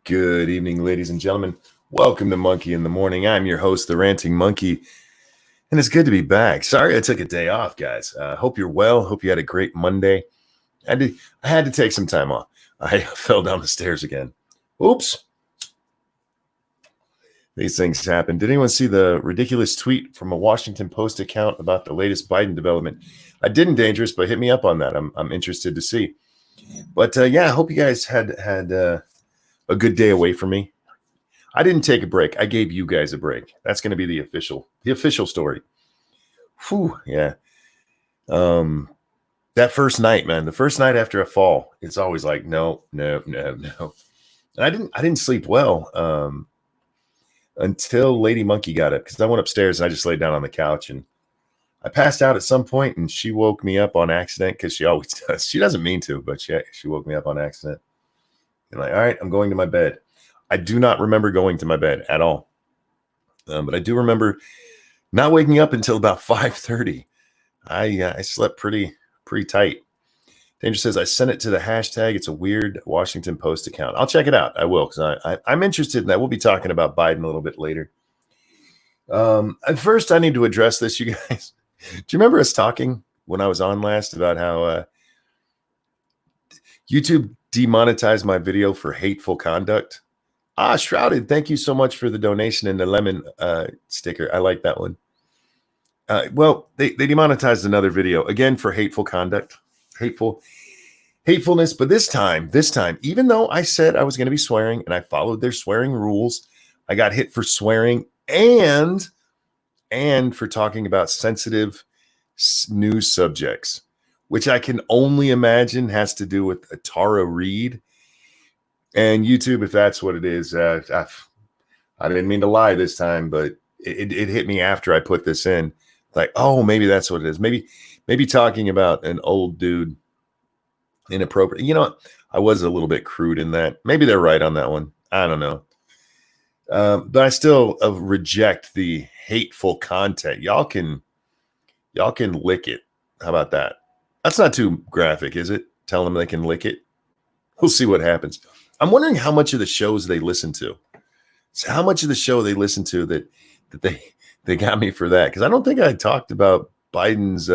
Good evening, ladies and gentlemen. Welcome to Monkey in the Morning. I'm your host, the Ranting Monkey, and it's good to be back. Sorry I took a day off, guys. Hope you're well. Hope you had a great Monday. I had to take some time off. I fell down the stairs again. Oops. These things happen. Did anyone see the ridiculous tweet from a Washington Post account about the latest Biden development? I didn't, Dangerous, but hit me up on that. I'm interested to see. But yeah, I hope you guys had a good day away from me. I didn't take a break. I gave you guys a break. That's going to be the official story. Whew, yeah. That first night, man, the first night after a fall, it's always like, no. And I didn't sleep well until Lady Monkey got up, because I went upstairs and I just laid down on the couch and I passed out at some point, and she woke me up on accident, because she always does. She doesn't mean to, but she woke me up on accident. And like, all right, I'm going to my bed. I do not remember going to my bed at all. But I do remember not waking up until about 5:30. I slept pretty tight. Danger says, I sent it to the hashtag. It's a weird Washington Post account. I'll check it out. I will, because I'm interested in that. We'll be talking about Biden a little bit later. At first, I need to address this, you guys. Do you remember us talking when I was on last about how YouTube demonetized my video for hateful conduct? Shrouded, thank you so much for the donation and the lemon sticker. I like that one. Well, they demonetized another video again for hateful conduct, hatefulness. But this time, even though I said I was going to be swearing and I followed their swearing rules, I got hit for swearing and for talking about sensitive news subjects, which I can only imagine has to do with Tara Reid. And YouTube, if that's what it is, I didn't mean to lie this time, but it hit me after I put this in. Like, oh, maybe that's what it is. Maybe talking about an old dude inappropriate. You know what? I was a little bit crude in that. Maybe they're right on that one. I don't know. But I still reject the hateful content. Y'all can lick it. How about that? That's not too graphic, is it? Tell them they can lick it. We'll see what happens. I'm wondering how much of the shows they listen to. So how much of the show they listen to that they got me for that? Because I don't think I talked about Biden's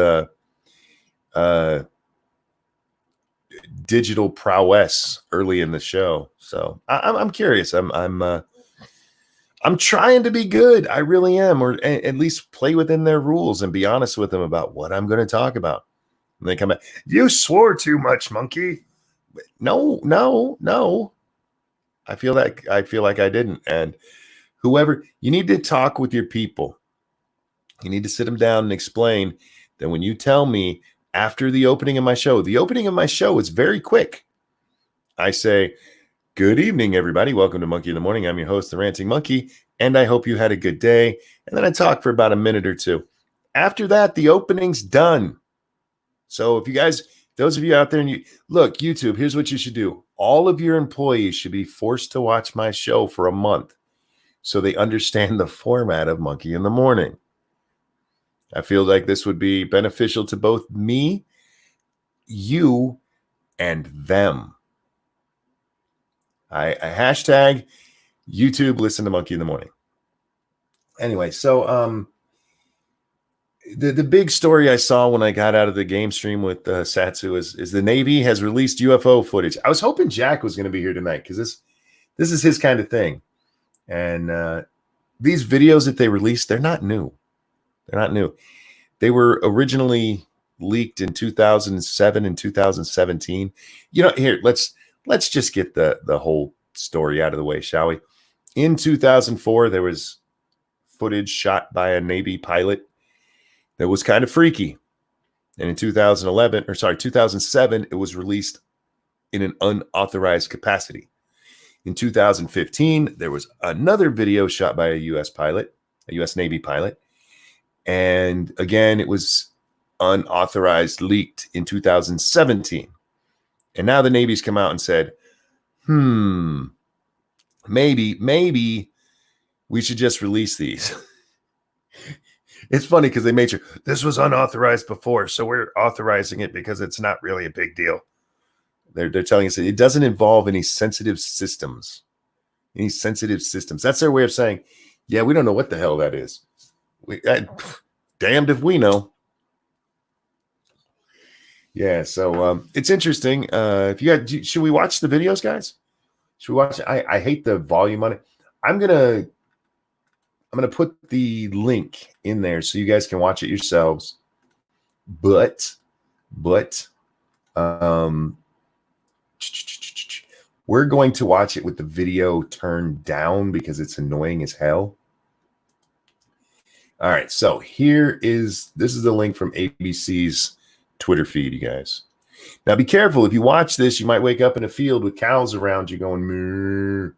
digital prowess early in the show. So I'm curious. I'm trying to be good. I really am, or at least play within their rules and be honest with them about what I'm going to talk about. And they come back, you swore too much, monkey. No. I feel like I didn't. And whoever, you need to talk with your people. You need to sit them down and explain that when you tell me after the opening of my show is very quick. I say, good evening, everybody. Welcome to Monkey in the Morning. I'm your host, the Ranting Monkey, and I hope you had a good day. And then I talk for about a minute or two. After that, the opening's done. So if you guys, those of you out there, and you look, YouTube, here's what you should do. All of your employees should be forced to watch my show for a month so they understand the format of Monkey in the Morning. I feel like this would be beneficial to both me, you, and them. I hashtag YouTube listen to Monkey in the Morning. Anyway, so the big story I saw when I got out of the game stream with Satsu is the Navy has released UFO footage. I was hoping Jack was going to be here tonight, because this is his kind of thing. And these videos that they released, they're not new. They're not new. They were originally leaked in 2007 and 2017. You know, here, let's just get the whole story out of the way, shall we? In 2004, there was footage shot by a Navy pilot that was kind of freaky. And in 2007, it was released in an unauthorized capacity. In 2015, there was another video shot by a U.S. Navy pilot. And again, it was unauthorized, leaked in 2017. And now the Navy's come out and said, maybe we should just release these. It's funny because they made sure this was unauthorized before, so we're authorizing it because it's not really a big deal. They're telling us that it doesn't involve any sensitive systems. Any sensitive systems. That's their way of saying, yeah, we don't know what the hell that is. Damned if we know. Yeah, so it's interesting. If you got, should we watch the videos, guys? Should we watch? I hate the volume on it. I'm gonna put the link in there so you guys can watch it yourselves. But we're going to watch it with the video turned down because it's annoying as hell. All right, so this is the link from ABC's Twitter feed, you guys. Now be careful. If you watch this, you might wake up in a field with cows around you going moo,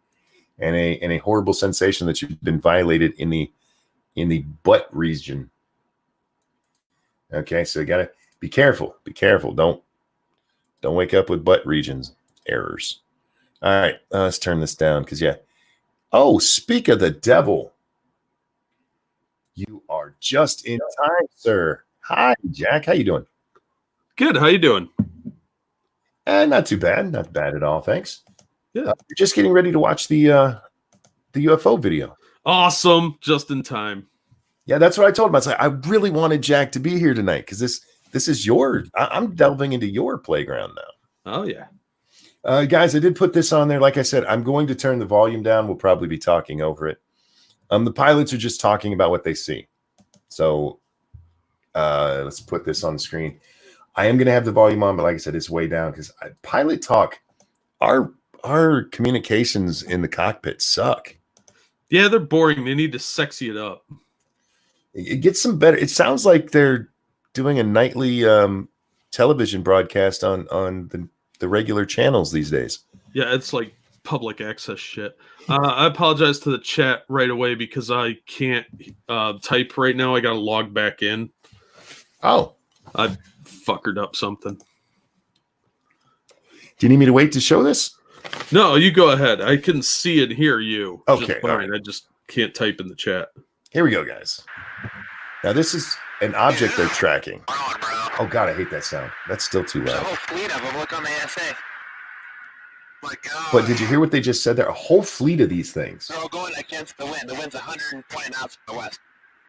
and a horrible sensation that you've been violated in the butt region. Okay, so you gotta be careful. Be careful. Don't wake up with butt regions errors. All right, let's turn this down because yeah. Oh, speak of the devil. You are just in time, sir. Hi, Jack. How you doing? Good. How you doing? Not too bad. Not bad at all. Thanks. Yeah. You're just getting ready to watch the UFO video. Awesome. Just in time. Yeah, that's what I told him. I was like, I really wanted Jack to be here tonight because this is I'm delving into your playground now. Oh yeah. Guys, I did put this on there. Like I said, I'm going to turn the volume down. We'll probably be talking over it. The pilots are just talking about what they see. So let's put this on the screen. I am going to have the volume on, but like I said, it's way down because pilot talk, our communications in the cockpit suck. Yeah, they're boring. They need to sexy it up. It gets some better. It sounds like they're doing a nightly television broadcast on the regular channels these days. Yeah, it's like public access shit. I apologize to the chat right away because I can't type right now. I got to log back in. Oh. I fuckered up something. Do you need me to wait to show this? No, you go ahead. I can see and hear you. Okay. Just fine. Right. I just can't type in the chat. Here we go, guys. Now, this is an object they're tracking. Oh, God, I hate that sound. That's still too loud. There's a whole fleet of them. Look on the ASA. My God. But did you hear what they just said there? A whole fleet of these things. They're all going against the wind. The wind's 120 knots from the west.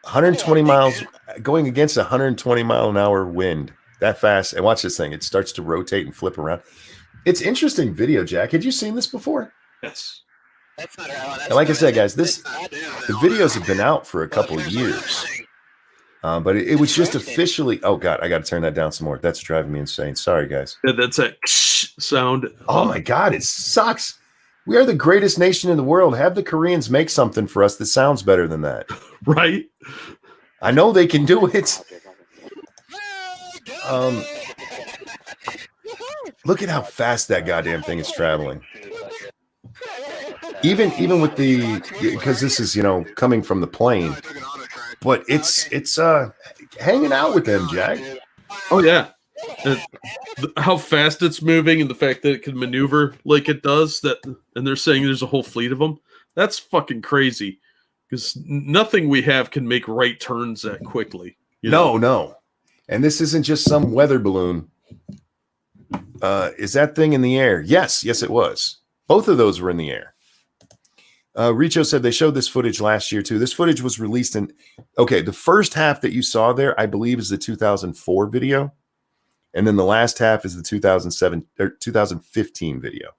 120 miles, going against a 120 mile an hour wind that fast. And watch this thing. It starts to rotate and flip around. It's interesting video, Jack. Had you seen this before? Yes. That's not and like I said, guys, the videos have been out for a couple of years. But it was just officially. Oh, God, I got to turn that down some more. That's driving me insane. Sorry, guys. Yeah, that's a sound. Oh, my God, it sucks. We are the greatest nation in the world. Have the Koreans make something for us that sounds better than that. Right? I know they can do it. Look at how fast that goddamn thing is traveling. Even with because this is, coming from the plane, but it's hanging out with them, Jack. Oh, yeah. How fast it's moving and the fact that it can maneuver like it does, and they're saying there's a whole fleet of them. That's fucking crazy because nothing we have can make right turns that quickly. No. And this isn't just some weather balloon. Is that thing in the air? Yes, it was. Both of those were in the air. Richo said they showed this footage last year too. This footage was released the first half that you saw there, I believe, is the 2004 video. And then the last half is the 2007 or 2015 video.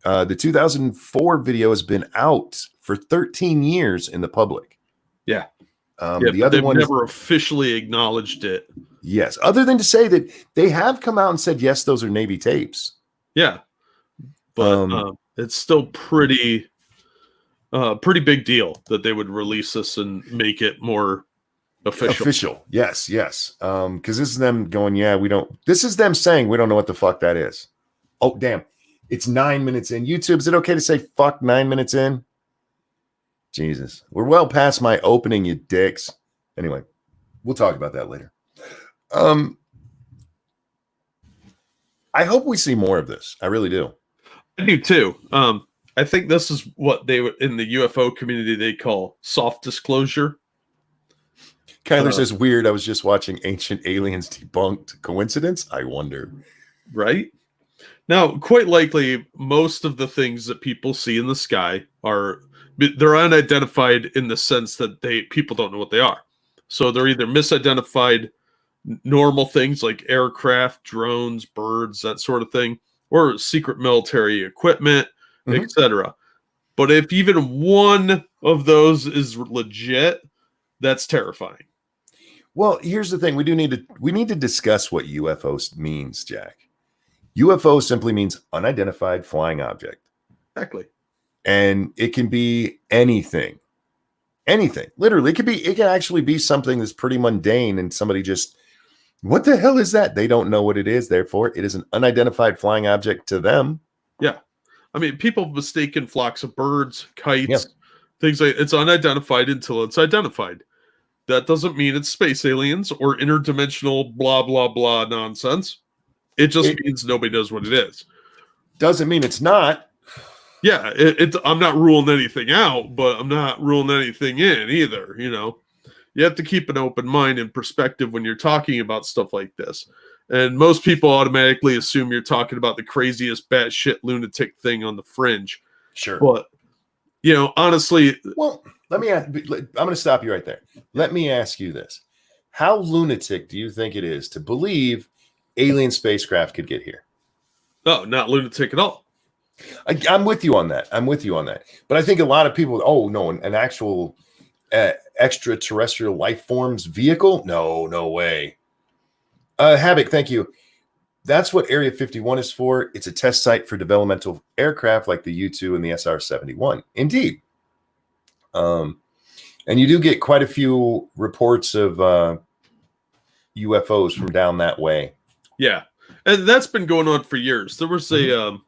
The 2004 video has been out for 13 years in the public. Yeah. The other one never officially acknowledged it. Yes. Other than to say that they have come out and said, yes, those are Navy tapes. Yeah. But it's still pretty big deal that they would release this and make it more official. Yes. Because this is them going, this is them saying we don't know what the fuck that is. Oh, damn. It's 9 minutes in. YouTube, is it okay to say fuck 9 minutes in? Jesus. We're well past my opening, you dicks. Anyway, we'll talk about that later. I hope we see more of this. I really do. I do too. I think this is what they in the UFO community they call soft disclosure. Kyler says, weird. I was just watching Ancient Aliens Debunked. Coincidence? I wonder. Right? Now, quite likely, most of the things that people see in the sky they're unidentified in the sense that people don't know what they are. So they're either misidentified normal things like aircraft, drones, birds, that sort of thing, or secret military equipment, Mhm. etc. But if even one of those is legit, that's terrifying. Well, here's the thing: we need to discuss what UFOs means, Jack. UFO simply means unidentified flying object, Exactly. and it can be anything. Anything, literally. It can actually be something that's pretty mundane, and somebody just, what the hell is that? They don't know what it is. Therefore, it is an unidentified flying object to them. Yeah. I mean, people mistaken flocks of birds, kites, Yeah. things like it's unidentified until it's identified. That doesn't mean it's space aliens or interdimensional blah blah blah nonsense. It just means nobody knows what it is. Doesn't mean it's not. Yeah, I'm not ruling anything out, but I'm not ruling anything in either. You have to keep an open mind and perspective when you're talking about stuff like this. And most people automatically assume you're talking about the craziest batshit lunatic thing on the fringe. Sure. But, honestly. Well, I'm going to stop you right there. Let me ask you this. How lunatic do you think it is to believe alien spacecraft could get here? Oh, not lunatic at all. I'm with you on that. But I think a lot of people, oh, no, an actual extraterrestrial life forms vehicle? No way. Havoc, thank you. That's what Area 51 is for. It's a test site for developmental aircraft like the U-2 and the SR-71. Indeed. And you do get quite a few reports of UFOs from down that way. Yeah. And that's been going on for years. There was a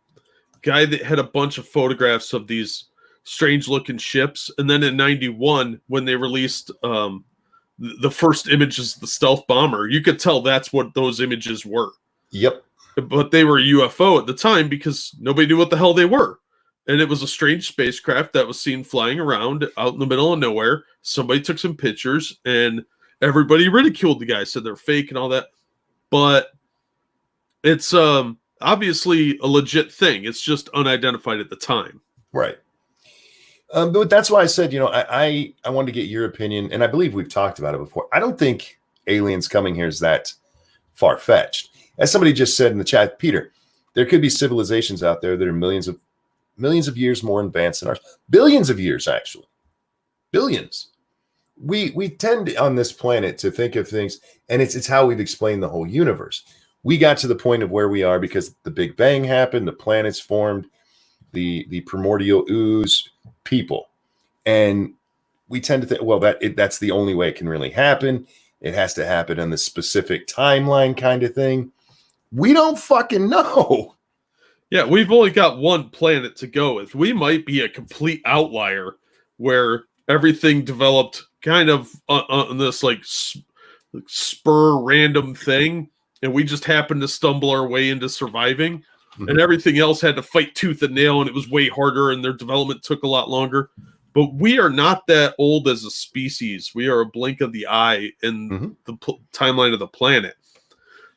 guy that had a bunch of photographs of these strange looking ships. And then in 91, when they released the first images of the stealth bomber, you could tell that's what those images were. Yep. But they were UFO at the time because nobody knew what the hell they were. And it was a strange spacecraft that was seen flying around out in the middle of nowhere. Somebody took some pictures and everybody ridiculed the guy, said they're fake and all that. But it's obviously a legit thing. It's just unidentified at the time. Right. But that's why I said, I wanted to get your opinion, and I believe we've talked about it before. I don't think aliens coming here is that far-fetched. As somebody just said in the chat, Peter, there could be civilizations out there that are millions of years more advanced than ours. Billions of years, actually. Billions. We tend on this planet to think of things, and it's how we've explained the whole universe. We got to the point of where we are because the Big Bang happened, the planets formed, the primordial ooze, people. And we tend to think, well, that's the only way it can really happen. It has to happen on the specific timeline kind of thing. We don't fucking know. Yeah, we've only got one planet to go with. We might be a complete outlier where everything developed kind of on this spur random thing, and we just happened to stumble our way into surviving. Mm-hmm. And everything else had to fight tooth and nail, and it was way harder, and their development took a lot longer. But we are not that old as a species. We are a blink of the eye in the timeline of the planet.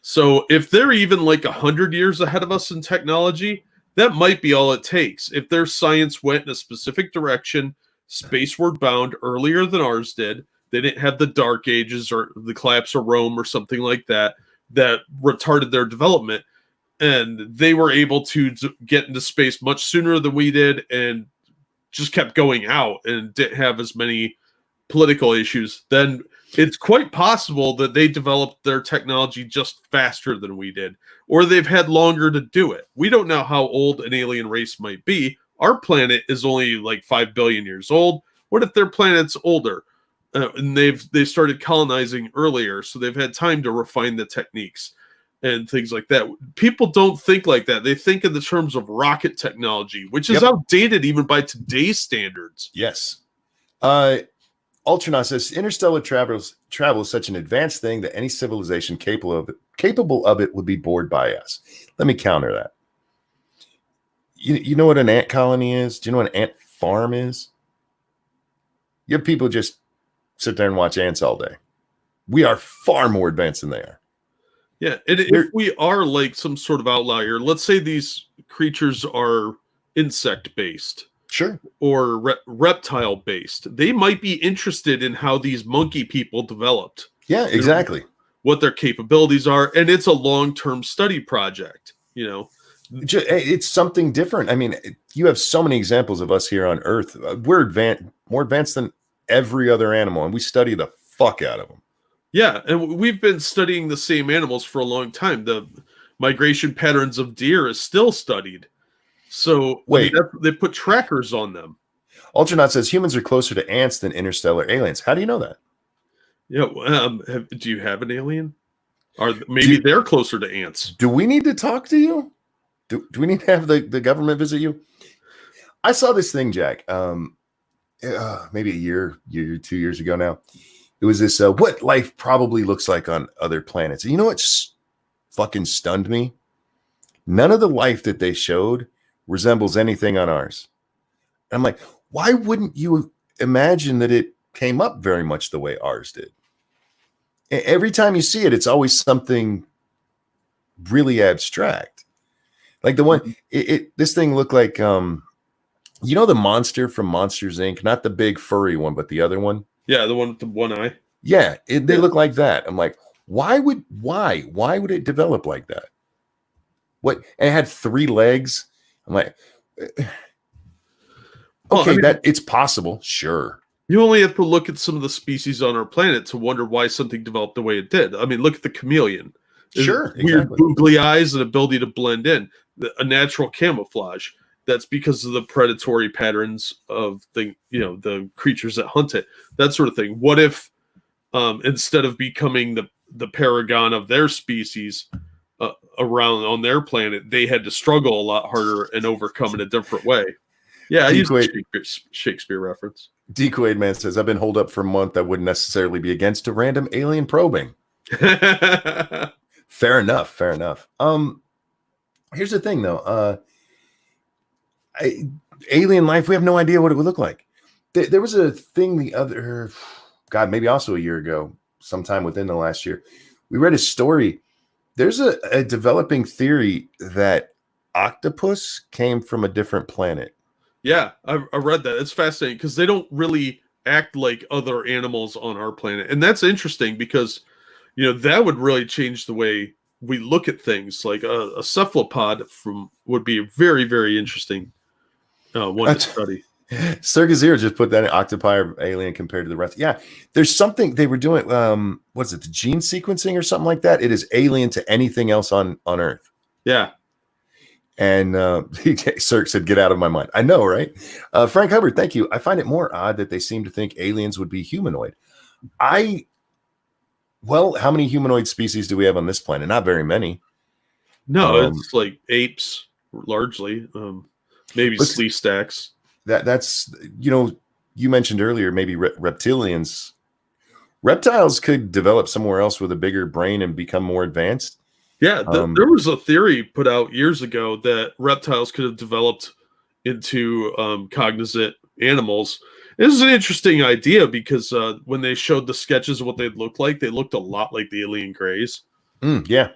So if they're even 100 years ahead of us in technology, that might be all it takes. If their science went in a specific direction, spaceward bound earlier than ours did, they didn't have the Dark Ages or the collapse of Rome or something like that retarded their development, and they were able to get into space much sooner than we did and just kept going out and didn't have as many political issues, then it's quite possible that they developed their technology just faster than we did, or they've had longer to do it. We don't know how old an alien race might be. Our planet is only 5 billion years old. What if their planet's older? And they started colonizing earlier, so they've had time to refine the techniques and things like that. People don't think like that. They think in the terms of rocket technology, which is outdated even by today's standards. Yes. Ultronaut says interstellar travel is such an advanced thing that any civilization capable of it would be bored by us. Let me counter that. You know what an ant colony is? Do you know what an ant farm is? You have people just sit there and watch ants all day. We are far more advanced than they are. Yeah, and if we are like some sort of outlier, let's say these creatures are insect based, Sure. or reptile based, they might be interested in how these monkey people developed. Yeah, exactly. What their capabilities are, and it's a long-term study project. It's something different. I mean, you have so many examples of us here on Earth. We're more advanced than every other animal, and we study the fuck out of them. Yeah, and we've been studying the same animals for a long time. The migration patterns of deer is still studied. So wait, they put trackers on them. Ultranaut says humans are closer to ants than interstellar aliens. How do you know that? Yeah, do you have an alien? Or maybe they're closer to ants. Do we need to talk to you? Do we need to have the government visit you? I saw this thing, Jack. Maybe a year, 2 years ago now. It was this what life probably looks like on other planets. And you know what fucking stunned me? None of the life that they showed resembles anything on ours. I'm like, why wouldn't you imagine that it came up very much the way ours did? Every time you see it, it's always something really abstract. Like the one, this thing looked like, the monster from Monsters Inc., not the big furry one, but the other one. Yeah, the one with the one eye. Yeah, they look like that. I'm like, why would it develop like that? What? And it had 3 legs. I'm like, okay, it's possible, sure. You only have to look at some of the species on our planet to wonder why something developed the way it did. I mean, look at the chameleon. Sure, weird googly eyes and ability to blend in. A natural camouflage. That's because of the predatory patterns of the creatures that hunt it, that sort of thing. What if instead of becoming the paragon of their species around on their planet, they had to struggle a lot harder and overcome in a different way? Yeah, I used a Shakespeare reference. Dequade Man says, I've been holed up for a month. I wouldn't necessarily be against a random alien probing. Fair enough. Here's the thing, though. Alien life, we have no idea what it would look like. There was a thing maybe also a year ago, sometime within the last year, we read a story. There's a developing theory that octopus came from a different planet. Yeah, I read that. It's fascinating because they don't really act like other animals on our planet. And that's interesting because, that would really change the way we look at things. Like a cephalopod would be very, very interesting one to study. Sir Gazir just put that in octopi or alien compared to the rest. Yeah, there's something they were doing. What's it? The gene sequencing or something like that. It is alien to anything else on Earth. Yeah. And Cirque said, "Get out of my mind." I know, right? Frank Hubbard, thank you. I find it more odd that they seem to think aliens would be humanoid. How many humanoid species do we have on this planet? Not very many. No, it's like apes, largely. Maybe slee stacks. That's you mentioned earlier, maybe reptilians. Reptiles could develop somewhere else with a bigger brain and become more advanced. Yeah, there was a theory put out years ago that reptiles could have developed into cognizant animals. This is an interesting idea because when they showed the sketches of what they'd look like, they looked a lot like the alien greys. Yeah.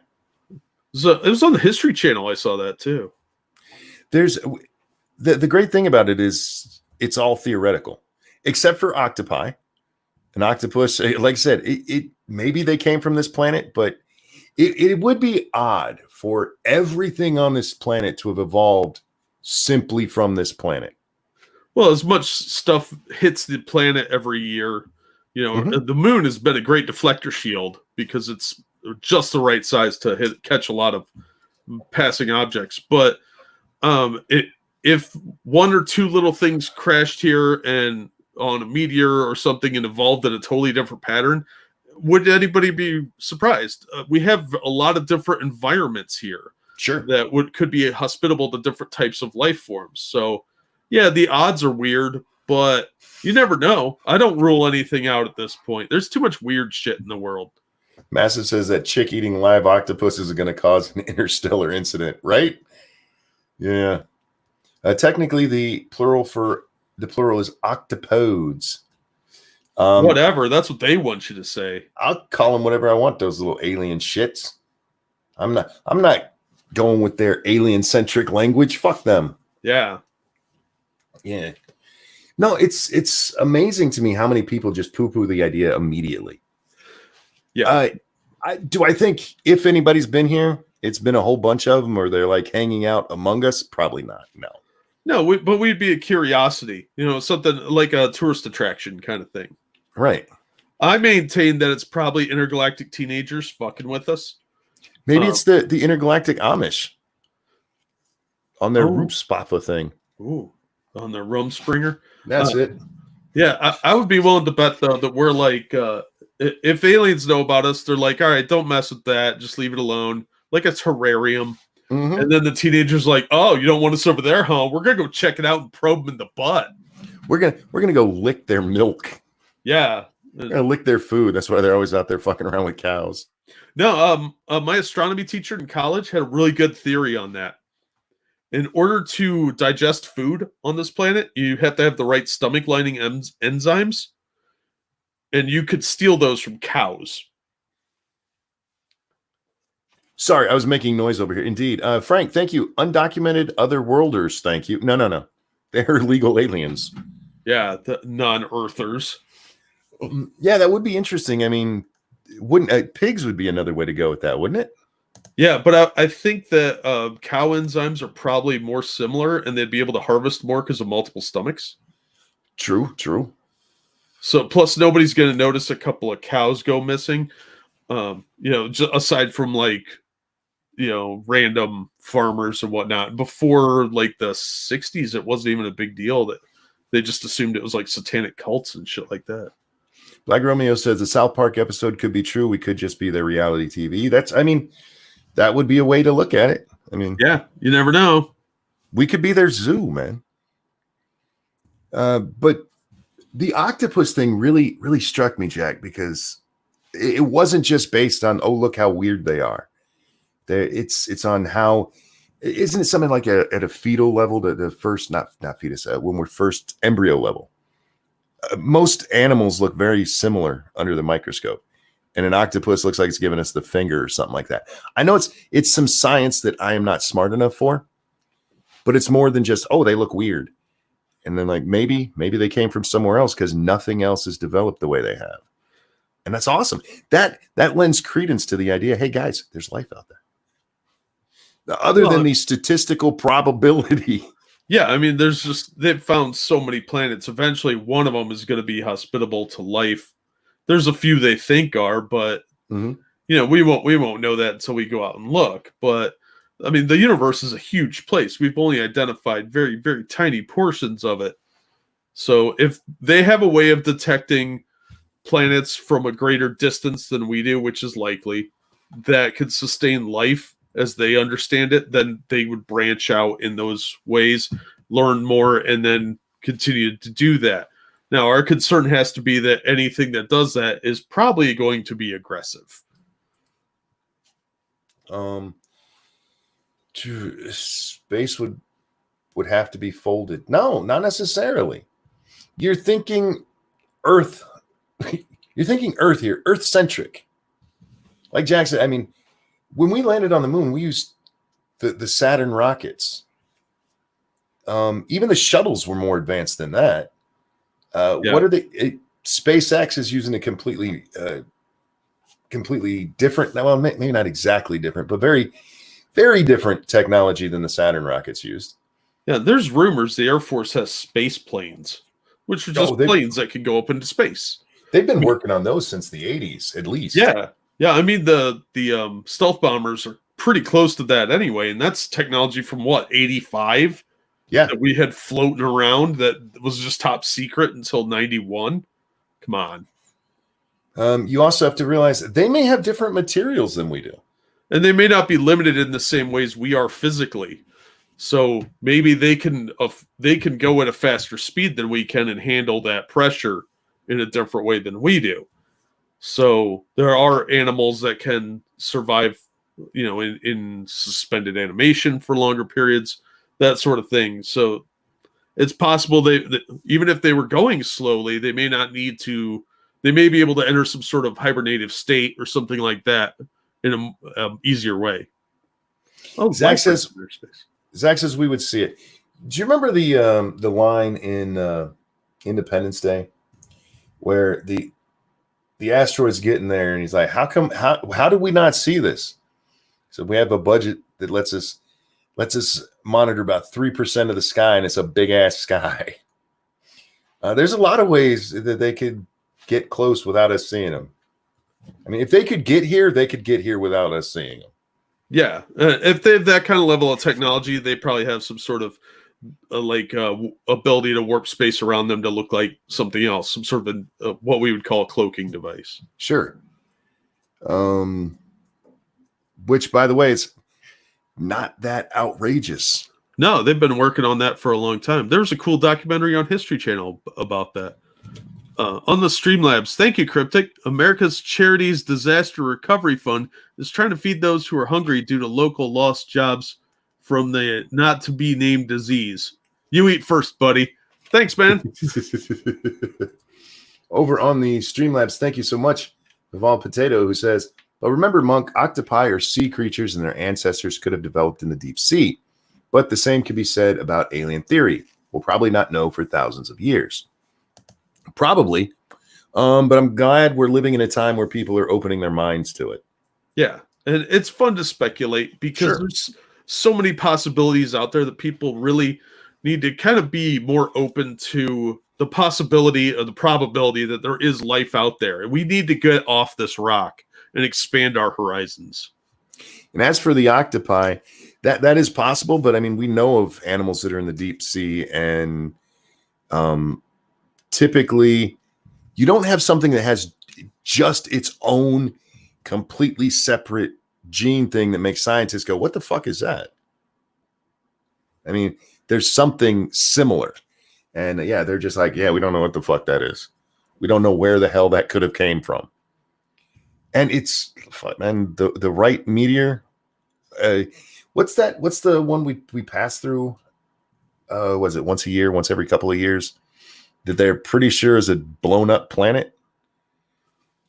It was on the History Channel. I saw that too. There's the great thing about it is it's all theoretical, except for octopi. An octopus, like I said, it maybe they came from this planet, but it would be odd for everything on this planet to have evolved simply from this planet. Well, as much stuff hits the planet every year, the moon has been a great deflector shield because it's just the right size to catch a lot of passing objects. But if one or two little things crashed here and on a meteor or something and evolved in a totally different pattern, would anybody be surprised? We have a lot of different environments here. Sure. That could be hospitable to different types of life forms. So, yeah, the odds are weird, but you never know. I don't rule anything out at this point. There's too much weird shit in the world. Massive says that chick eating live octopuses are going to cause an interstellar incident, right? Yeah. Technically, the plural is octopodes. Whatever. That's what they want you to say. I'll call them whatever I want. Those little alien shits. I'm not going with their alien centric language. Fuck them. Yeah. Yeah. No, it's amazing to me how many people just poo-poo the idea immediately. Yeah. Do I think if anybody's been here, it's been a whole bunch of them, or they're like hanging out among us? Probably not. No. No, but we'd be a curiosity, something like a tourist attraction kind of thing. Right. I maintain that it's probably intergalactic teenagers fucking with us. Maybe it's the intergalactic Amish on their Roopspapa thing. Ooh, on the Rumspringer. That's it. Yeah, I would be willing to bet though that we're like, if aliens know about us, they're like, all right, don't mess with that, just leave it alone, like a terrarium. Mm-hmm. And then the teenagers like, oh, you don't want us over there, huh? We're gonna go check it out and probe them in the butt. We're gonna go lick their milk. Yeah, we're gonna lick their food. That's why they're always out there fucking around with cows. No, my astronomy teacher in college had a really good theory on that. In order to digest food on this planet, you have to have the right stomach lining enzymes, and you could steal those from cows. Sorry, I was making noise over here. Indeed. Frank, thank you. Undocumented otherworlders, thank you. No. They're legal aliens. Yeah, the non-earthers. Yeah, that would be interesting. I mean, wouldn't pigs would be another way to go with that, wouldn't it? Yeah, but I think that cow enzymes are probably more similar, and they'd be able to harvest more because of multiple stomachs. True. So, plus nobody's going to notice a couple of cows go missing. Just aside from like, random farmers and whatnot. Before like the 60s, it wasn't even a big deal. That they just assumed it was like satanic cults and shit like that. Black Romeo says the South Park episode could be true. We could just be their reality TV. That would be a way to look at it. Yeah, you never know. We could be their zoo, man. But the octopus thing really, really struck me, Jack, because it wasn't just based on, oh, look how weird they are. It's on how, isn't it something like at a fetal level, the first, not fetus, when we're first embryo level? Most animals look very similar under the microscope. And an octopus looks like it's giving us the finger or something like that. I know it's some science that I am not smart enough for, but it's more than just, oh, they look weird. And then like, maybe they came from somewhere else because nothing else is developed the way they have. And that's awesome. That lends credence to the idea, hey guys, there's life out there. Other than the statistical probability. Yeah, they've found so many planets. Eventually one of them is going to be hospitable to life. There's a few they think are, but we won't know that until we go out and look. But the universe is a huge place. We've only identified very, very tiny portions of it. So if they have a way of detecting planets from a greater distance than we do, which is likely, that could sustain life as they understand it, then they would branch out in those ways, learn more, and then continue to do that. Now, our concern has to be that anything that does that is probably going to be aggressive. Space would have to be folded. No, not necessarily. You're thinking Earth. You're thinking Earth here, Earth-centric. Like Jack said, when we landed on the moon, we used the Saturn rockets. Even the shuttles were more advanced than that. What are they? SpaceX is using a completely different. Well, maybe not exactly different, but very, very different technology than the Saturn rockets used. Yeah, there's rumors the Air Force has space planes, which are just planes that can go up into space. They've been working on those since the 80s, at least. Yeah. The stealth bombers are pretty close to that anyway, and that's technology from what, 85? Yeah, that we had floating around that was just top secret until 91. Come on. You also have to realize that they may have different materials than we do. And they may not be limited in the same ways we are physically. So maybe they can go at a faster speed than we can and handle that pressure in a different way than we do. So there are animals that can survive, in suspended animation for longer periods, that sort of thing. So it's possible that even if they were going slowly, they may not need to. They may be able to enter some sort of hibernative state or something like that in a easier way. Oh, Zach says space. Zach says we would see it. Do you remember the line in Independence Day where the asteroid's getting there and he's like, how did we not see this? So we have a budget that lets us monitor about 3% of the sky, and it's a big ass sky. There's a lot of ways that they could get close without us seeing them. I mean, if they could get here, they could get here without us seeing them. Yeah, if they have that kind of level of technology, they probably have some sort of ability to warp space around them to look like something else, some sort of what we would call a cloaking device. Sure. Which, by the way, is not that outrageous. No, they've been working on that for a long time. There's a cool documentary on History Channel about that. On the Streamlabs, thank you, Cryptic. America's Charities Disaster Recovery Fund is trying to feed those who are hungry due to local lost jobs from the not-to-be-named disease. You eat first, buddy. Thanks, man. Over on the Streamlabs, thank you so much, Vival Potato, who says, but remember, Monk, octopi are sea creatures and their ancestors could have developed in the deep sea. But the same can be said about alien theory. We'll probably not know for thousands of years. Probably. But I'm glad we're living in a time where people are opening their minds to it. Yeah. And it's fun to speculate because there's so many possibilities out there that people really need to kind of be more open to the possibility or the probability that there is life out there. And we need to get off this rock and expand our horizons. And as for the octopi, that is possible, but I mean, we know of animals that are in the deep sea, and typically you don't have something that has just its own completely separate gene thing that makes scientists go, what the fuck is that? I mean, there's something similar. And they're just like, we don't know what the fuck that is. We don't know where the hell that could have came from. And it's, man, the right meteor. What's that? What's the one we pass through? Was it once a year, once every couple of years? That they're pretty sure is a blown up planet.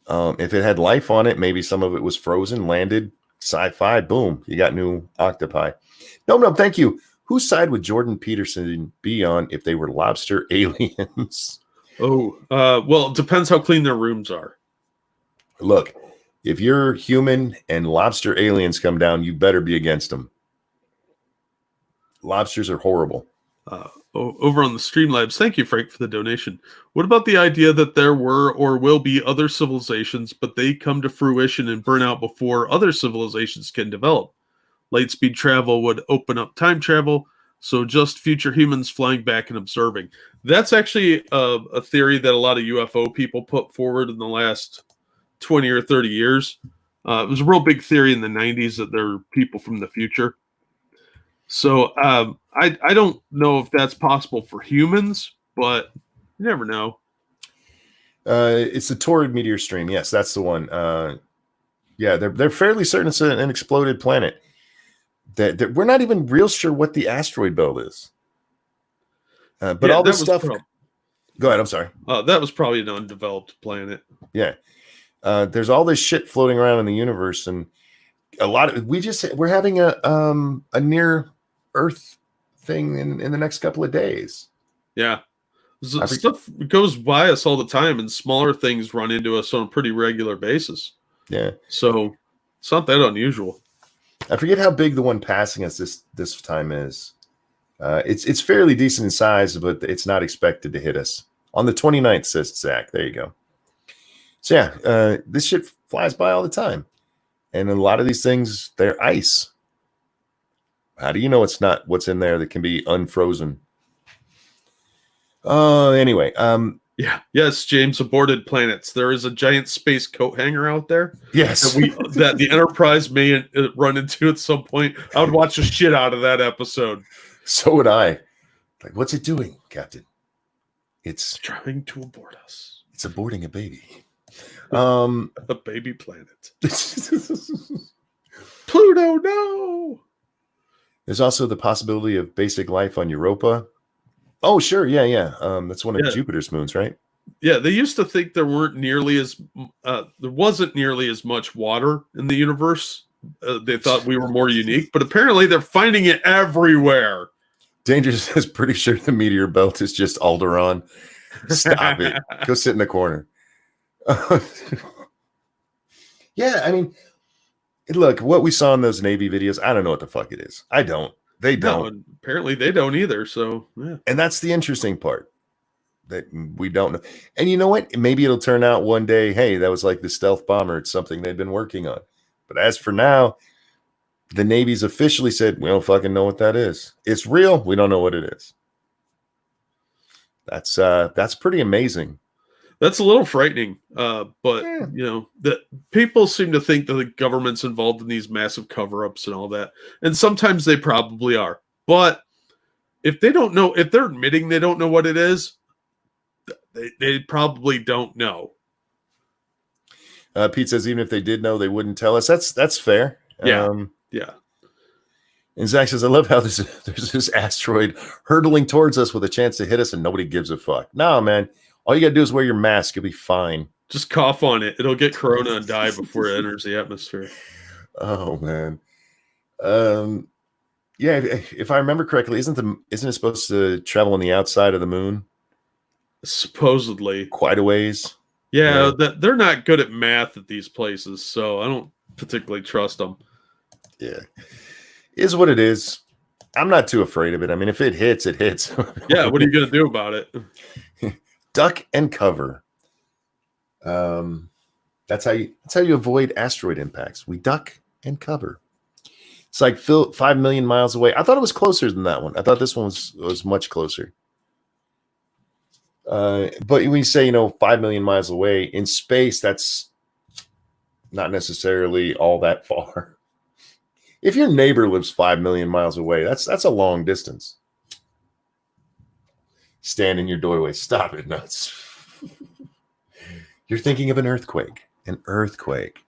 If it had life on it, maybe some of it was frozen, landed, sci-fi, boom, you got new octopi. No, thank you. Whose side would Jordan Peterson be on if they were lobster aliens? Well, it depends how clean their rooms are. Look, if you're human and lobster aliens come down, you better be against them. Lobsters are horrible. Over on the Streamlabs, thank you, Frank, for the donation. What about the idea that there were or will be other civilizations, but they come to fruition and burn out before other civilizations can develop? Lightspeed travel would open up time travel, so just future humans flying back and observing. That's actually a theory that a lot of UFO people put forward in the last 20 or 30 years. It was a real big theory in the 90s that there are people from the future. So I don't know if that's possible for humans, but you never know. It's the Taurid meteor stream. Yes, that's the one. They're fairly certain it's an exploded planet. That we're not even real sure what the asteroid belt is. But all this stuff. Go ahead. I'm sorry. That was probably an undeveloped planet. Yeah. There's all this shit floating around in the universe, and a lot of we're having a near Earth thing in the next couple of days. Yeah. Stuff goes by us all the time, and smaller things run into us on a pretty regular basis. Yeah. So it's not that unusual. I forget how big the one passing us this time is. It's fairly decent in size, but it's not expected to hit us. On the 29th, says Zach. There you go. So this shit flies by all the time. And a lot of these things, they're ice. How do you know it's not what's in there that can be unfrozen? Anyway. Yes, James, aborted planets. There is a giant space coat hanger out there. Yes. That the Enterprise may run into at some point. I would watch the shit out of that episode. So would I. Like, what's it doing, Captain? It's trying to abort us. It's aborting a baby. A baby planet. Pluto, no. There's also the possibility of basic life on Europa. Oh, sure. Yeah. That's one of Jupiter's moons, right? Yeah, they used to think there wasn't nearly as much water in the universe. They thought we were more unique, but apparently they're finding it everywhere. Dangerous is pretty sure the meteor belt is just Alderaan. Stop it. Go sit in the corner. Yeah, I mean, look, what we saw in those Navy videos, I don't know what the fuck it is. I don't. They don't. No, apparently they don't either. So, yeah. And that's the interesting part. That we don't know. And you know what? Maybe it'll turn out one day, hey, that was like the stealth bomber. It's something they've been working on. But as for now, the Navy's officially said, we don't fucking know what that is. It's real. We don't know what it is. That's pretty amazing. That's a little frightening. But you know, that people seem to think that the government's involved in these massive cover-ups and all that. And sometimes they probably are. But if they don't know, if they're admitting they don't know what it is, they probably don't know. Pete says even if they did know, they wouldn't tell us. That's fair. Yeah. Yeah. And Zach says, I love how there's this asteroid hurtling towards us with a chance to hit us and nobody gives a fuck. No, man. All you got to do is wear your mask. You'll be fine. Just cough on it. It'll get corona and die before it enters the atmosphere. Oh, man. Yeah, if I remember correctly, isn't it supposed to travel on the outside of the moon? Supposedly. Quite a ways. Yeah, they're not good at math at these places, so I don't particularly trust them. Yeah. Is what it is. I'm not too afraid of it. I mean, if it hits, it hits. Yeah, what are you going to do about it? Duck and cover. That's how you avoid asteroid impacts. We duck and cover. It's like 5 million miles away. I thought it was closer than that one. I thought this one was much closer. But when you say 5 million miles away in space, that's not necessarily all that far. If your neighbor lives 5 million miles away, that's a long distance. Stand in your doorway. Stop it, nuts. You're thinking of an earthquake. An earthquake.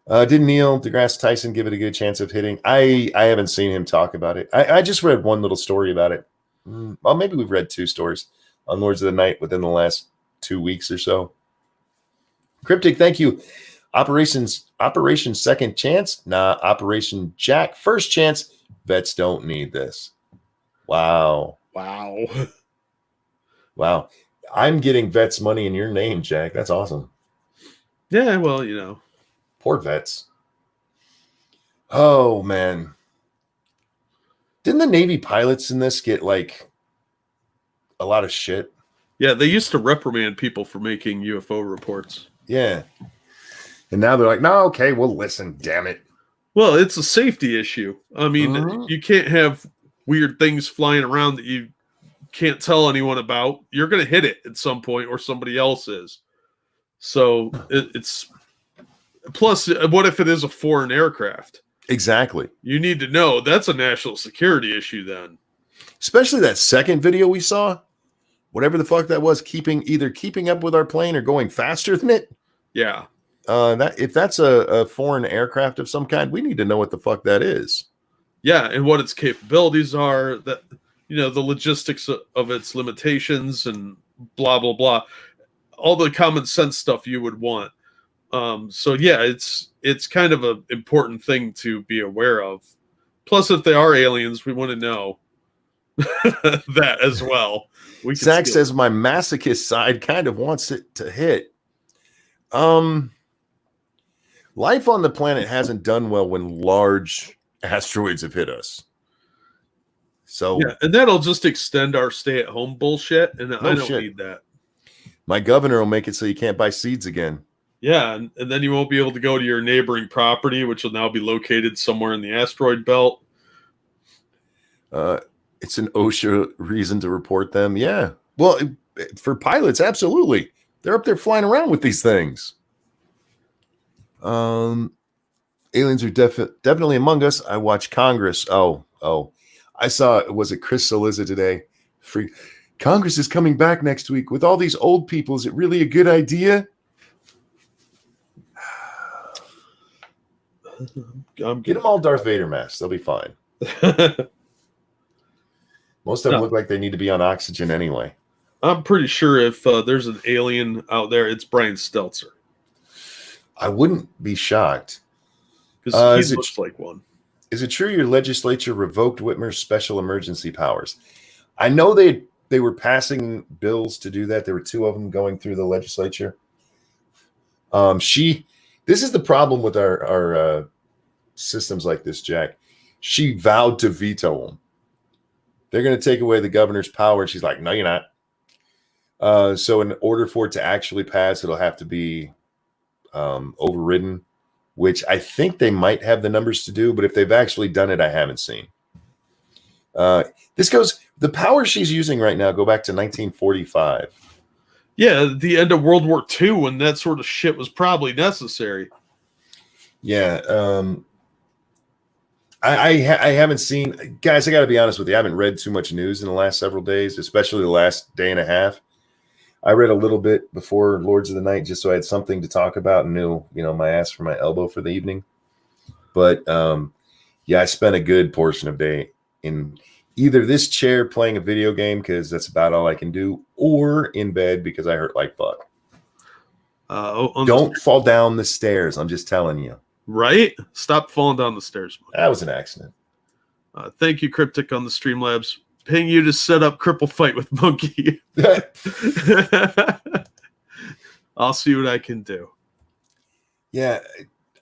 Did Neil deGrasse Tyson give it a good chance of hitting? I haven't seen him talk about it. I just read one little story about it. Well, maybe we've read 2 stories on Lords of the Night within the last 2 weeks or so. Cryptic, thank you. Operation Second Chance? Nah, Operation Jack First Chance. Vets don't need this. Wow. I'm getting vets money in your name, Jack. That's awesome. Yeah, well, Poor vets. Oh, man. Didn't the Navy pilots in this get like a lot of shit? Yeah, they used to reprimand people for making UFO reports. Yeah. And now they're like, no, okay, well, listen, damn it. Well, it's a safety issue. I mean, you can't have weird things flying around that you can't tell anyone about. You're going to hit it at some point or somebody else is. So it's plus, what if it is a foreign aircraft? Exactly. You need to know that's a national security issue then. Especially that second video we saw, whatever the fuck that was, either keeping up with our plane or going faster than it. Yeah. If that's a foreign aircraft of some kind, we need to know what the fuck that is. Yeah, and what its capabilities are, that the logistics of its limitations and blah blah blah, all the common sense stuff you would want. So yeah, it's kind of an important thing to be aware of. Plus, if they are aliens, we want to know that as well. Zach says my masochist side kind of wants it to hit. Life on the planet hasn't done well when large asteroids have hit us. So yeah, and that'll just extend our stay-at-home bullshit, and I don't need that. My governor will make it so you can't buy seeds again. Yeah, and then you won't be able to go to your neighboring property, which will now be located somewhere in the asteroid belt. It's an OSHA reason to report them. Yeah. Well, for pilots, absolutely. They're up there flying around with these things. Aliens are definitely among us. I watch Congress. Oh. I saw, was it Chris Saliza today? Congress is coming back next week with all these old people. Is it really a good idea? Get them all Darth Vader masks. They'll be fine. Most of them look like they need to be on oxygen anyway. I'm pretty sure if there's an alien out there, it's Brian Stelter. I wouldn't be shocked. Because he looks like one. Is it true your legislature revoked Whitmer's special emergency powers? I know they were passing bills to do that. There were two of them going through the legislature. This is the problem with our systems like this, Jack. She vowed to veto them. They're going to take away the governor's power. And she's like, no, you're not. So in order for it to actually pass, it'll have to be overridden, which I think they might have the numbers to do. But if they've actually done it, I haven't seen. The power she's using right now go back to 1945. Yeah, the end of World War II, when that sort of shit was probably necessary. Yeah. I haven't seen, guys, I got to be honest with you. I haven't read too much news in the last several days, especially the last day and a half. I read a little bit before Lords of the Night just so I had something to talk about and knew, my ass for my elbow for the evening. But yeah, I spent a good portion of day in either this chair playing a video game because that's about all I can do, or in bed because I hurt like fuck. Don't fall down the stairs. I'm just telling you. Right? Stop falling down the stairs. That was an accident. Thank you, Cryptic, on the Streamlabs. Paying you to set up Cripple Fight with Monkey. I'll see what I can do. Yeah.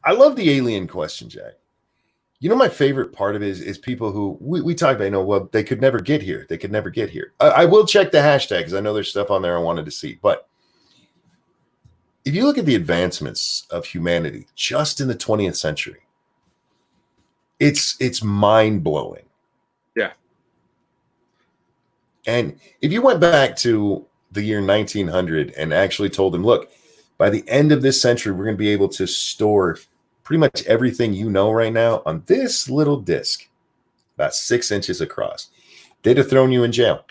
I love the alien question, Jack. My favorite part of it is people who we talk about, well, they could never get here. They could never get here. I will check the hashtag because I know there's stuff on there I wanted to see. But if you look at the advancements of humanity just in the 20th century, it's mind-blowing. Yeah. And if you went back to the year 1900 and actually told them, look, by the end of this century, we're going to be able to store pretty much everything you know right now on this little disc, about 6 inches across, they'd have thrown you in jail.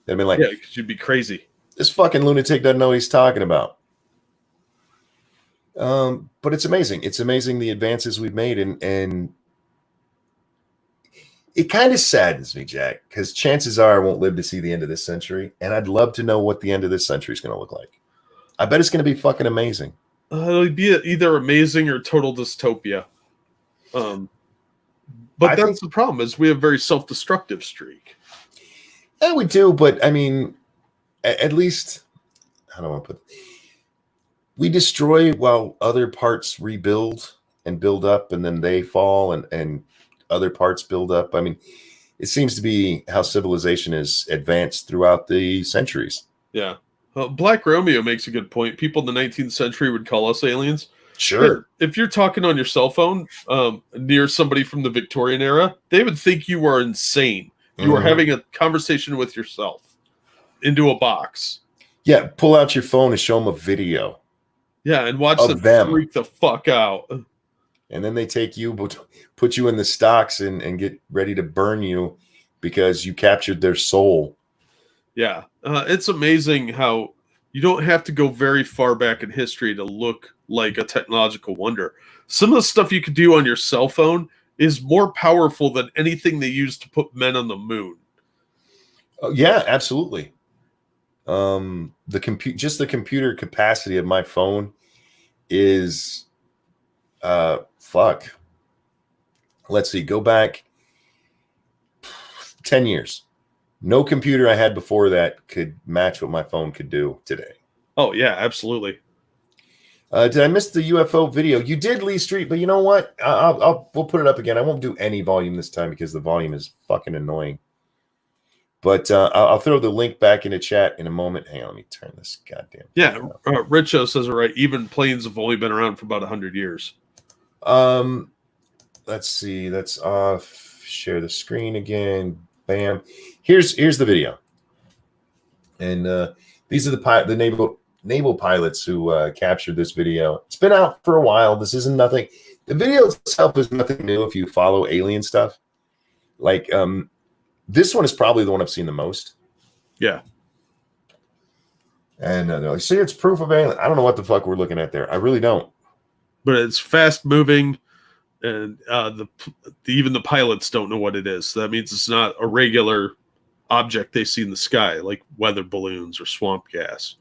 They'd been like, yeah, because you'd be crazy. This fucking lunatic doesn't know what he's talking about. But it's amazing. It's amazing the advances we've made. And it kind of saddens me, Jack, because chances are I won't live to see the end of this century. And I'd love to know what the end of this century is going to look like. I bet it's going to be fucking amazing. It'll be either amazing or total dystopia. But that's the problem, is we have a very self-destructive streak. Yeah, we do. But I mean, at least, how do I want to put it? We destroy while other parts rebuild and build up, and then they fall and other parts build up. I mean, it seems to be how civilization is advanced throughout the centuries. Yeah. Black Romeo makes a good point. People in the 19th century would call us aliens. Sure. If you're talking on your cell phone near somebody from the Victorian era, they would think you are insane. You are having a conversation with yourself into a box. Yeah, pull out your phone and show them a video. Yeah, and watch them freak the fuck out. And then they take you, put you in the stocks and get ready to burn you because you captured their soul. Yeah, it's amazing how you don't have to go very far back in history to look like a technological wonder. Some of the stuff you could do on your cell phone is more powerful than anything they used to put men on the moon. Yeah, absolutely. Just the computer capacity of my phone is fuck. Let's see, go back 10 years. No computer I had before that could match what my phone could do today. Oh yeah, absolutely. Did I miss the UFO video? You did, Lee Street, but you know what? We'll put it up again. I won't do any volume this time because the volume is fucking annoying. But I'll throw the link back in the chat in a moment. Hang on, let me turn this goddamn. Yeah, Richo says it right. Even planes have only been around for about 100 years. Let's see. That's off. Share the screen again. Bam. Here's the video. And these are the naval pilots who captured this video. It's been out for a while. This isn't nothing. The video itself is nothing new if you follow alien stuff. Like, this one is probably the one I've seen the most. Yeah. And they're like, see, it's proof of alien. I don't know what the fuck we're looking at there. I really don't. But it's fast moving, and even the pilots don't know what it is. So that means it's not a regular object they see in the sky, like weather balloons or swamp gas.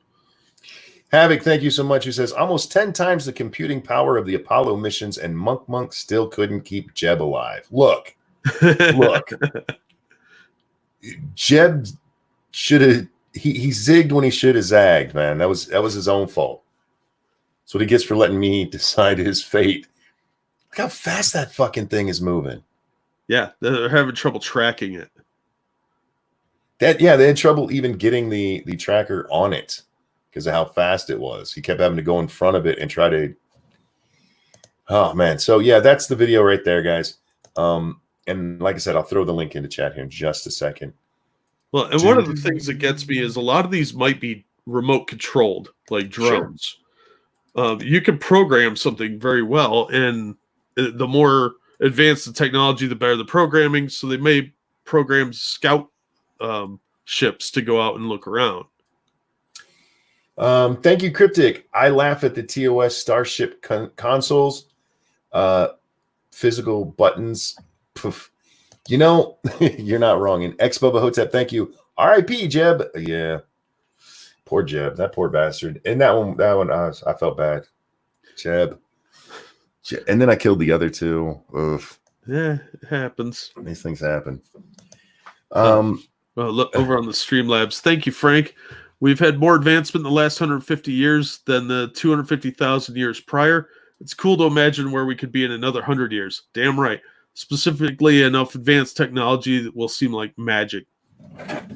Havoc, thank you so much. Who says almost 10 times the computing power of the Apollo missions, and Monk still couldn't keep Jeb alive. Look. Jeb should have he zigged when he should have zagged, man. That was his own fault. That's what he gets for letting me decide his fate. Look how fast that fucking thing is moving. Yeah, they're having trouble tracking it. They had trouble even getting the tracker on it because of how fast it was. He kept having to go in front of it and try to. Oh man. So yeah, that's the video right there, guys. And like I said, I'll throw the link into chat here in just a second. Well, and one of the things that gets me is a lot of these might be remote controlled, like drones. Sure. You can program something very well, and the more advanced the technology, the better the programming. So they may program scout ships to go out and look around. Thank you, Cryptic. I laugh at the TOS Starship consoles, physical buttons. Poof. You know, you're not wrong. And Ex-Bubba Hotep, thank you. R.I.P. Jeb. Yeah. Poor Jeb. That poor bastard. And that one, I felt bad. Jeb. And then I killed the other two. Oof. Yeah, it happens. These things happen. Well, look over on the Streamlabs. Thank you, Frank. We've had more advancement in the last 150 years than the 250,000 years prior. It's cool to imagine where we could be in another 100 years. Damn right. Specifically, enough advanced technology that will seem like magic.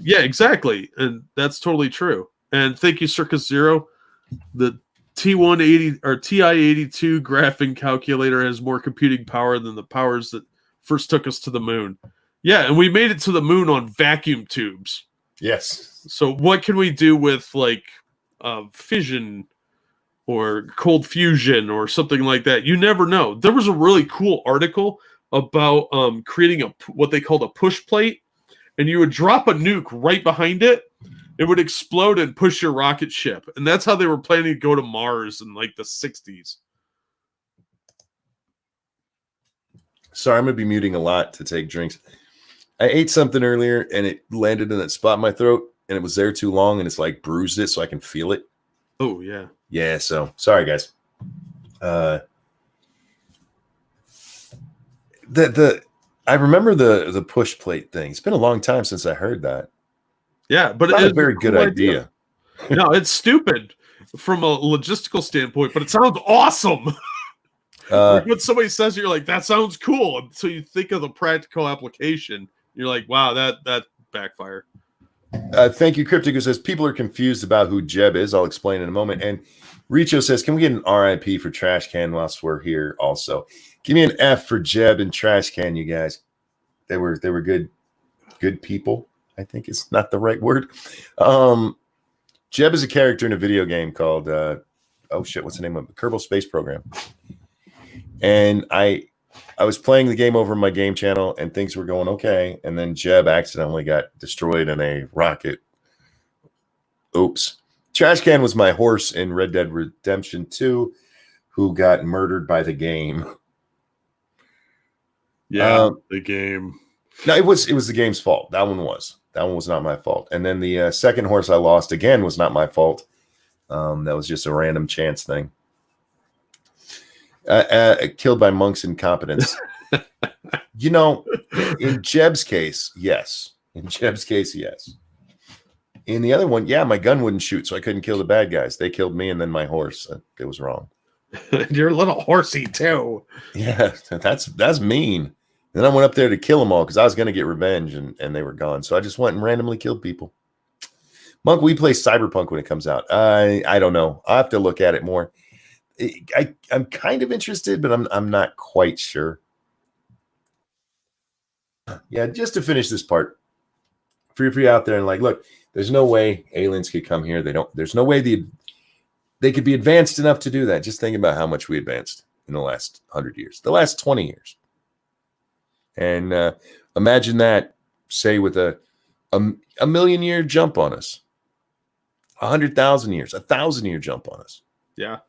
Yeah, exactly. And that's totally true. And thank you, Circus Zero. The T180 or TI-82 graphing calculator has more computing power than the powers that first took us to the moon. Yeah, and we made it to the moon on vacuum tubes. Yes. So what can we do with like fission or cold fusion or something like that? You never know. There was a really cool article about creating what they called a push plate, and you would drop a nuke right behind it. It would explode and push your rocket ship. And that's how they were planning to go to Mars in like the 60s. Sorry, I'm going to be muting a lot to take drinks. I ate something earlier and it landed in that spot in my throat and it was there too long and it's like bruised it so I can feel it. Oh, yeah. Yeah, so sorry, guys. I remember the push plate thing. It's been a long time since I heard that. Yeah, but it's it's a very good idea. No, it's stupid from a logistical standpoint, but it sounds awesome. When somebody says it, you're like, that sounds cool. And so you think of the practical application. You're like, wow, that backfired. Thank you, Cryptic, who says people are confused about who Jeb is. I'll explain in a moment. And Richo says, can we get an RIP for Trash Can whilst we're here also? Give me an F for Jeb and Trash Can, you guys. They were good people. I think it's not the right word. Jeb is a character in a video game called what's the name of it? Kerbal Space Program. And I was playing the game over on my game channel and things were going okay. And then Jeb accidentally got destroyed in a rocket. Oops. Trash Can was my horse in Red Dead Redemption 2 who got murdered by the game. Yeah, the game. No, it was the game's fault. That one was not my fault. And then the second horse I lost again was not my fault. That was just a random chance thing. Killed by Monk's incompetence. In Jeb's case, yes. In Jeb's case, yes. In the other one, yeah, my gun wouldn't shoot, so I couldn't kill the bad guys. They killed me and then my horse. It was wrong. You're a little horsey too. Yeah, that's mean. And then I went up there to kill them all because I was going to get revenge, and they were gone. So I just went and randomly killed people. Monk, we play Cyberpunk when it comes out. I don't know. I'll have to look at it more. I'm kind of interested, but I'm not quite sure. Yeah, just to finish this part, for you out there and like, look, there's no way aliens could come here. There's no way they could be advanced enough to do that. Just think about how much we advanced in the last 100 years, the last 20 years. And imagine that, say, with a million-year jump on us, 100,000 years, 1,000-year jump on us. Yeah,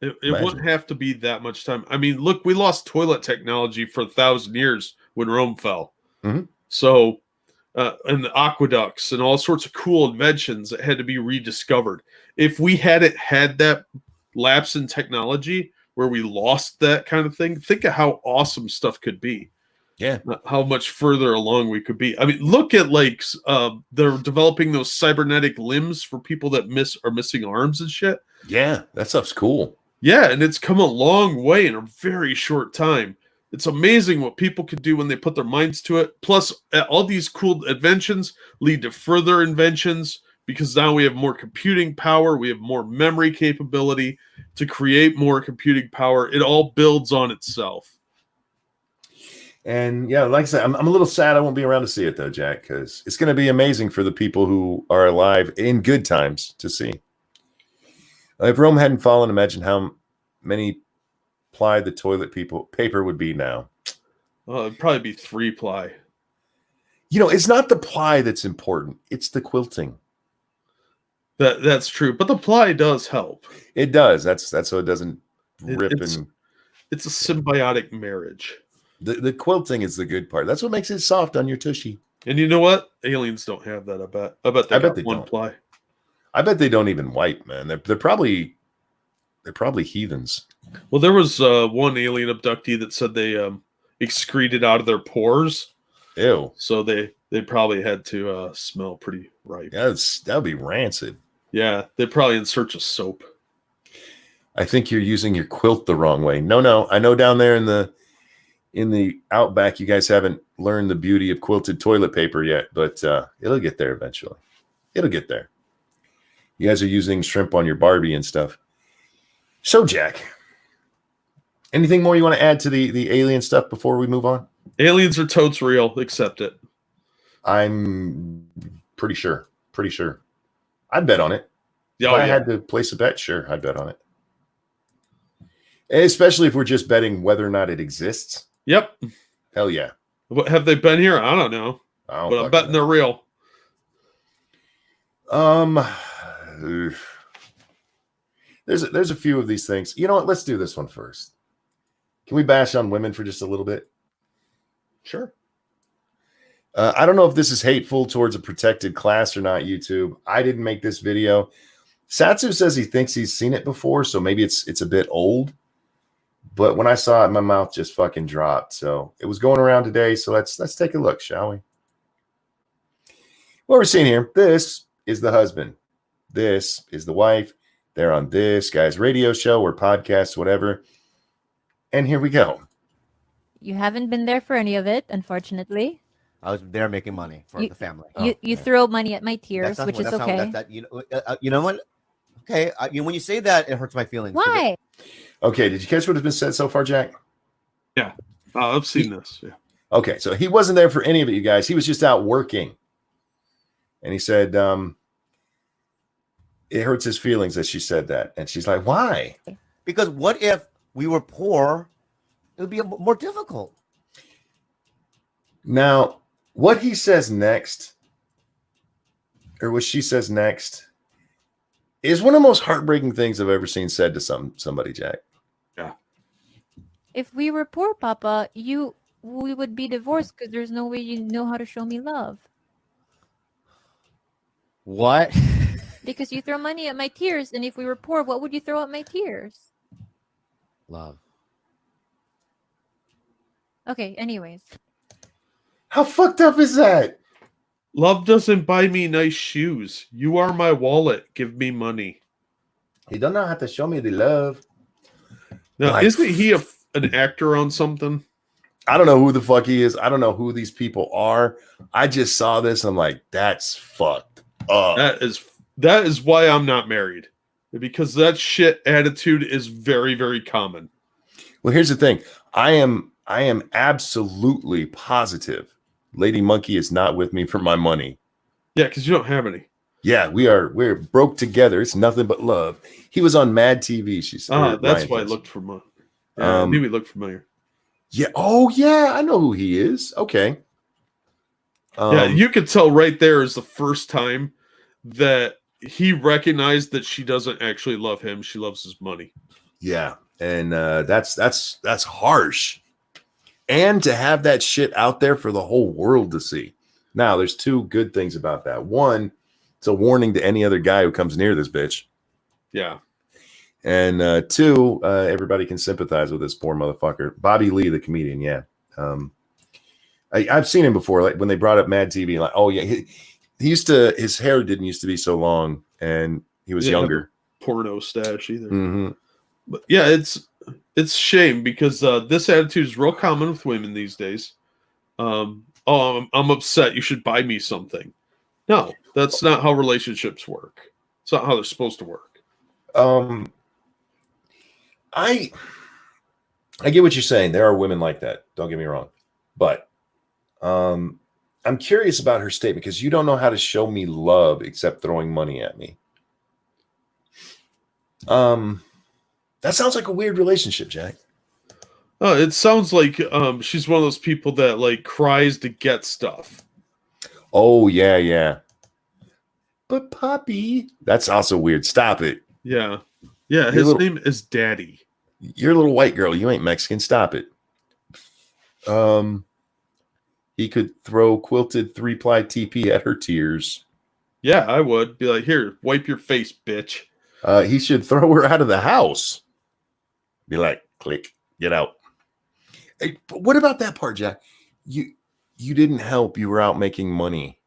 it wouldn't have to be that much time. I mean, look, we lost toilet technology for 1,000 years when Rome fell. Mm-hmm. So and the aqueducts and all sorts of cool inventions that had to be rediscovered. If we hadn't had that lapse in technology where we lost that kind of thing, think of how awesome stuff could be. Yeah. How much further along we could be. I mean, look at like they're developing those cybernetic limbs for people that are missing arms and shit. Yeah, that stuff's cool. Yeah, and it's come a long way in a very short time. It's amazing what people can do when they put their minds to it. Plus, all these cool inventions lead to further inventions because now we have more computing power, we have more memory capability to create more computing power. It all builds on itself. And yeah, like I said, I'm a little sad I won't be around to see it though, Jack, because it's going to be amazing for the people who are alive in good times to see. If Rome hadn't fallen, imagine how many ply the toilet paper would be now. It'd probably be 3-ply. You know, it's not the ply that's important; it's the quilting. That's true, but the ply does help. It does. That's so it doesn't rip It's a symbiotic marriage. The quilting is the good part. That's what makes it soft on your tushy. And you know what? Aliens don't have that. I bet they one don't. ply. I bet they don't even wipe, man. They're probably heathens. Well, there was one alien abductee that said they excreted out of their pores. Ew. So they probably had to smell pretty ripe. Yeah, that would be rancid. Yeah, they're probably in search of soap. I think you're using your quilt the wrong way. No. I know down there in the outback, you guys haven't learned the beauty of quilted toilet paper yet, but it'll get there eventually. It'll get there. You guys are using shrimp on your Barbie and stuff. So, Jack, anything more you want to add to the alien stuff before we move on? Aliens are totes real. Accept it. I'm pretty sure. I'd bet on it. Yeah, If I had to place a bet, sure, I'd bet on it. Especially if we're just betting whether or not it exists. Yep. Hell yeah. What, have they been here? I don't know. But I'm betting they're real. There's a few of these things. You know what? Let's do this one first. Can we bash on women for just a little bit? Sure. I don't know if this is hateful towards a protected class or not, YouTube. I didn't make this video. Satsu says he thinks he's seen it before, so maybe it's a bit old. But when I saw it, my mouth just fucking dropped. So it was going around today. So let's take a look, shall we? What we're seeing here, this is the husband. This is the wife. They're on this guy's radio show or podcast, whatever. And here we go. You haven't been there for any of it, unfortunately. I was there making money for the family. You throw money at my tears, which is okay. You know what? Okay, when you say that, it hurts my feelings. Why? Okay, did you catch what has been said so far, Jack? Yeah, I've seen this. Yeah. Okay, so he wasn't there for any of it, you guys. He was just out working. And he said, it hurts his feelings that she said that. And she's like, why? Because what if we were poor? It would be more difficult. Now, what he says next, or what she says next, is one of the most heartbreaking things I've ever seen said to somebody, Jack. Yeah. If we were poor, Papa, we would be divorced because there's no way you know how to show me love. What? Because you throw money at my tears, and if we were poor, what would you throw at my tears? Love. Okay, anyways. How fucked up is that? Love doesn't buy me nice shoes. You are my wallet. Give me money. He don't know how to show me the love. Now, Like, isn't he an actor on something? I don't know who the fuck he is. I don't know who these people are. I just saw this. I'm like, that's fucked up. That is why I'm not married. Because that shit attitude is very, very common. Well, here's the thing. I am absolutely positive Lady Monkey is not with me for my money. Yeah, because you don't have any. Yeah, we're broke together. It's nothing but love. He was on Mad TV. She said. That's why I looked for money. Yeah, I knew he looked familiar. Yeah. Oh, yeah. I know who he is. Okay. Yeah, you could tell right there is the first time that he recognized that she doesn't actually love him. She loves his money. Yeah, and that's harsh. And to have that shit out there for the whole world to see. Now, there's two good things about that. One, it's a warning to any other guy who comes near this bitch. Yeah. And two, everybody can sympathize with this poor motherfucker. Bobby Lee, the comedian, yeah. I've seen him before, like when they brought up Mad TV, like, oh yeah, he used to, his hair didn't used to be so long, and he was younger. Porno stash either. Mm-hmm. But yeah, it's a shame because this attitude is real common with women these days. Oh, I'm upset. You should buy me something. No, that's not how relationships work. It's not how they're supposed to work. I get what you're saying. There are women like that. Don't get me wrong, but I'm curious about her statement because you don't know how to show me love except throwing money at me. That sounds like a weird relationship, Jack. It sounds like she's one of those people that like cries to get stuff. Oh yeah, yeah. But Poppy, that's also weird. Stop it. Yeah, yeah. His name is Daddy. You're a little white girl. You ain't Mexican. Stop it. He could throw quilted 3-ply TP at her tears. Yeah, I would be like, here, wipe your face, bitch. He should throw her out of the house. Be like, click, get out. Hey, but what about that part, Jack? You didn't help. You were out making money.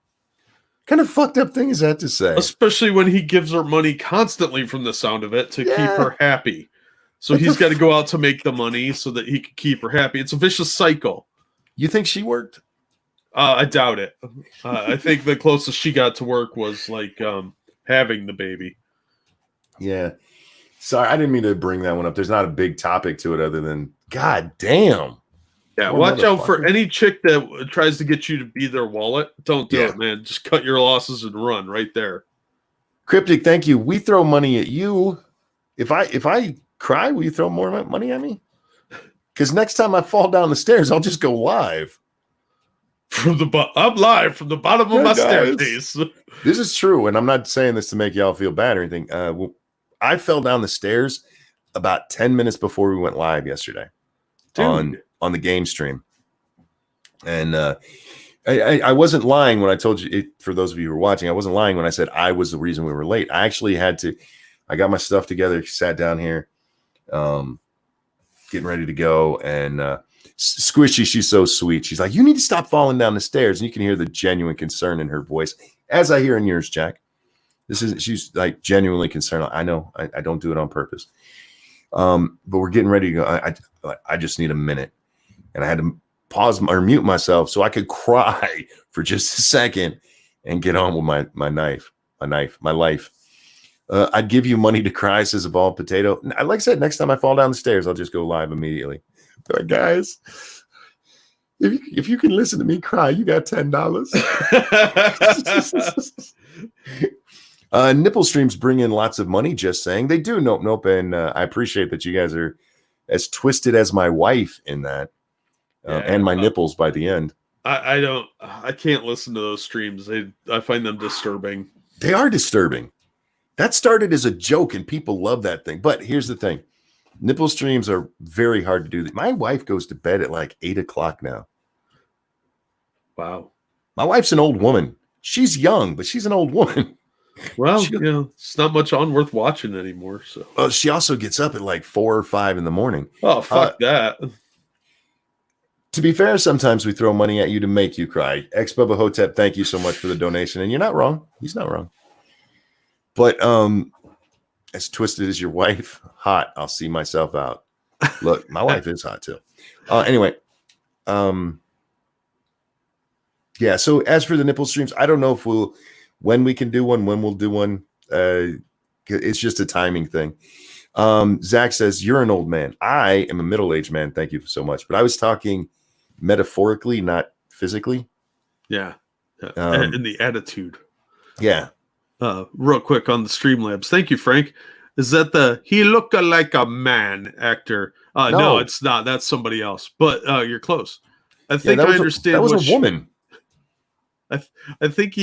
What kind of fucked up thing is that to say? Especially when he gives her money constantly from the sound of it to keep her happy. So What he's the got to go out to make the money so that he can keep her happy. It's a vicious cycle. You think she worked? I doubt it. I think the closest she got to work was like having the baby. Yeah. Sorry, I didn't mean to bring that one up. There's not a big topic to it other than, God damn. Yeah, Poor watch out for motherfucker. any chick that tries to get you to be their wallet. Don't do Yeah. it, man. Just cut your losses and run right there. Cryptic, thank you. We throw money at you. If I cry, will you throw more money at me? Because next time I fall down the stairs, I'll just go live. I'm live from the bottom of my guys. staircase. This is true, and I'm not saying this to make y'all feel bad or anything. I fell down the stairs about 10 minutes before we went live yesterday on the game stream. And I wasn't lying when I told you, for those of you who were watching, I wasn't lying when I said I was the reason we were late. I actually I got my stuff together, sat down here, getting ready to go. And Squishy, she's so sweet. She's like, you need to stop falling down the stairs. And you can hear the genuine concern in her voice, as I hear in yours, Jack. She's like genuinely concerned. I know I don't do it on purpose. But we're getting ready to go. I just need a minute. And I had to pause or mute myself so I could cry for just a second and get on with my life. I'd give you money to cry, says a bald potato. Like I said, next time I fall down the stairs, I'll just go live immediately. But guys, if you can listen to me cry, you got $10. Nipple streams bring in lots of money, just saying. They do. Nope. And I appreciate that you guys are as twisted as my wife in that. And my nipples by the end. I can't listen to those streams. I find them disturbing. They are disturbing. That started as a joke and people love that thing. But here's the thing. Nipple streams are very hard to do. My wife goes to bed at like 8:00 now. Wow. My wife's an old woman. She's young, but she's an old woman. Well, it's not much on worth watching anymore. So she also gets up at like 4 or 5 in the morning. Oh, fuck that. To be fair, sometimes we throw money at you to make you cry. Ex Bubba Hotep, thank you so much for the donation. And you're not wrong. He's not wrong. But as twisted as your wife, hot. I'll see myself out. Look, my wife is hot too. Anyway, yeah. So as for the nipple streams, I don't know when we can do one, when we'll do one. It's just a timing thing. Zach says, you're an old man. I am a middle-aged man. Thank you so much. But I was talking metaphorically, not physically. Yeah. And the attitude. Yeah. Real quick on the Streamlabs. Thank you, Frank. Is that he look like a man actor? No, it's not. That's somebody else. But you're close. I think I understand. That was a woman. I think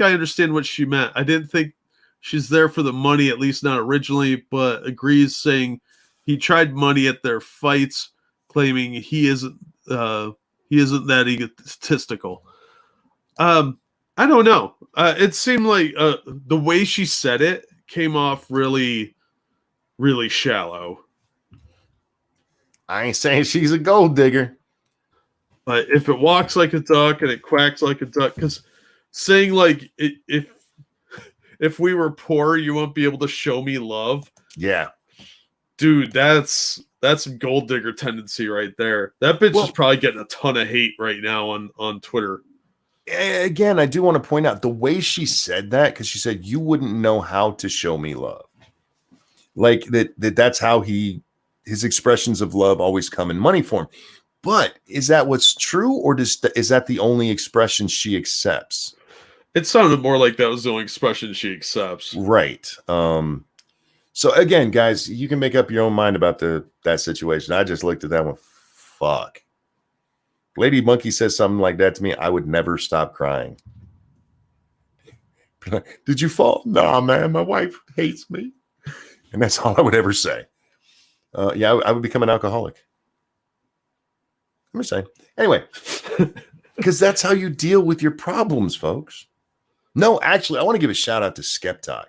I understand what she meant. I didn't think she's there for the money, at least not originally, but agrees, saying he tried money at their fights, claiming he isn't that egotistical. I don't know. It seemed like the way she said it came off really, really shallow. I ain't saying she's a gold digger. But if it walks like a duck and it quacks like a duck, because saying like if we were poor, you won't be able to show me love. Yeah. Dude, that's some gold digger tendency right there. That bitch is probably getting a ton of hate right now on Twitter. Again, I do want to point out the way she said that, because she said you wouldn't know how to show me love. Like that's how his expressions of love always come in money form. But is that what's true, or is that the only expression she accepts? It sounded more like that was the only expression she accepts. Right. So again, guys, you can make up your own mind about that situation. I just looked at that one. Fuck. Lady Monkey says something like that to me, I would never stop crying. Did you fall? Nah, man, my wife hates me. And that's all I would ever say. Yeah, I would become an alcoholic. I'm just saying. Anyway, because that's how you deal with your problems, folks. No, actually, I want to give a shout out to Skeptalk.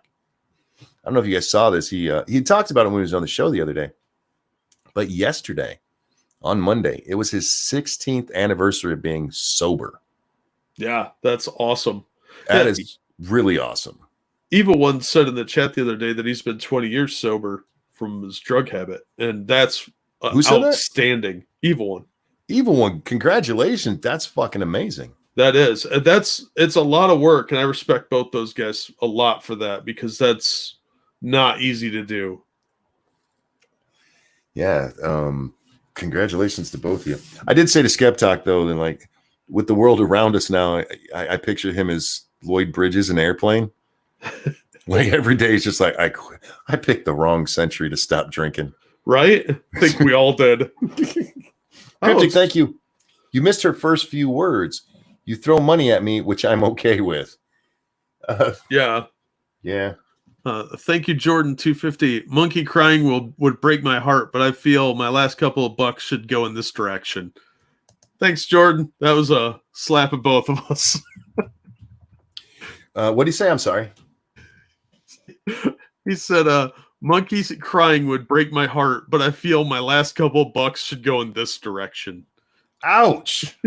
I don't know if you guys saw this. He talked about it when he was on the show the other day. But yesterday, on Monday, it was his 16th anniversary of being sober. Yeah, that's awesome. That is really awesome. Evil One said in the chat the other day that he's been 20 years sober from his drug habit, and that's outstanding. That? Evil One. Evil One, congratulations. That's fucking amazing. That is. It's a lot of work, and I respect both those guys a lot for that, because that's not easy to do. Yeah. Congratulations to both of you. I did say to Skeptalk, though, that like with the world around us now, I picture him as Lloyd Bridges in Airplane. Like every day is just like, I picked the wrong century to stop drinking. Right? I think we all did. Cryptic, thank you. You missed her first few words. You throw money at me, which I'm okay with. Yeah. Yeah. Thank you, Jordan 250. Monkey crying would break my heart, but I feel my last couple of bucks should go in this direction. Thanks, Jordan. That was a slap of both of us. What did he say? I'm sorry. He said, monkeys crying would break my heart, but I feel my last couple of bucks should go in this direction. Ouch.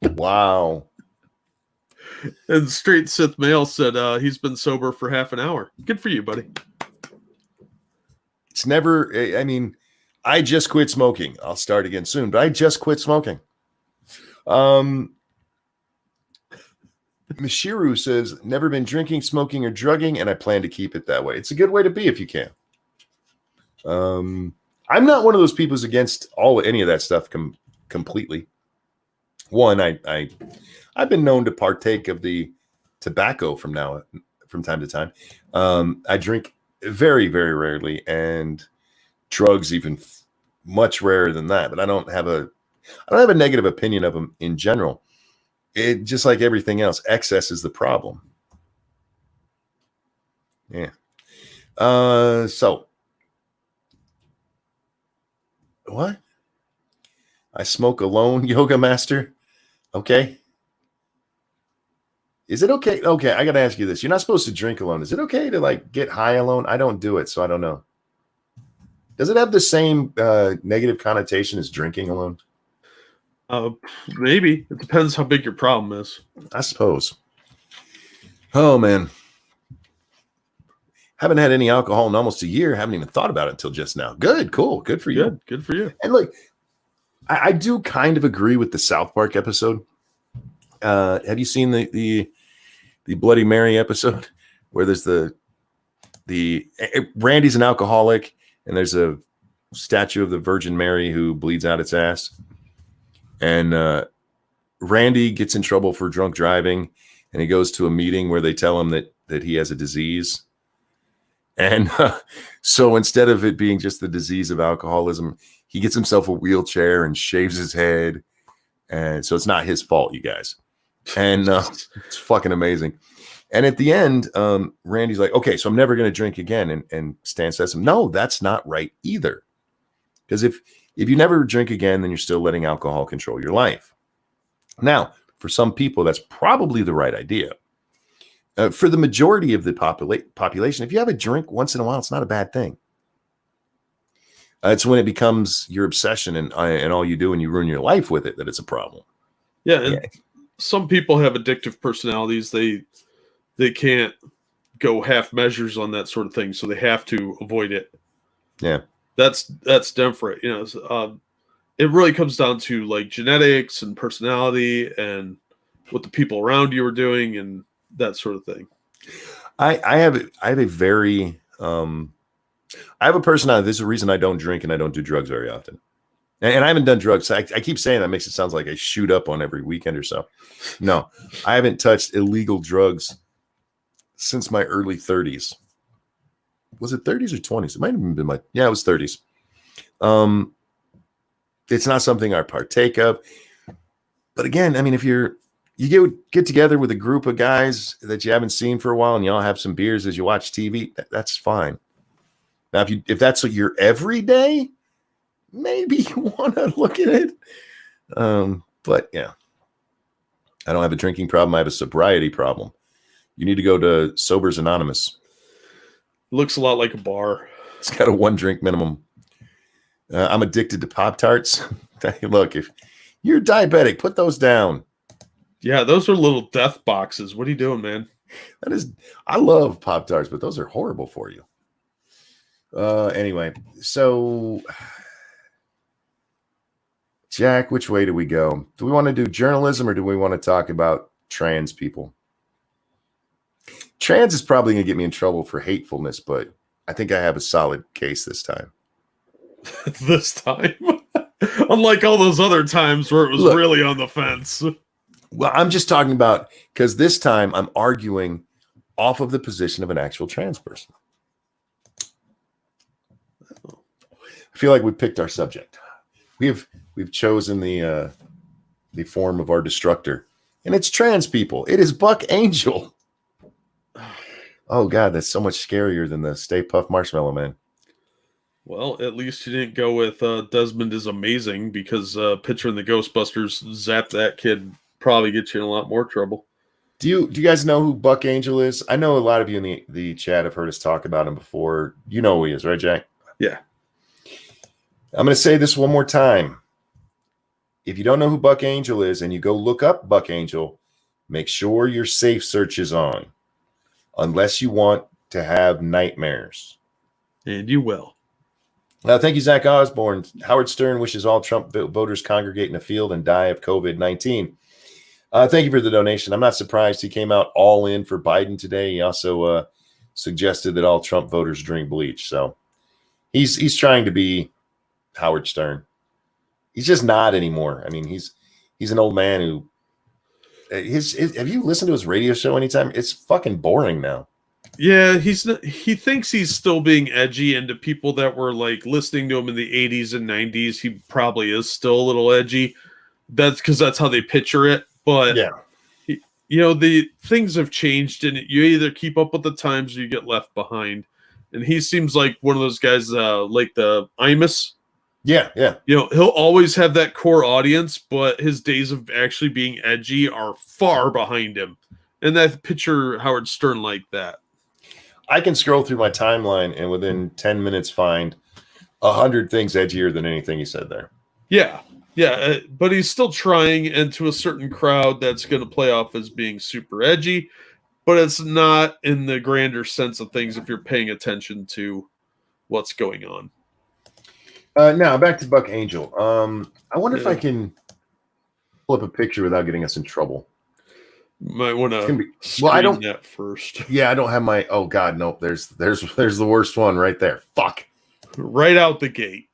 Wow. And Straight Sith Male said he's been sober for half an hour. Good for you, buddy. It's never, I mean, I just quit smoking. I'll start again soon, but I just quit smoking. Mishiru says, never been drinking, smoking, or drugging, and I plan to keep it that way. It's a good way to be if you can. I'm not one of those people who's against any of that stuff completely. One, I've been known to partake of the tobacco from time to time. I drink very, very rarely, and drugs even much rarer than that. But I don't have a negative opinion of them in general. It just like everything else, excess is the problem. Yeah. So what? I smoke alone, Yoga Master. Okay. Is it okay? Okay, I got to ask you this. You're not supposed to drink alone. Is it okay to like get high alone? I don't do it, so I don't know. Does it have the same negative connotation as drinking alone? Maybe. It depends how big your problem is. I suppose. Oh, man. Haven't had any alcohol in almost a year. Haven't even thought about it until just now. Good, cool. Good for you. Good for you. And look, I do kind of agree with the South Park episode. Have you seen the Bloody Mary episode where there's the Randy's an alcoholic and there's a statue of the Virgin Mary who bleeds out its ass, and Randy gets in trouble for drunk driving, and he goes to a meeting where they tell him that he has a disease, and so instead of it being just the disease of alcoholism, he gets himself a wheelchair and shaves his head, and so it's not his fault, you guys. And it's fucking amazing. And at the end, Randy's like, okay, so I'm never going to drink again. And Stan says to him, no, that's not right either. Because if you never drink again, then you're still letting alcohol control your life. Now, For some people, that's probably the right idea. For the majority of the population, if you have a drink once in a while, it's not a bad thing. It's when it becomes your obsession and all you do and you ruin your life with it that it's a problem. Yeah, and some people have addictive personalities. They can't go half measures on that sort of thing, so they have to avoid it. Yeah, that's different. You know, it really comes down to like genetics and personality and what the people around you are doing and that sort of thing. I have a very I have a personality. This is the reason I don't drink and I don't do drugs very often. And I haven't done drugs. I keep saying that makes it sound like I shoot up on every weekend or so. No, I haven't touched illegal drugs since my early 30s. Was it 30s or 20s? It might have been it was 30s. It's not something I partake of. But again, I mean, if you get together with a group of guys that you haven't seen for a while and y'all have some beers as you watch TV, that's fine. Now, if that's what you're every day, maybe you want to look at it. But yeah, I don't have a drinking problem. I have a sobriety problem. You need to go to Sobers Anonymous. Looks a lot like a bar. It's got a 1 drink minimum. I'm addicted to Pop-Tarts. Look, if you're diabetic, put those down. Yeah, those are little death boxes. What are you doing, man? I love Pop-Tarts, but those are horrible for you. Anyway, so Jack, which way do we go? Do we want to do journalism or do we want to talk about trans people? Trans is probably going to get me in trouble for hatefulness, but I think I have a solid case this time. This time? Unlike all those other times where it was really on the fence. Well, I'm just talking about because this time I'm arguing off of the position of an actual trans person. I feel like we picked our subject. We've chosen the form of our destructor, and it's trans people. It is Buck Angel. Oh God, that's so much scarier than the Stay Puft Marshmallow Man. Well, at least you didn't go with Desmond is amazing because picture in the Ghostbusters zap that kid probably gets you in a lot more trouble. Do you guys know who Buck Angel is? I know a lot of you in the chat have heard us talk about him before. You know who he is, right, Jack? Yeah. I'm going to say this one more time. If you don't know who Buck Angel is and you go look up Buck Angel, make sure your safe search is on. Unless you want to have nightmares. And you will. Thank you, Zach Osborne. Howard Stern wishes all Trump voters congregate in a field and die of COVID-19. Thank you for the donation. I'm not surprised he came out all in for Biden today. He also suggested that all Trump voters drink bleach. So he's trying to be Howard Stern. He's just not anymore. I mean, he's an old man who have you listened to his radio show anytime? It's fucking boring now. Yeah, he thinks he's still being edgy, and to people that were like listening to him in the 80s and 90s, he probably is still a little edgy. That's because that's how they picture it. But yeah, the things have changed, and you either keep up with the times or you get left behind. And he seems like one of those guys, like the Imus. Yeah. He'll always have that core audience, but his days of actually being edgy are far behind him. And I picture Howard Stern like that. I can scroll through my timeline and within 10 minutes find 100 things edgier than anything he said there. Yeah, but he's still trying, and to a certain crowd that's going to play off as being super edgy, but it's not in the grander sense of things if you're paying attention to what's going on. Now, back to Buck Angel. I wonder if I can pull up a picture without getting us in trouble. Might want to screen that first. Yeah, I don't have my. Oh God, no. There's the worst one right there. Fuck. Right out the gate.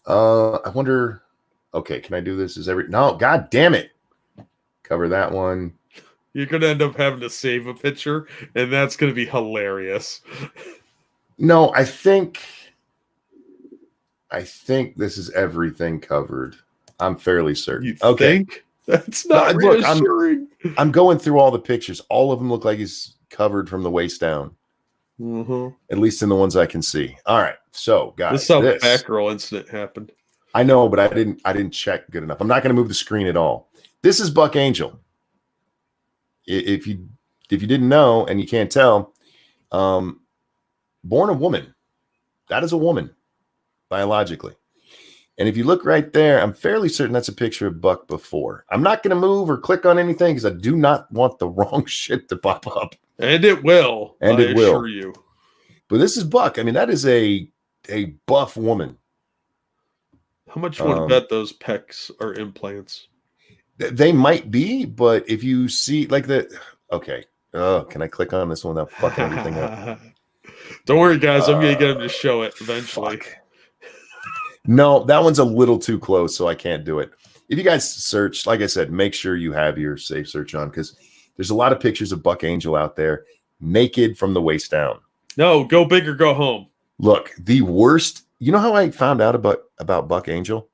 I wonder. Okay, can I do this? No? God damn it! Cover that one. You're gonna end up having to save a picture, and that's gonna be hilarious. No, I think this is everything covered. I'm fairly certain. You think? That's not reassuring. Look, I'm going through all the pictures. All of them look like he's covered from the waist down. Mm-hmm. At least in the ones I can see. All right, so guys, this is how the Batgirl incident happened. I know, but I didn't check good enough. I'm not going to move the screen at all. This is Buck Angel. If you didn't know and you can't tell, born a woman. That is a woman, biologically. And if you look right there, I'm fairly certain that's a picture of Buck before. I'm not going to move or click on anything because I do not want the wrong shit to pop up. And it will. And I it will. assure you. But this is Buck. I mean, that is a buff woman. How much you want to bet those pecs are implants? They might be, but if you see like the okay. Oh, can I click on this one without fucking everything up? Don't worry, guys. I'm going to get him to show it eventually. Fuck. No, that one's a little too close, so I can't do it. If you guys search, like I said, make sure you have your safe search on because there's a lot of pictures of Buck Angel out there naked from the waist down. No, go big or go home. Look, the worst. You know how I found out about Buck Angel?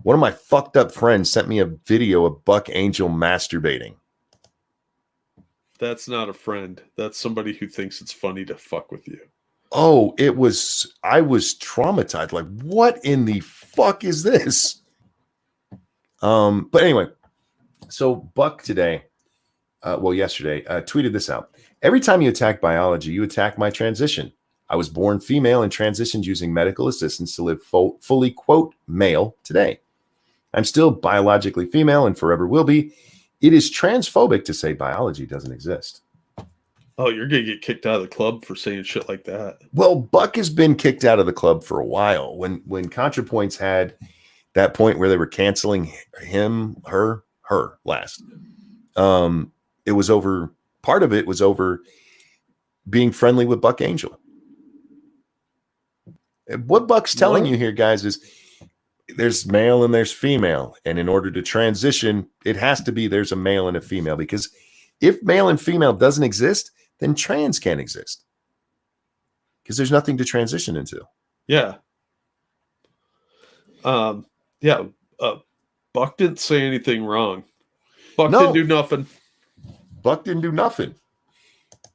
One of my fucked up friends sent me a video of Buck Angel masturbating. That's not a friend. That's somebody who thinks it's funny to fuck with you. Oh, I was traumatized. Like, what in the fuck is this? But anyway, so Buck today, yesterday, tweeted this out. Every time you attack biology, you attack my transition. I was born female and transitioned using medical assistance to live fully, quote, male today. I'm still biologically female and forever will be. It is transphobic to say biology doesn't exist. Oh, you're going to get kicked out of the club for saying shit like that. Well, Buck has been kicked out of the club for a while. When ContraPoints had that point where they were canceling her last, it was over. Part of it was over being friendly with Buck Angel. What Buck's telling you here, guys, is there's male and there's female. And in order to transition, it has to be there's a male and a female. Because if male and female doesn't exist, then trans can't exist. Because there's nothing to transition into. Yeah. Buck didn't say anything wrong. Buck didn't do nothing. Buck didn't do nothing.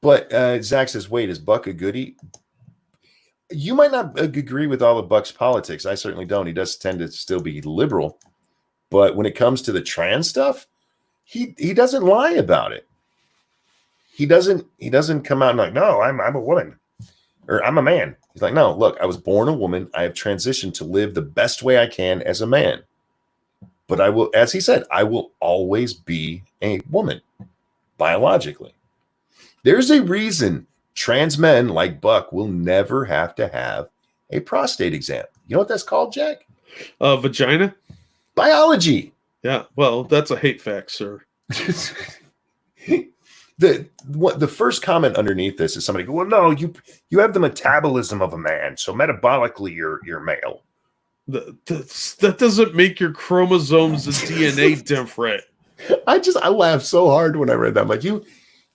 But Zach says, wait, is Buck a goodie? You might not agree with all of Buck's politics. I certainly don't. He does tend to still be liberal. But when it comes to the trans stuff, he doesn't lie about it. He doesn't come out and like, no, I'm a woman or I'm a man. He's like, no, look, I was born a woman. I have transitioned to live the best way I can as a man. But I will, as he said, I will always be a woman biologically. There's a reason trans men like Buck will never have to have a prostate exam. You know what that's called, Jack? Vagina? Biology. Yeah, well, that's a hate fact, sir. The first comment underneath this is somebody go, well, no, you have the metabolism of a man, so metabolically you're male. That doesn't make your chromosomes and DNA different. I laughed so hard when I read that. I'm like, you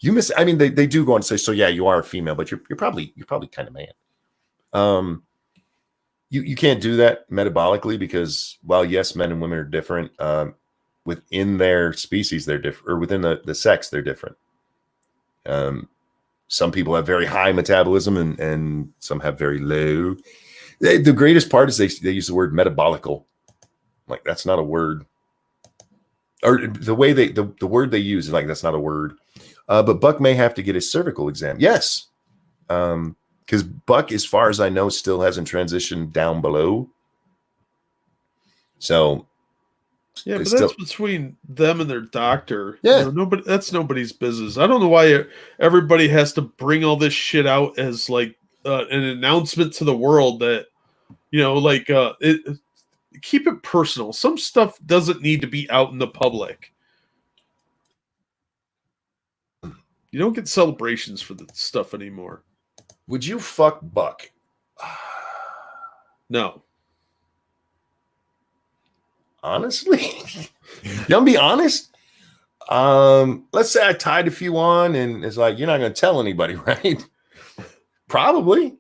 miss. I mean, they do go on and say, so yeah, you are a female, but you're probably kind of man. You can't do that metabolically because while yes, men and women are different, within their species they're different, or within the sex they're different. Some people have very high metabolism and some have very low. The greatest part is they use the word metabolical. Like, that's not a word. Or the way the word they use is like, that's not a word. But Buck may have to get his cervical exam. Yes. Because Buck, as far as I know, still hasn't transitioned down below. So yeah, but that's between them and their doctor. Yeah, that's nobody's business. I don't know why everybody has to bring all this shit out as like an announcement to the world that keep it personal. Some stuff doesn't need to be out in the public. You don't get celebrations for the stuff anymore. Would you fuck Buck? No. Honestly? You want to be honest? Let's say I tied a few on and it's like, you're not going to tell anybody, right? Probably.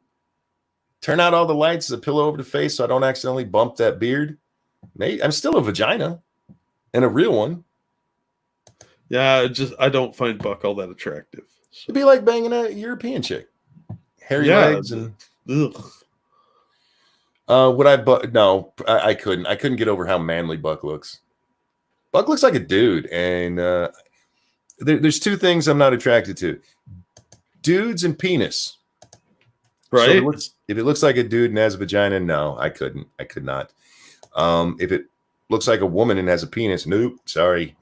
Turn out all the lights, a pillow over the face so I don't accidentally bump that beard. Maybe I'm still a vagina and a real one. Yeah, I don't find Buck all that attractive. So. It'd be like banging a European chick. Hairy legs and ugh. Would I no, I couldn't. I couldn't get over how manly Buck looks. Buck looks like a dude, and there's two things I'm not attracted to: dudes and penis. Right? So if it looks like a dude and has a vagina, no, I couldn't. I could not. If it looks like a woman and has a penis, nope. Sorry.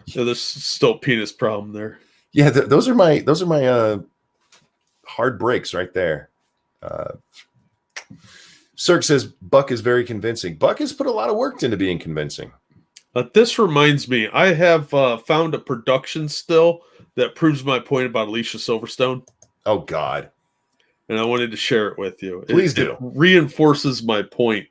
So there's still penis problem there. Yeah, those are my hard breaks right there. Cirque says Buck is very convincing. Buck has put a lot of work into being convincing. This reminds me, I have found a production still that proves my point about Alicia Silverstone, Oh God, and I wanted to share it with you. Please It do. reinforces my point.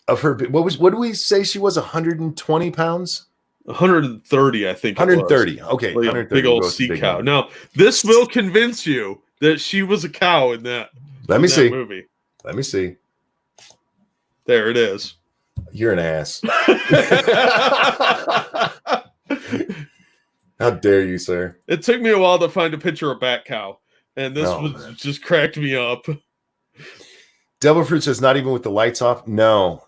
of her. What did we say? She was 120 pounds. 130, I think. 130. Okay, Like a 130. big old We'll go with the sea big cow. number. Now, this will convince you that she was a cow in that. Let me that see. movie. Let me see. There it is. You're an ass. How dare you, sir? It took me a while to find a picture of Bat Cow, and this No, was man. just cracked me up. Devil Fruit says not even with the lights off. No.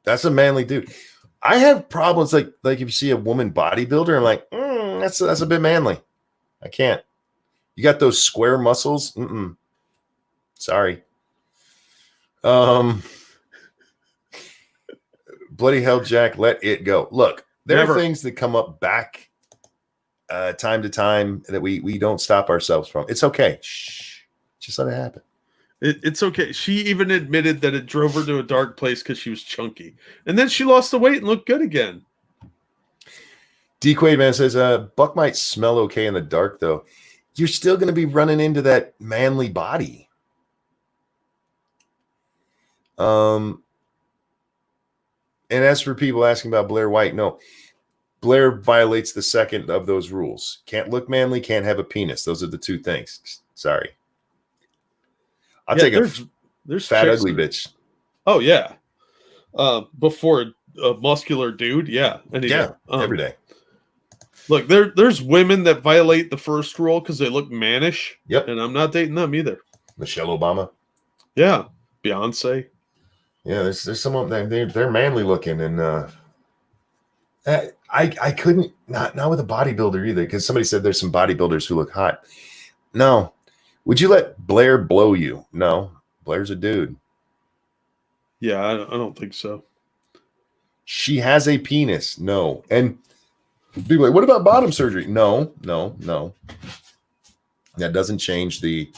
That's a manly dude. I have problems like if you see a woman bodybuilder, I'm like, that's a bit manly. I can't. You got those square muscles? Sorry. Bloody hell, Jack, let it go. Look, there Never. are things that come up back time to time that we don't stop ourselves from. It's okay. Shh. Just let it happen. It's okay. She even admitted that it drove her to a dark place because she was chunky. And then she lost the weight and looked good again. D Quaid Man says, Buck might smell okay in the dark, though. You're still going to be running into that manly body. And as for people asking about Blair White, no. Blair violates the second of those rules. Can't look manly, can't have a penis. Those are the two things. Sorry. I'll take there's fat, chicks ugly that- bitch. Oh, yeah. Before a muscular dude, yeah. Yeah, every day. Look, there's women that violate the first rule because they look mannish. Yep. And I'm not dating them either. Michelle Obama. Yeah. Beyonce. Yeah, there's someone they're manly looking, and I couldn't not with a bodybuilder either, because somebody said there's some bodybuilders who look hot. No. Would you let Blair blow you? No. Blair's a dude. Yeah, I don't think so. She has a penis. No. And people are like, what about bottom surgery? No. That doesn't change the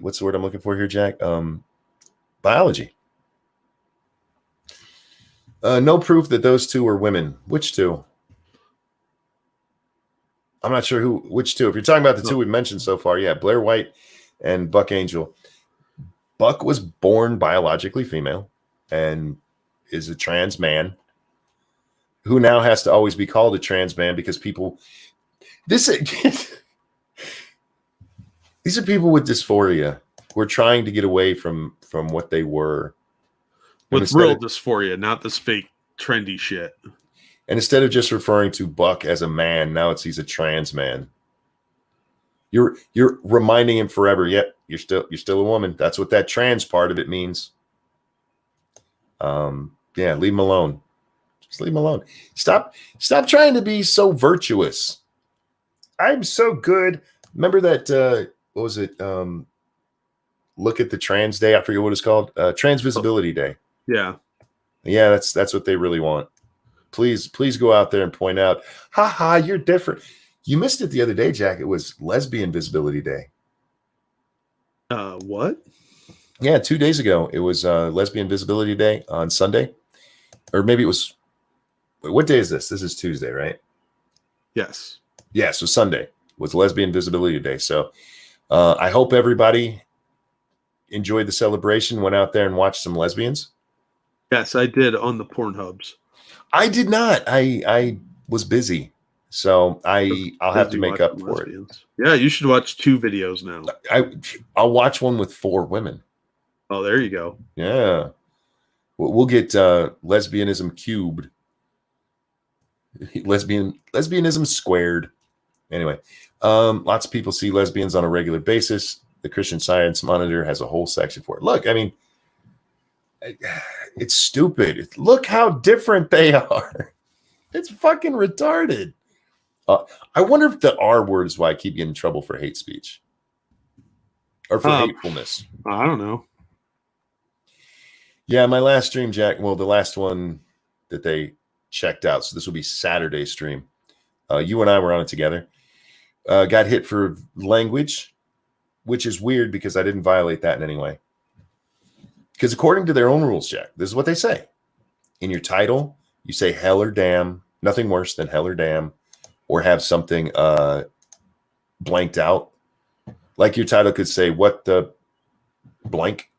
what's the word I'm looking for here, Jack? Biology. No proof that those two were women. Which two? I'm not sure which two. If you're talking about the two we've mentioned so far, yeah, Blair White and Buck Angel. Buck was born biologically female and is a trans man who now has to always be called a trans man because people these are people with dysphoria who are trying to get away from what they were. With real dysphoria, not this fake trendy shit. And instead of just referring to Buck as a man, now he's a trans man. You're reminding him forever, yep, you're still a woman. That's what that trans part of it means. Yeah, leave him alone. Just leave him alone. Stop trying to be so virtuous. I'm so good. Remember that what was it? Look at the Trans Day. I forget what it's called. Trans Visibility Day. Yeah. Yeah, that's what they really want. Please go out there and point out, haha, you're different. You missed it the other day, Jack. It was Lesbian Visibility Day. What? Yeah, 2 days ago. It was Lesbian Visibility Day on Sunday. Or maybe it was, what day is this? This is Tuesday, right? Yes. Yeah, so Sunday was Lesbian Visibility Day. So I hope everybody enjoyed the celebration, went out there and watched some lesbians. Yes, I did on the Pornhubs. I did not. I was busy. So I'll have to make up for lesbians. Yeah, you should watch 2 videos now. it. I'll watch one with 4 women. Oh, there you go. Yeah. We'll get lesbianism cubed. Lesbianism squared. Anyway, lots of people see lesbians on a regular basis. The Christian Science Monitor has a whole section for it. Look, I mean, It's stupid. Look how different they are. It's fucking retarded. I wonder if the R word is why I keep getting in trouble for hate speech or for hatefulness. I don't know. Yeah, my last stream, Jack. Well, the last one that they checked out. So this will be Saturday stream. You and I were on it together. Got hit for language, which is weird because I didn't violate that in any way. Because according to their own rules, Jack, this is what they say. In your title, you say hell or damn, nothing worse than hell or damn, or have something blanked out. Like your title could say, what the blank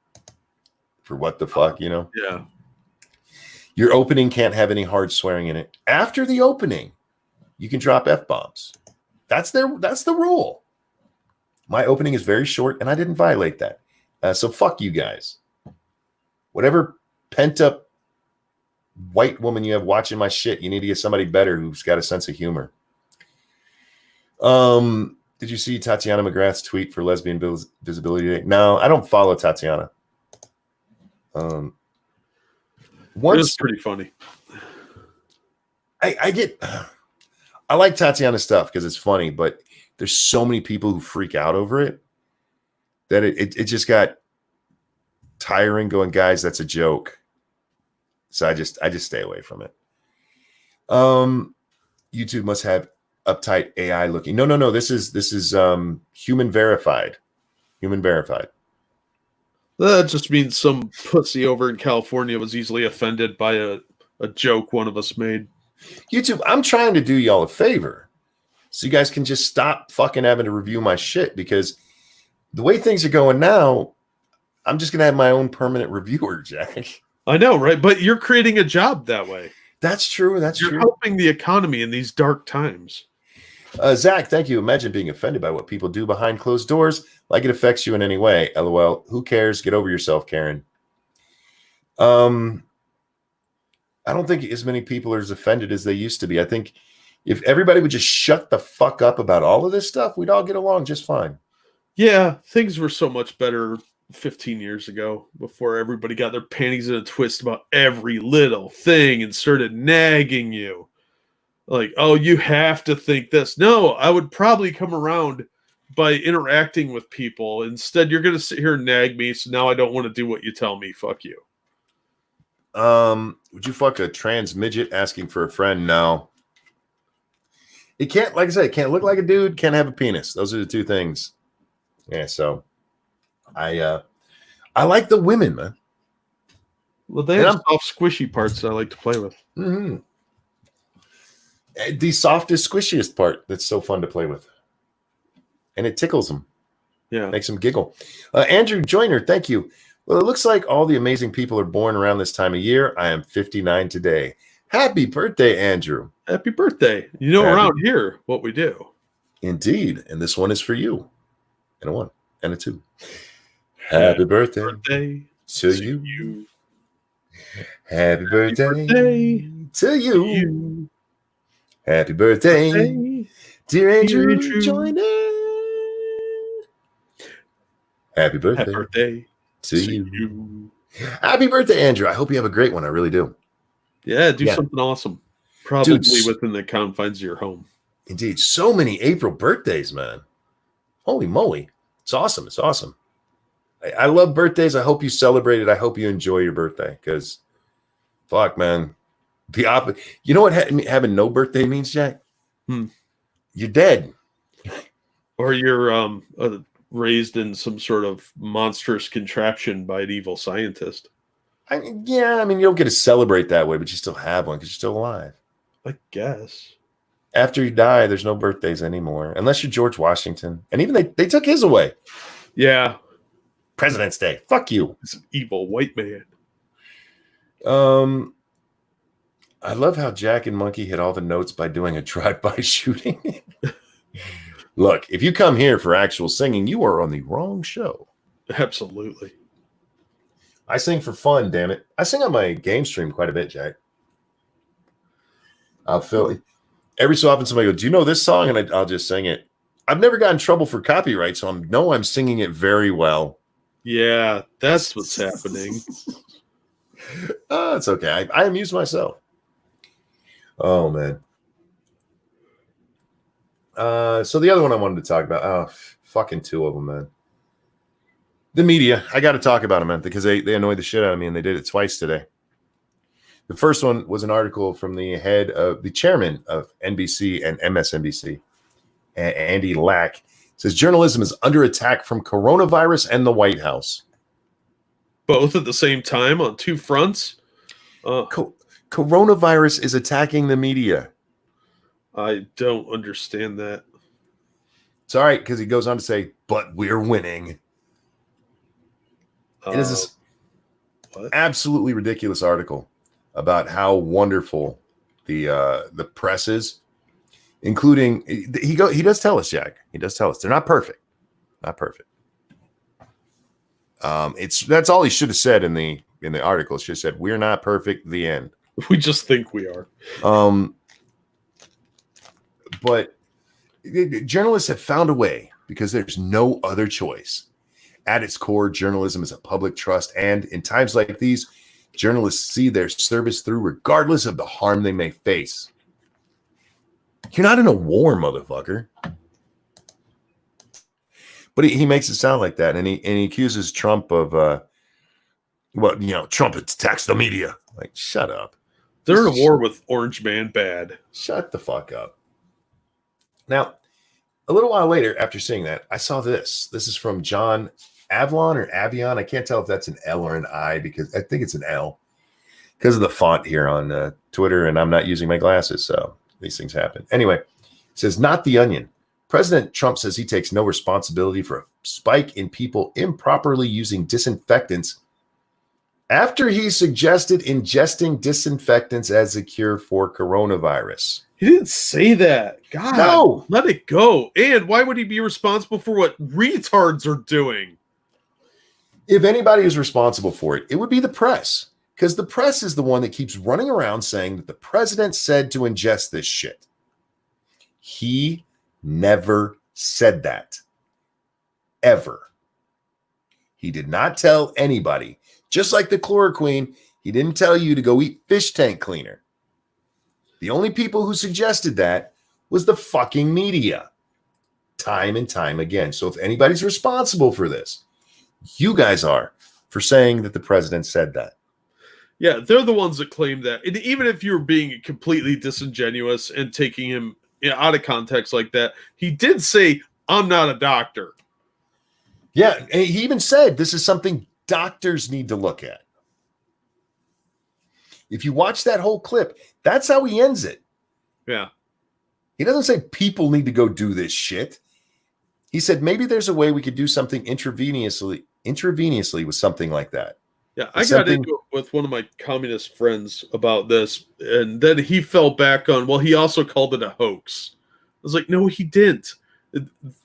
for what the fuck, you know? Yeah. Your opening can't have any hard swearing in it. After the opening, you can drop F-bombs. That's the rule. My opening is very short, and I didn't violate that. So fuck you guys. Whatever pent-up white woman you have watching my shit, you need to get somebody better who's got a sense of humor. Did you see Tatiana McGrath's tweet for Lesbian Visibility Day? No, I don't follow Tatiana. It was pretty funny. I like Tatiana's stuff because it's funny, but there's so many people who freak out over it that it just got tiring going, guys, that's a joke. So I just stay away from it. YouTube must have uptight AI looking. No. This is human verified. Human verified. That just means some pussy over in California was easily offended by a joke one of us made. YouTube, I'm trying to do y'all a favor so you guys can just stop fucking having to review my shit, because the way things are going now, I'm just going to have my own permanent reviewer, Jack. I know, right? But you're creating a job that way. That's true. You're helping the economy in these dark times. Zach, thank you. Imagine being offended by what people do behind closed doors, like it affects you in any way. LOL. Who cares? Get over yourself, Karen. I don't think as many people are as offended as they used to be. I think if everybody would just shut the fuck up about all of this stuff, we'd all get along just fine. Yeah, things were so much better 15 years ago before everybody got their panties in a twist about every little thing and started nagging you. Like, oh, you have to think this. No, I would probably come around by interacting with people. Instead, you're going to sit here and nag me, so now I don't want to do what you tell me. Fuck you. Would you fuck a trans midget asking for a friend? No. It can't, like I said, it can't look like a dude, can't have a penis. Those are the two things. Yeah, so I like the women, man. Well, they have soft, squishy parts I like to play with. Mm-hmm. The softest, squishiest part that's so fun to play with. And it tickles them. Yeah. Makes them giggle. Andrew Joyner, thank you. Well, it looks like all the amazing people are born around this time of year. I am 59 today. Happy birthday, Andrew. Happy birthday. You know, around here, what we do. Indeed. And this one is for you. And a 1 and a 2. Happy birthday to you. Happy birthday to you. Happy birthday, dear Andrew Joyner. Happy birthday to you. Happy birthday, Andrew. I hope you have a great one. I really do. Yeah, do something awesome. Probably within the confines of your home. Indeed. So many April birthdays, man. Holy moly. It's awesome. It's awesome. I love birthdays. I hope you celebrate it. I hope you enjoy your birthday, because fuck, man. You know what having no birthday means, Jack? You're dead. Or you're raised in some sort of monstrous contraption by an evil scientist. I mean, you don't get to celebrate that way, but you still have one because you're still alive. I guess. After you die, there's no birthdays anymore, unless you're George Washington. And even they took his away. Yeah. President's Day. Fuck you. It's an evil white man. I love how Jack and Monkey hit all the notes by doing a drive-by shooting. Look, if you come here for actual singing, you are on the wrong show. Absolutely. I sing for fun, damn it. I sing on my game stream quite a bit, Jack. I'll feel every so often somebody goes, do you know this song? And I'll just sing it. I've never gotten in trouble for copyright, so I'm singing it very well. Yeah, that's what's happening. It's okay. I amuse myself. Oh man. So the other one I wanted to talk about. Oh, fucking two of them, man. The media. I got to talk about them, man, because they annoyed the shit out of me, and they did it twice today. The first one was an article from the chairman of NBC and MSNBC, Andy Lack. It says journalism is under attack from coronavirus and the White House. Both at the same time on two fronts. Coronavirus is attacking the media. I don't understand that. It's all right because he goes on to say, "But we're winning." It is this absolutely ridiculous article about how wonderful the press is, including he does tell us, Jack. He does tell us they're not perfect, not perfect. That's all he should have said in the article. He should have said, "We're not perfect." The end. We just think we are. But journalists have found a way because there's no other choice. At its core, journalism is a public trust, and in times like these, journalists see their service through regardless of the harm they may face. You're not in a war, motherfucker. But he makes it sound like that, and he accuses Trump of, Trump attacks the media. Like, shut up. They're in a war with Orange Man Bad. Shut the fuck up. Now, a little while later, after seeing that, I saw this. This is from John Avlon or Avion. I can't tell if that's an L or an I because I think it's an L because of the font here on Twitter, and I'm not using my glasses, so these things happen. Anyway, it says, not the Onion. President Trump says he takes no responsibility for a spike in people improperly using disinfectants after he suggested ingesting disinfectants as a cure for coronavirus. He didn't say that. God, no. Let it go. And why would he be responsible for what retards are doing? If anybody is responsible for it, it would be the press, because the press is the one that keeps running around saying that the president said to ingest this shit. He never said that. Ever. He did not tell anybody. Just like the chloroquine, he didn't tell you to go eat fish tank cleaner. The only people who suggested that was the fucking media. Time and time again. So if anybody's responsible for this, you guys are, for saying that the president said that. Yeah, they're the ones that claim that. And even if you're being completely disingenuous and taking him out of context like that, he did say, I'm not a doctor. Yeah, and he even said this is something doctors need to look at. If you watch that whole clip, that's how he ends it. Yeah. He doesn't say people need to go do this shit. He said maybe there's a way we could do something intravenously with something like that. Yeah, I got into it with one of my communist friends about this, and then he fell back on, well, he also called it a hoax. I was like, no, he didn't.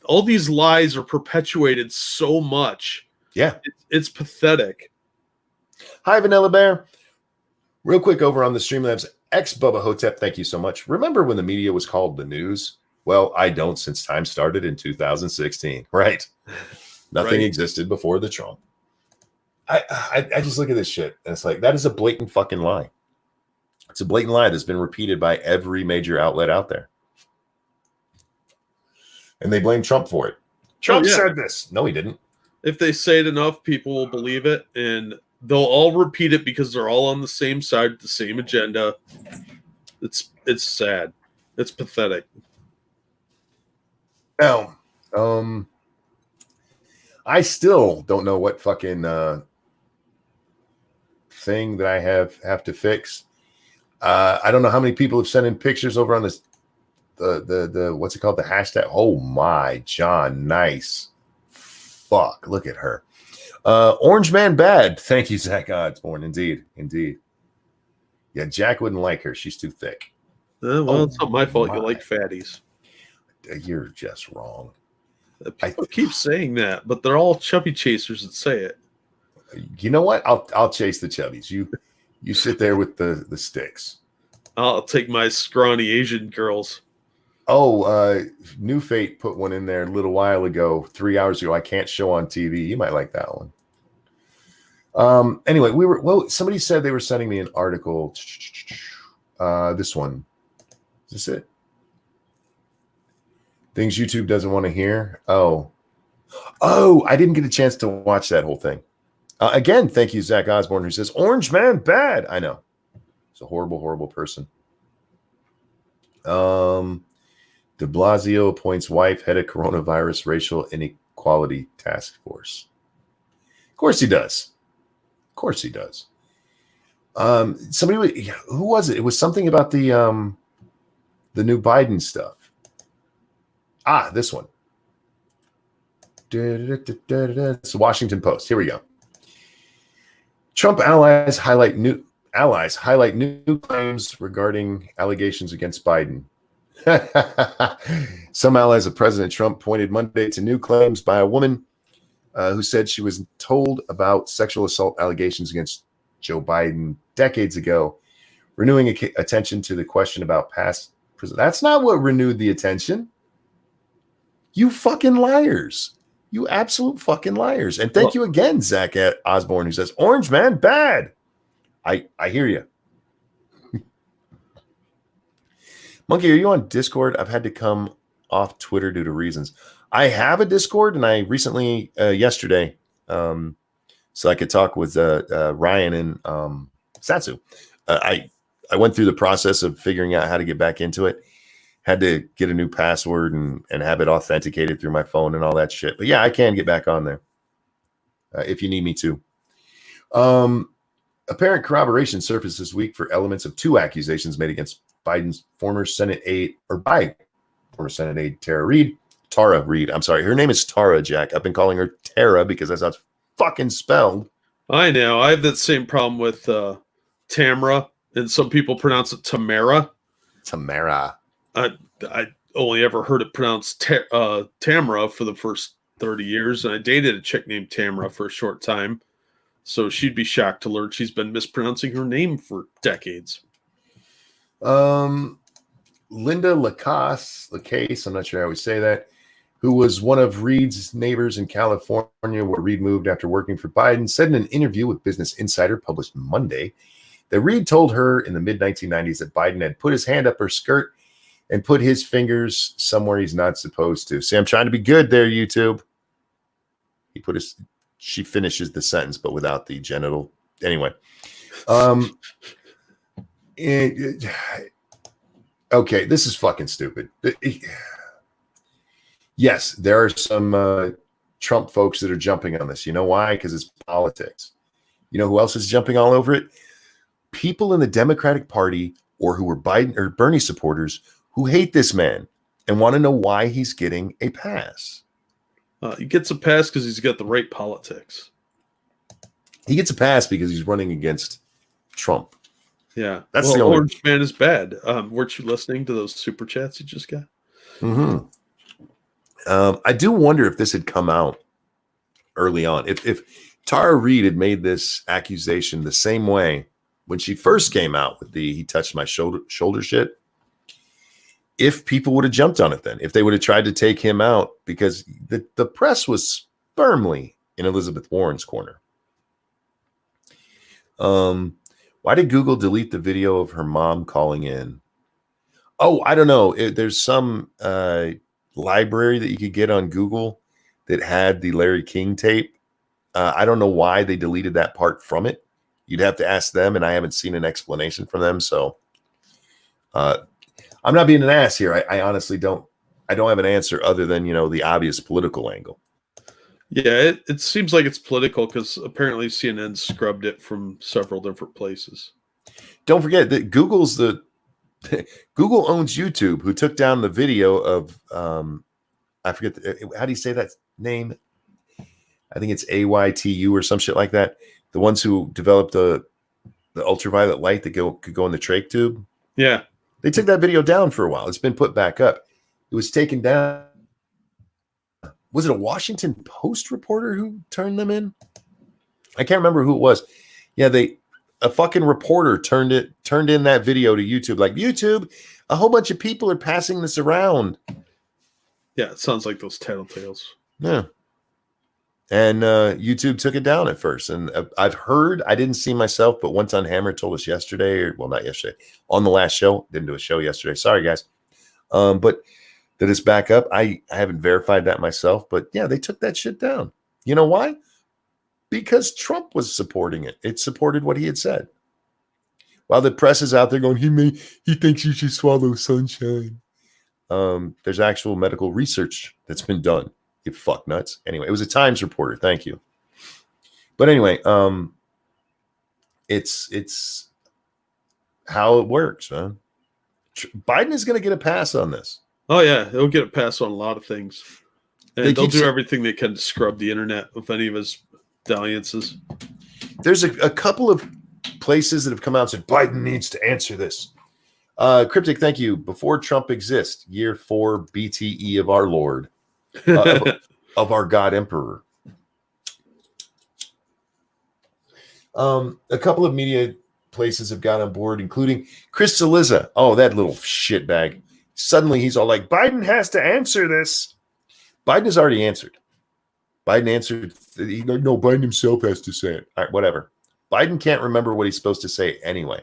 All these lies are perpetuated so much. Yeah. It's pathetic. Hi, Vanilla Bear. Real quick over on the Streamlabs, Bubba Hotep, thank you so much. Remember when the media was called the news? Well, I don't, since time started in 2016. Right. Nothing existed before the Trump. I just look at this shit, and it's like, that is a blatant fucking lie. It's a blatant lie that's been repeated by every major outlet out there. And they blame Trump for it. Trump said this. No, he didn't. If they say it enough, people will believe it, and they'll all repeat it because they're all on the same side, the same agenda. It's sad. It's pathetic. Now, I still don't know what fucking thing that I have to fix. I don't know how many people have sent in pictures over on this the what's it called, the hashtag. Oh my, John, nice. Fuck, look at her. Orange Man Bad. Thank you, Zach Osborne. Indeed. Yeah, Jack wouldn't like her. She's too thick. Well, it's not my fault. You like fatties. You're just wrong. People keep saying that, but they're all chubby chasers that say it. You know what? I'll chase the chubbies. You sit there with the sticks. I'll take my scrawny Asian girls. Oh, New Fate put one in there a little while ago, 3 hours ago. I can't show on TV. You might like that one. Anyway, somebody said they were sending me an article. This one. Is this it? Things YouTube doesn't want to hear. Oh, I didn't get a chance to watch that whole thing. Again, thank you, Zach Osborne, who says, Orange Man, bad. I know. He's a horrible, horrible person. De Blasio appoints wife head of coronavirus racial inequality task force. Of course he does. Of course he does. Who was it? It was something about the new Biden stuff. This one. It's the Washington Post. Here we go. Trump allies highlight new claims regarding allegations against Biden. Some allies of President Trump pointed Monday to new claims by a woman who said she was told about sexual assault allegations against Joe Biden decades ago, renewing attention to the question about past prison. That's not what renewed the attention. You fucking liars. You absolute fucking liars. And thank you again, Zach Osborne, who says, Orange Man, bad. I hear you. Monkey, are you on Discord? I've had to come off Twitter due to reasons. I have a Discord, and I recently, yesterday, so I could talk with Ryan and Satsu. I went through the process of figuring out how to get back into it. Had to get a new password and have it authenticated through my phone and all that shit. But yeah, I can get back on there if you need me to. Apparent corroboration surfaced this week for elements of two accusations made against Biden's former Senate aide Tara Reid. I'm sorry. Her name is Tara, Jack. I've been calling her Tara because that's how it's fucking spelled. I know. I have that same problem with Tamara, and some people pronounce it Tamara. Tamara. I only ever heard it pronounced Tamara for the first 30 years, and I dated a chick named Tamara for a short time, so she'd be shocked to learn she's been mispronouncing her name for decades. Linda Lacase, I'm not sure how we say that, who was one of Reid's neighbors in California where Reid moved after working for Biden, said in an interview with Business Insider published Monday that Reid told her in the mid-1990s that Biden had put his hand up her skirt and put his fingers somewhere he's not supposed to. See, I'm trying to be good there, YouTube. She finishes the sentence, but without the genital. Anyway. Okay, this is fucking stupid. Yes, there are some Trump folks that are jumping on this. You know why? Because it's politics. You know who else is jumping all over it? People in the Democratic Party or who were Biden or Bernie supporters who hate this man and want to know why he's getting a pass. He gets a pass because he's got the right politics. He gets a pass because he's running against Trump. Yeah. That's the only... Orange Man is bad. Weren't you listening to those super chats you just got? Mm-hmm. I do wonder if this had come out early on. If Tara Reid had made this accusation the same way when she first came out with the he touched my shoulder shit, if people would have jumped on it then, if they would have tried to take him out, because the press was firmly in Elizabeth Warren's corner. Why did Google delete the video of her mom calling in? Oh, I don't know. There's some library that you could get on Google that had the Larry King tape. I don't know why they deleted that part from it. You'd have to ask them, and I haven't seen an explanation from them. So I'm not being an ass here. I honestly don't. I don't have an answer other than, the obvious political angle. Yeah, it seems like it's political because apparently CNN scrubbed it from several different places. Don't forget that Google owns YouTube, who took down the video of I forget how do you say that name? I think it's AYTU or some shit like that. The ones who developed the ultraviolet light that could go in the trach tube. Yeah. They took that video down for a while. It's been put back up. It was taken down. Was it a Washington Post reporter who turned them in? I can't remember who it was. Yeah, a fucking reporter turned in that video to YouTube. Like, YouTube, a whole bunch of people are passing this around. Yeah, it sounds like those tattletales. Yeah. And YouTube took it down at first. And I've heard, I didn't see myself, but once on Hammer told us yesterday, or well, not yesterday, on the last show, didn't do a show yesterday. Sorry, guys. But that it's back up. I haven't verified that myself, but yeah, they took that shit down. You know why? Because Trump was supporting it. It supported what he had said. While the press is out there going, he thinks you should swallow sunshine. There's actual medical research that's been done. You fuck nuts. Anyway, it was a Times reporter. Thank you. But anyway, it's how it works, man. Biden is going to get a pass on this. Oh yeah, he'll get a pass on a lot of things, and they'll do saying, everything they can to scrub the internet of any of his dalliances. There's a couple of places that have come out and said Biden needs to answer this. Cryptic, thank you. Before Trump exists, year 4 BTE of our Lord, of our God Emperor. A couple of media places have got on board, including Chris Cillizza. Oh, that little shitbag. Suddenly he's all like, Biden has to answer this. Biden has already answered. Biden answered. No, Biden himself has to say it. All right, whatever. Biden can't remember what he's supposed to say anyway.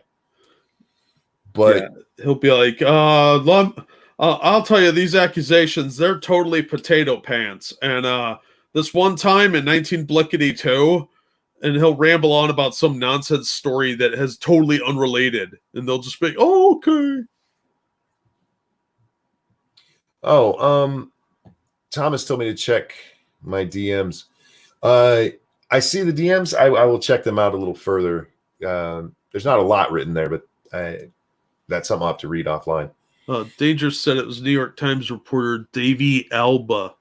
But yeah, he'll be like, I'll tell you, these accusations, they're totally potato pants. And this one time in 19 and he'll ramble on about some nonsense story that has totally unrelated. And they'll just be, oh, okay. Oh, Thomas told me to check my DMs. I see the DMs. I will check them out a little further. There's not a lot written there, but that's something I'll have to read offline. Dangerous said it was New York Times reporter Davey Alba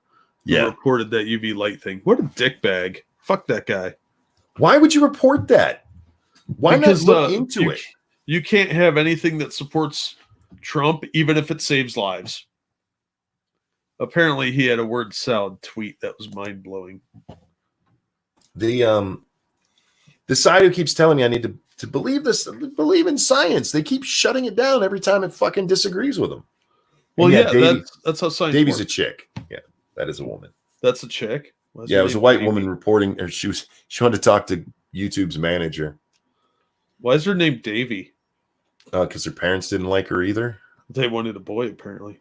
who reported that UV light thing. What a dickbag. Fuck that guy. Why would you report that? Why because, not look into it? You can't have anything that supports Trump, even if it saves lives. Apparently, he had a word salad tweet that was mind-blowing. The side who keeps telling me I need to believe this, believe in science, they keep shutting it down every time it fucking disagrees with them. Well, that's how science Davey's works. A chick. Yeah, that is a woman. That's a chick? Yeah, it was a white woman reporting, or she wanted to talk to YouTube's manager. Why is her name Davey? Because her parents didn't like her either. They wanted a boy, apparently.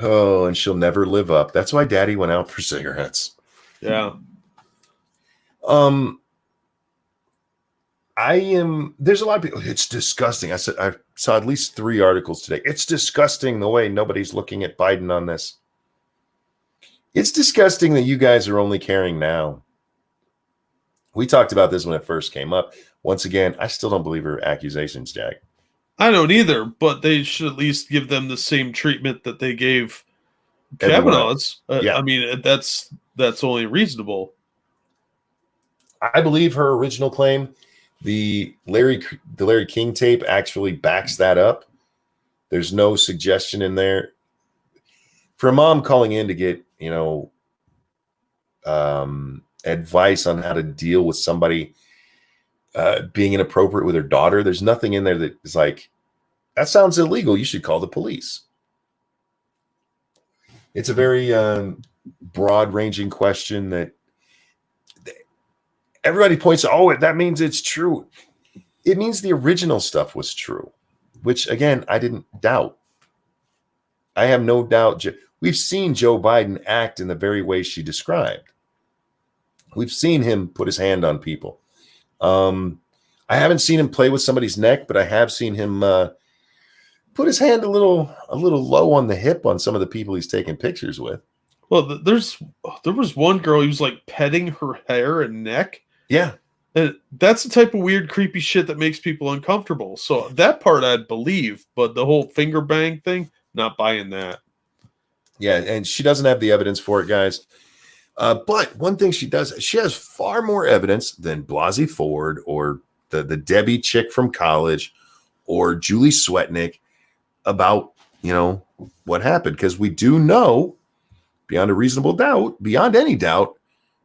Oh, and she'll never live up. That's why Daddy went out for cigarettes. Yeah. There's a lot of people. It's disgusting. I saw at least 3 articles today. It's disgusting the way nobody's looking at Biden on this. It's disgusting that you guys are only caring now. We talked about this when it first came up. Once again, I still don't believe her accusations, Jack. I don't either, but they should at least give them the same treatment that they gave Kavanaugh's. I mean, that's only reasonable. I believe her original claim. The Larry King tape actually backs that up. There's no suggestion in there. For a mom calling in to get, advice on how to deal with somebody being inappropriate with her daughter, there's nothing in there that is like, that sounds illegal. You should call the police. It's a very broad-ranging question that everybody points to, oh, that means it's true. It means the original stuff was true, which, again, I didn't doubt. I have no doubt. We've seen Joe Biden act in the very way she described. We've seen him put his hand on people. I haven't seen him play with somebody's neck, but I have seen him put his hand a little low on the hip on some of the people he's taking pictures with. Well, there was one girl he was like petting her hair and neck. Yeah. And that's the type of weird, creepy shit that makes people uncomfortable. So that part I'd believe, but the whole finger bang thing, not buying that. Yeah, and she doesn't have the evidence for it, guys. But one thing she does, she has far more evidence than Blasey Ford or the Debbie chick from college or Julie Swetnick about, what happened. Because we do know, beyond a reasonable doubt, beyond any doubt,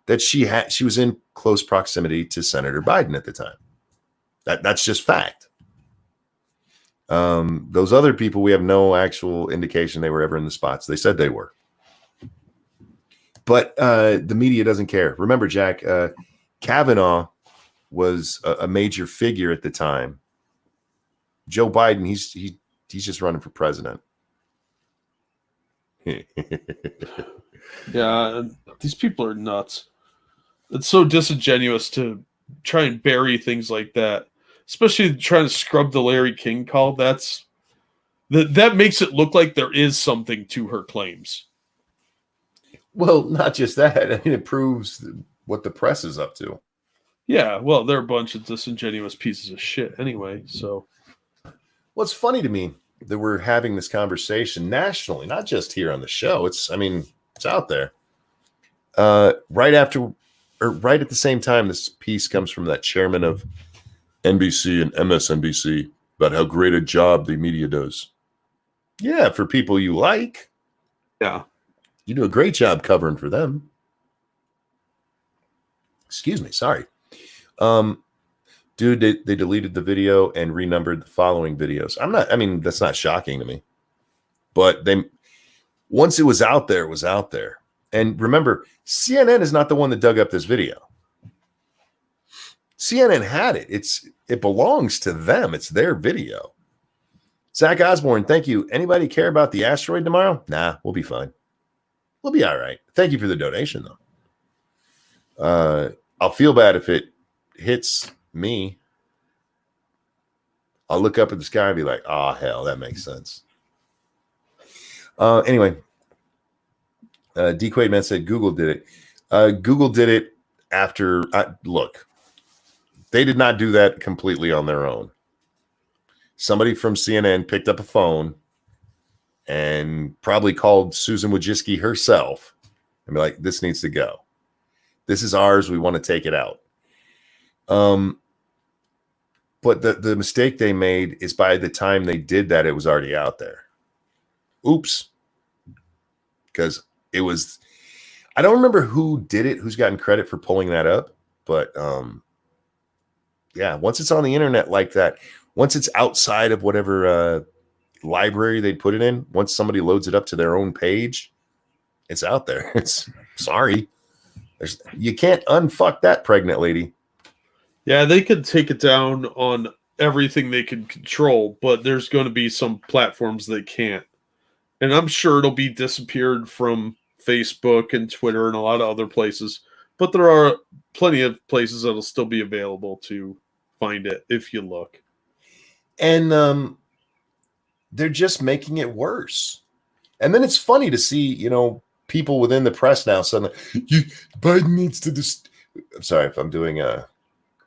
that she was in close proximity to Senator Biden at the time. That's just fact. Those other people, we have no actual indication they were ever in the spots. They said they were. But the media doesn't care. Remember, Jack, Kavanaugh was a major figure at the time. Joe Biden, he's just running for president. Yeah, these people are nuts. It's so disingenuous to try and bury things like that, especially trying to scrub the Larry King call. That makes it look like there is something to her claims. Well, not just that. I mean, it proves what the press is up to. Yeah, well, they're a bunch of disingenuous pieces of shit anyway. So, well, it's funny to me that we're having this conversation nationally, not just here on the show. It's out there. Right after, or right at the same time, this piece comes from that chairman of NBC and MSNBC about how great a job the media does. Yeah, for people you like. yeah. You do a great job covering for them. Excuse me, sorry. Dude, they deleted the video and renumbered the following videos. That's not shocking to me. But once it was out there, it was out there. And remember, CNN is not the one that dug up this video. CNN had it. It belongs to them. It's their video. Zach Osborne, thank you. Anybody care about the asteroid tomorrow? Nah, we'll be fine. We'll be all right. Thank you for the donation, though. I'll feel bad if it hits me. I'll look up at the sky and be like, oh, hell, that makes sense. Anyway, D. Quaidman said Google did it. Google did it after, look, they did not do that completely on their own. Somebody from CNN picked up a phone and probably called Susan Wojcicki herself and be like, this needs to go. This is ours. We want to take it out. But the mistake they made is by the time they did that, it was already out there. Oops. Because it was, I don't remember who did it, who's gotten credit for pulling that up. But yeah, once it's on the internet like that, once it's outside of whatever library they put it in, once somebody loads it up to their own page, it's out there. It's sorry. You can't unfuck that pregnant lady. Yeah, they could take it down on everything they can control, but there's going to be some platforms they can't. And I'm sure it'll be disappeared from Facebook and Twitter and a lot of other places. But there are plenty of places that'll still be available to find it if you look. And they're just making it worse. And then it's funny to see, people within the press now suddenly, Biden needs to I'm sorry if I'm doing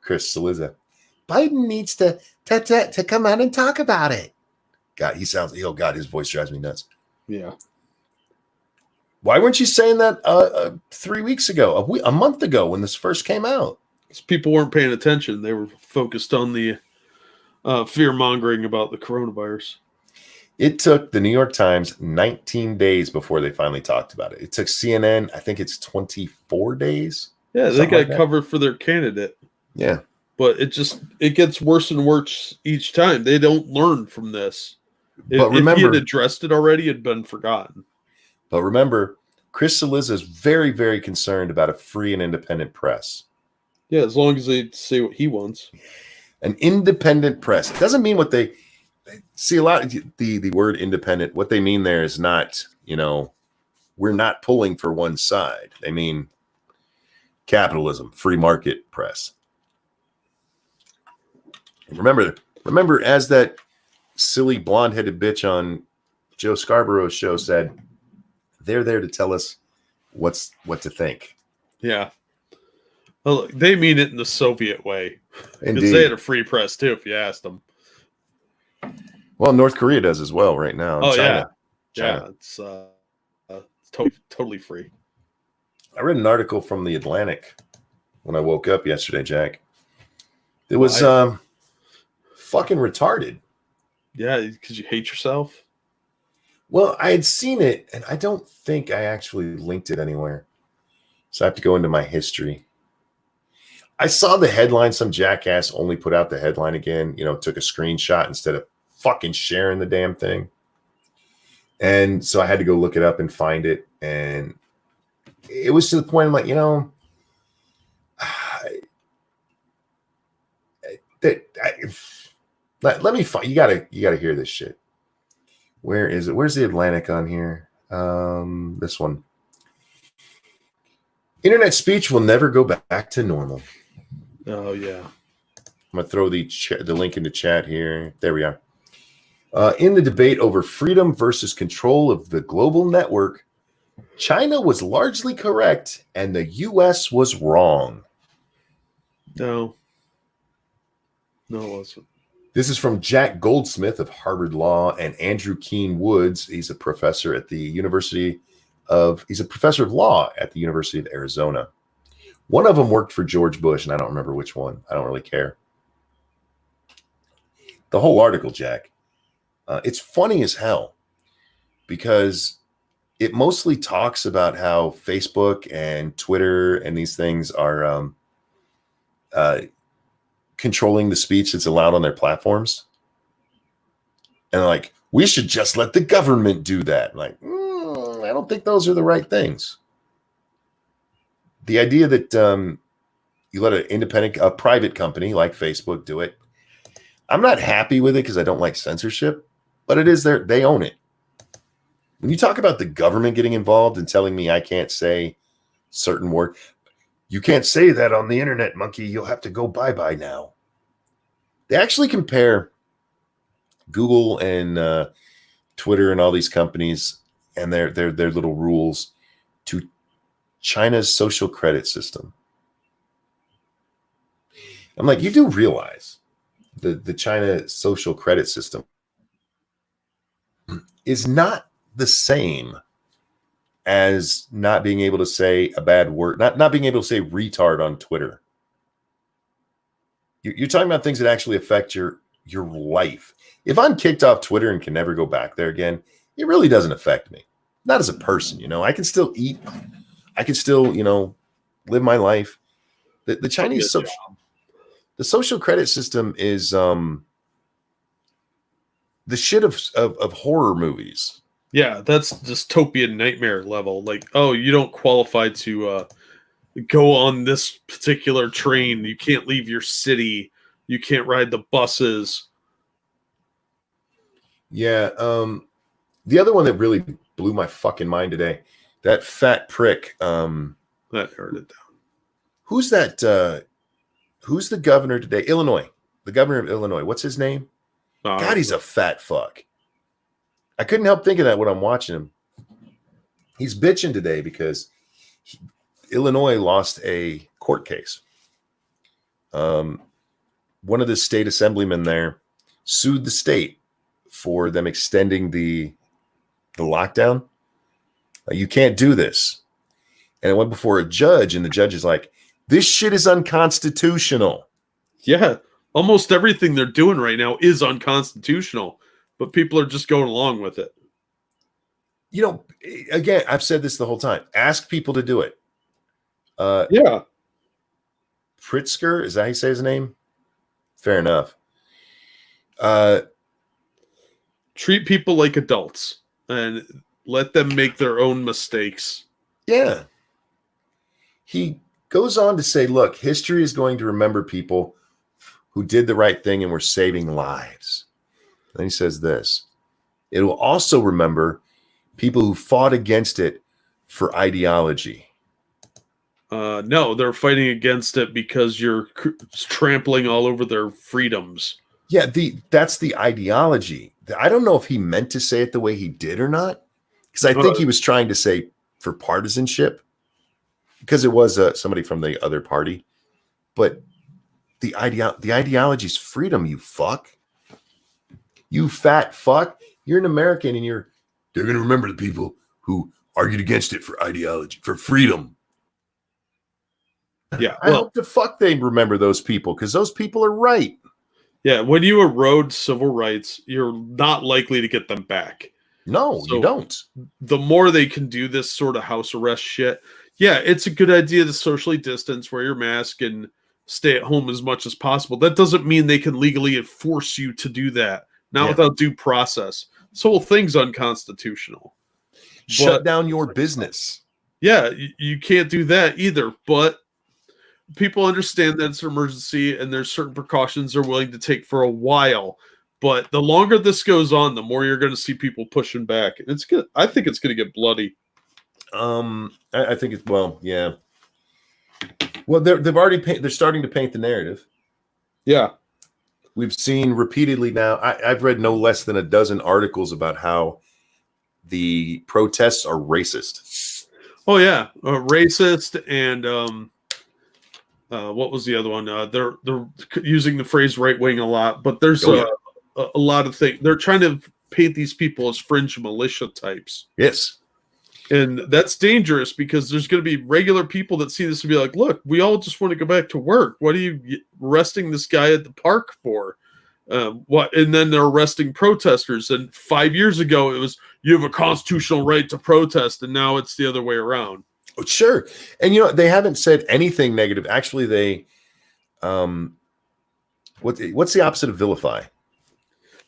Chris Cillizza. Biden needs to come out and talk about it. God, his voice drives me nuts. Yeah. Why weren't you saying that 3 weeks ago, a month ago when this first came out? Because people weren't paying attention. They were focused on the fear-mongering about the coronavirus. It took the New York Times 19 days before they finally talked about it. It took CNN, I think it's 24 days. Yeah, they got covered for their candidate. Yeah. But it gets worse and worse each time. They don't learn from this. But remember, if he had addressed it already, it had been forgotten. But remember, Chris Cillizza is very, very concerned about a free and independent press. Yeah, as long as they say what he wants. An independent press. It doesn't mean what they see. A lot of the word independent, what they mean there is not, we're not pulling for one side. They mean capitalism, free market press. Remember, as that silly blonde-headed bitch on Joe Scarborough's show said, they're there to tell us what to think. Yeah. Well, look, they mean it in the Soviet way. Because they had a free press, too, if you asked them. Well, North Korea does as well right now. Oh, China. Yeah, it's totally free. I read an article from The Atlantic when I woke up yesterday, Jack. It was fucking retarded. Yeah, because you hate yourself? Well, I had seen it, and I don't think I actually linked it anywhere. So I have to go into my history. I saw the headline. Some jackass only put out the headline again, took a screenshot instead of fucking sharing the damn thing. And so I had to go look it up and find it. And it was to the point I'm like, let me find. You gotta hear this shit. Where is it? Where's the Atlantic on here? This one. Internet speech will never go back to normal. Oh yeah. I'm gonna throw the link in the chat here. There we are. In the debate over freedom versus control of the global network, China was largely correct and the U.S. was wrong. No, it wasn't. This is from Jack Goldsmith of Harvard Law and Andrew Keen Woods. He's a professor at the he's a professor of law at the University of Arizona. One of them worked for George Bush, and I don't remember which one. I don't really care. The whole article, Jack, it's funny as hell because it mostly talks about how Facebook and Twitter and these things are controlling the speech that's allowed on their platforms. And like, we should just let the government do that. Like, I don't think those are the right things. The idea that you let a private company like Facebook do it, I'm not happy with it because I don't like censorship, but it is they own it. When you talk about the government getting involved and telling me I can't say certain words, you can't say that on the internet, monkey. You'll have to go bye-bye now. They actually compare Google and Twitter and all these companies and their little rules to China's social credit system. I'm like, you do realize the China social credit system is not the same as not being able to say a bad word, not being able to say retard on Twitter. You're talking about things that actually affect your life. If I'm kicked off Twitter and can never go back there again, it really doesn't affect me. Not as a person, I can still eat. I can still, live my life. The Chinese the social credit system is the shit of horror movies. Yeah, that's dystopian nightmare level. Like, oh, you don't qualify to go on this particular train. You can't leave your city. You can't ride the buses. Yeah. The other one that really blew my fucking mind today, that fat prick. That hurt it down. Who's that? Who's the governor today? Illinois. The governor of Illinois. What's his name? God, he's a fat fuck. I couldn't help thinking that when I'm watching him. He's bitching today because Illinois lost a court case. One of the state assemblymen there sued the state for them extending the lockdown. You can't do this. And it went before a judge, and the judge is like, this shit is unconstitutional. Yeah, almost everything they're doing right now is unconstitutional, but people are just going along with it. Again, I've said this the whole time. Ask people to do it. Yeah. Pritzker, is that how you say his name? Fair enough. Treat people like adults and let them make their own mistakes. Yeah. He goes on to say, look, history is going to remember people who did the right thing and were saving lives. Then he says this. It will also remember people who fought against it for ideology. No, they're fighting against it because you're trampling all over their freedoms. Yeah, that's the ideology. I don't know if he meant to say it the way he did or not, because I think he was trying to say for partisanship, because it was somebody from the other party. But the ideology is freedom, you fuck. You fat fuck. You're an American, and they're going to remember the people who argued against it for ideology, for freedom. Yeah, I hope the fuck they remember those people, because those people are right. Yeah, when you erode civil rights, you're not likely to get them back. No, So you don't. The more they can do this sort of house arrest shit, yeah, it's a good idea to socially distance, wear your mask, and stay at home as much as possible. That doesn't mean they can legally enforce you to do that. Not without due process. This whole thing's unconstitutional. Shut down your business. yeah, you can't do that either. But people understand that it's an emergency and there's certain precautions they're willing to take for a while. But the longer this goes on, the more you're going to see people pushing back. And it's good. I think it's going to get bloody. I think it's yeah. Well, they're starting to paint the narrative. Yeah. We've seen repeatedly now. I've read no less than a dozen articles about how the protests are racist. Oh yeah, racist and what was the other one? They're using the phrase right wing a lot, but there's a lot of things. They're trying to paint these people as fringe militia types. Yes. And that's dangerous because there's going to be regular people that see this and be like, look, we all just want to go back to work. What are you arresting this guy at the park for? What? And then they're arresting protesters. And 5 years ago, it was, you have a constitutional right to protest. And now it's the other way around. Oh, sure. And, they haven't said anything negative. Actually, they, what's the opposite of vilify?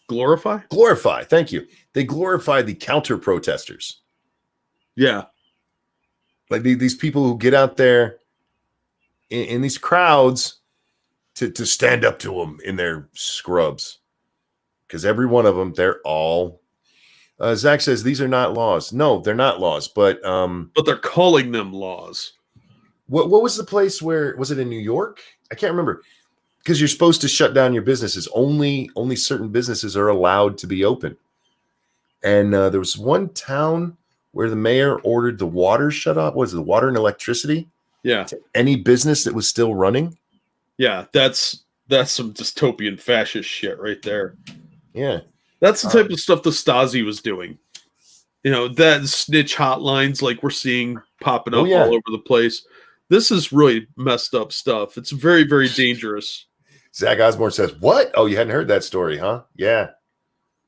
Glorify? Glorify. Thank you. They glorify the counter protesters. Yeah. Like these people who get out there in these crowds to stand up to them in their scrubs. Because every one of them, they're all... Zach says these are not laws. No, they're not laws, but they're calling them laws. What was the place where... Was it in New York? I can't remember. Because you're supposed to shut down your businesses. Only certain businesses are allowed to be open. And there was one town where the mayor ordered the water shut off. Was it the water and electricity? Yeah. To any business that was still running. Yeah, that's some dystopian fascist shit right there. Yeah. That's the type of stuff the Stasi was doing. That snitch hotlines like we're seeing popping up all over the place. This is really messed up stuff. It's very, very dangerous. Zach Osborne says, what? Oh, you hadn't heard that story, huh? Yeah.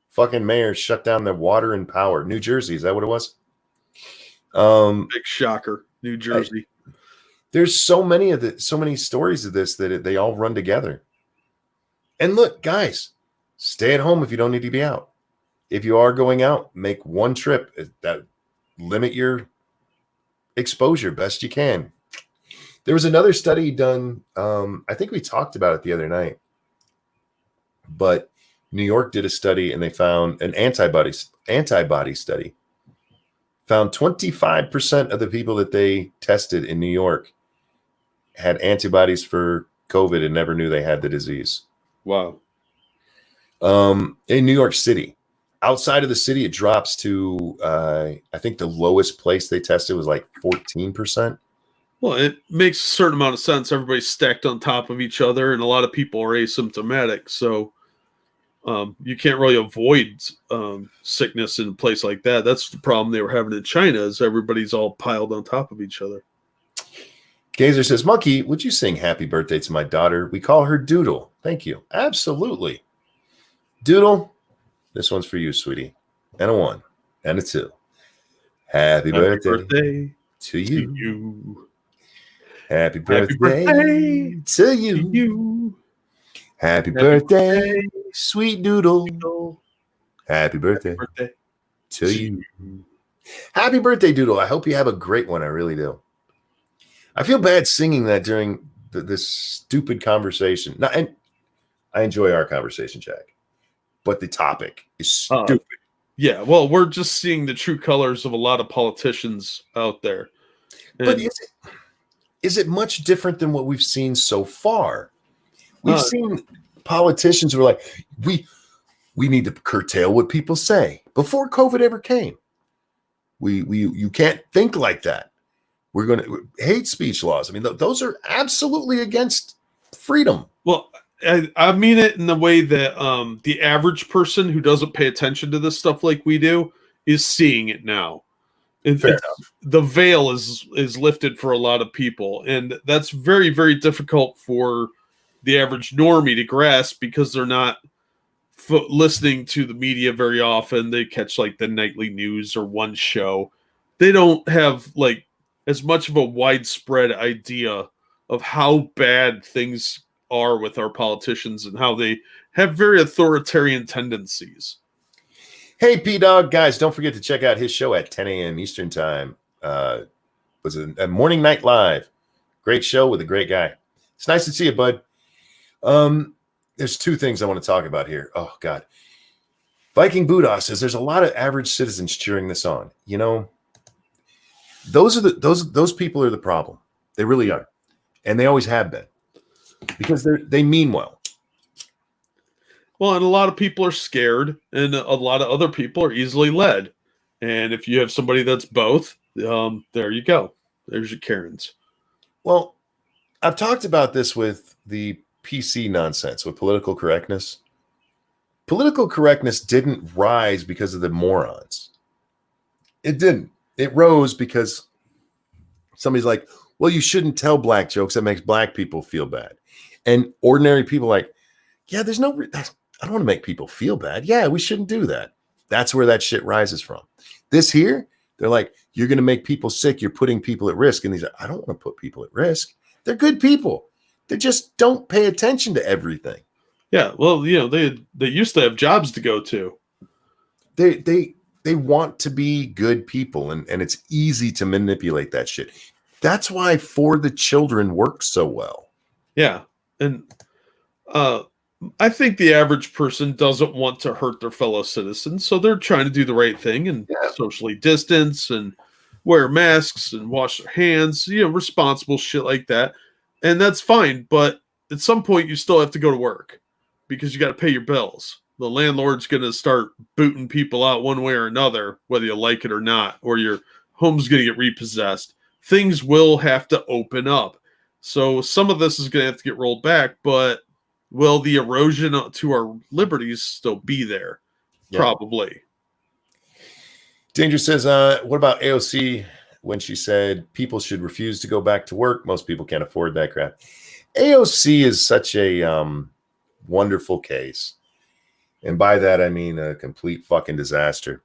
Fucking mayor shut down the water and power. New Jersey, is that what it was? Big shocker. New Jersey. There's so many stories of this that they all run together. And look, guys, stay at home if you don't need to be out. If you are going out, make one trip. That limit your exposure best you can. There was another study done. I think we talked about it the other night. But New York did a study and they found an antibody study. Found 25% of the people that they tested in New York had antibodies for COVID and never knew they had the disease. Wow. In New York City, outside of the city, it drops to, I think the lowest place they tested was like 14%. Well, it makes a certain amount of sense. Everybody's stacked on top of each other, and a lot of people are asymptomatic. So you can't really avoid sickness in a place like that. That's the problem they were having in China, is everybody's all piled on top of each other. Gazer says, Monkey, would you sing happy birthday to my daughter? We call her Doodle. Thank you. Absolutely. Doodle, this one's for you, sweetie. And a 1 and a 2. Happy birthday to you. Happy birthday to you. Happy birthday, sweet Doodle. Happy birthday to you. Happy birthday, Doodle. I hope you have a great one. I really do. I feel bad singing that during this stupid conversation. Now, and I enjoy our conversation, Jack, but the topic is stupid. Yeah, well, we're just seeing the true colors of a lot of politicians out there. But is it much different than what we've seen so far? We've seen politicians who are like, we need to curtail what people say. Before COVID ever came, you can't think like that. We're going to hate speech laws. I mean, those are absolutely against freedom. Well, I mean it in the way that the average person who doesn't pay attention to this stuff like we do is seeing it now. The veil is lifted for a lot of people, and that's very, very difficult for the average normie to grasp because they're not listening to the media very often. They catch like the nightly news or one show. They don't have like as much of a widespread idea of how bad things are with our politicians and how they have very authoritarian tendencies. Hey, P-Dog, guys, don't forget to check out his show at 10 a.m. Eastern Time with was a Morning Night Live. Great show with a great guy. It's nice to see you, bud. There's two things I want to talk about here. Oh God. Viking Buddha says there's a lot of average citizens cheering this on. You know, those people are the problem. They really are. And they always have been. Because they mean well. Well, and a lot of people are scared, and a lot of other people are easily led. And if you have somebody that's both, there you go. There's your Karens. Well, I've talked about this with the PC nonsense, with political correctness. Political correctness didn't rise because of the morons. It didn't. It rose because somebody's like, well, you shouldn't tell black jokes. That makes black people feel bad. And ordinary people like, yeah, there's no, I don't want to make people feel bad. Yeah, we shouldn't do that. That's where that shit rises from. This here, they're like, you're going to make people sick. You're putting people at risk. And these are, I don't want to put people at risk. They're good people. They just don't pay attention to everything. Yeah, well, you know, they used to have jobs to go to. They want to be good people, and it's easy to manipulate that shit. That's why For the Children works so well. Yeah, and I think the average person doesn't want to hurt their fellow citizens, so they're trying to do the right thing and socially distance and wear masks and wash their hands, you know, responsible shit like that. And that's fine, but at some point you still have to go to work because you got to pay your bills. The landlord's going to start booting people out one way or another, whether you like it or not, or your home's going to get repossessed. Things will have to open up. So some of this is going to have to get rolled back, but will the erosion to our liberties still be there? Yeah. Probably. Danger says, what about AOC when she said people should refuse to go back to work? Most people can't afford that crap. AOC is such a wonderful case. And by that, I mean a complete fucking disaster.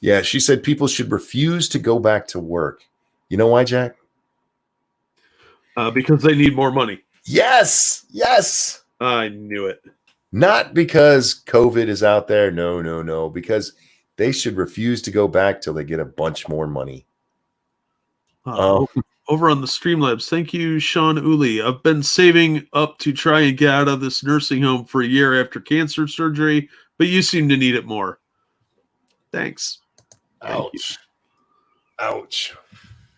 Yeah, she said people should refuse to go back to work. You know why, Jack? Because they need more money. Yes. Yes. I knew it. Not because COVID is out there. No. Because they should refuse to go back till they get a bunch more money. Over on the Streamlabs, thank you, Sean Uli. I've been saving up to try and get out of this nursing home for a year after cancer surgery, but you seem to need it more. Thanks. Ouch. Ouch.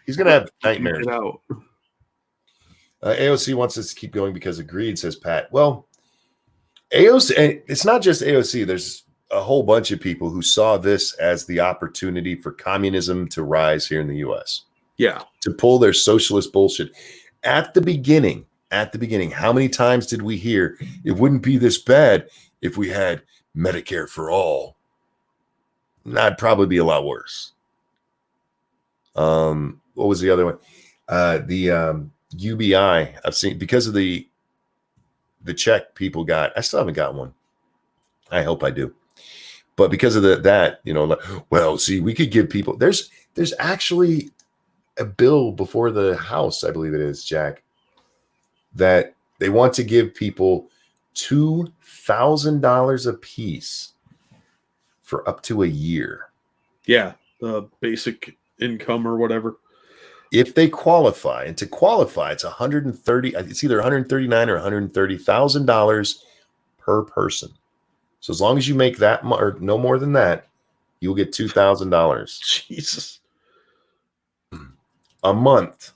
He's going to have nightmares. Out. AOC wants us to keep going because agreed, says Pat. Well, AOC, it's not just AOC. There's a whole bunch of people who saw this as the opportunity for communism to rise here in the U.S. Yeah. To pull their socialist bullshit. At the beginning, how many times did we hear it wouldn't be this bad if we had Medicare for all? That'd probably be a lot worse. What was the other one? The UBI. I've seen because of the check people got. I still haven't got one. I hope I do. But because of that, you know, well, see, we could give people there's actually a bill before the House, I believe it is, Jack, that they want to give people $2,000 a piece for up to a year. Yeah, the basic income or whatever. If they qualify, and to qualify, it's it's either $139,000 or $130,000 per person. So as long as you make that or no more than that, you'll get $2,000. Jesus. A month.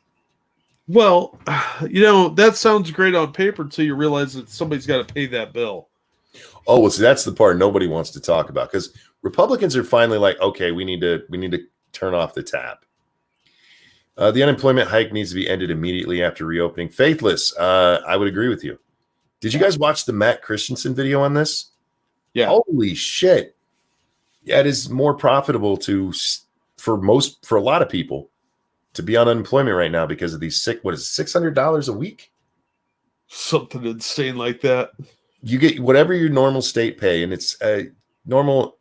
Well, you know, that sounds great on paper until you realize that somebody's got to pay that bill. Oh, well, see, that's the part nobody wants to talk about because Republicans are finally like, okay, we need to turn off the tap. The unemployment hike needs to be ended immediately after reopening. Faithless, I would agree with you. Did you guys watch the Matt Christensen video on this? Yeah. Holy shit. Yeah, it is more profitable for a lot of people to be on unemployment right now because of these $600 a week? Something insane like that. You get whatever your normal state pay, and it's normal.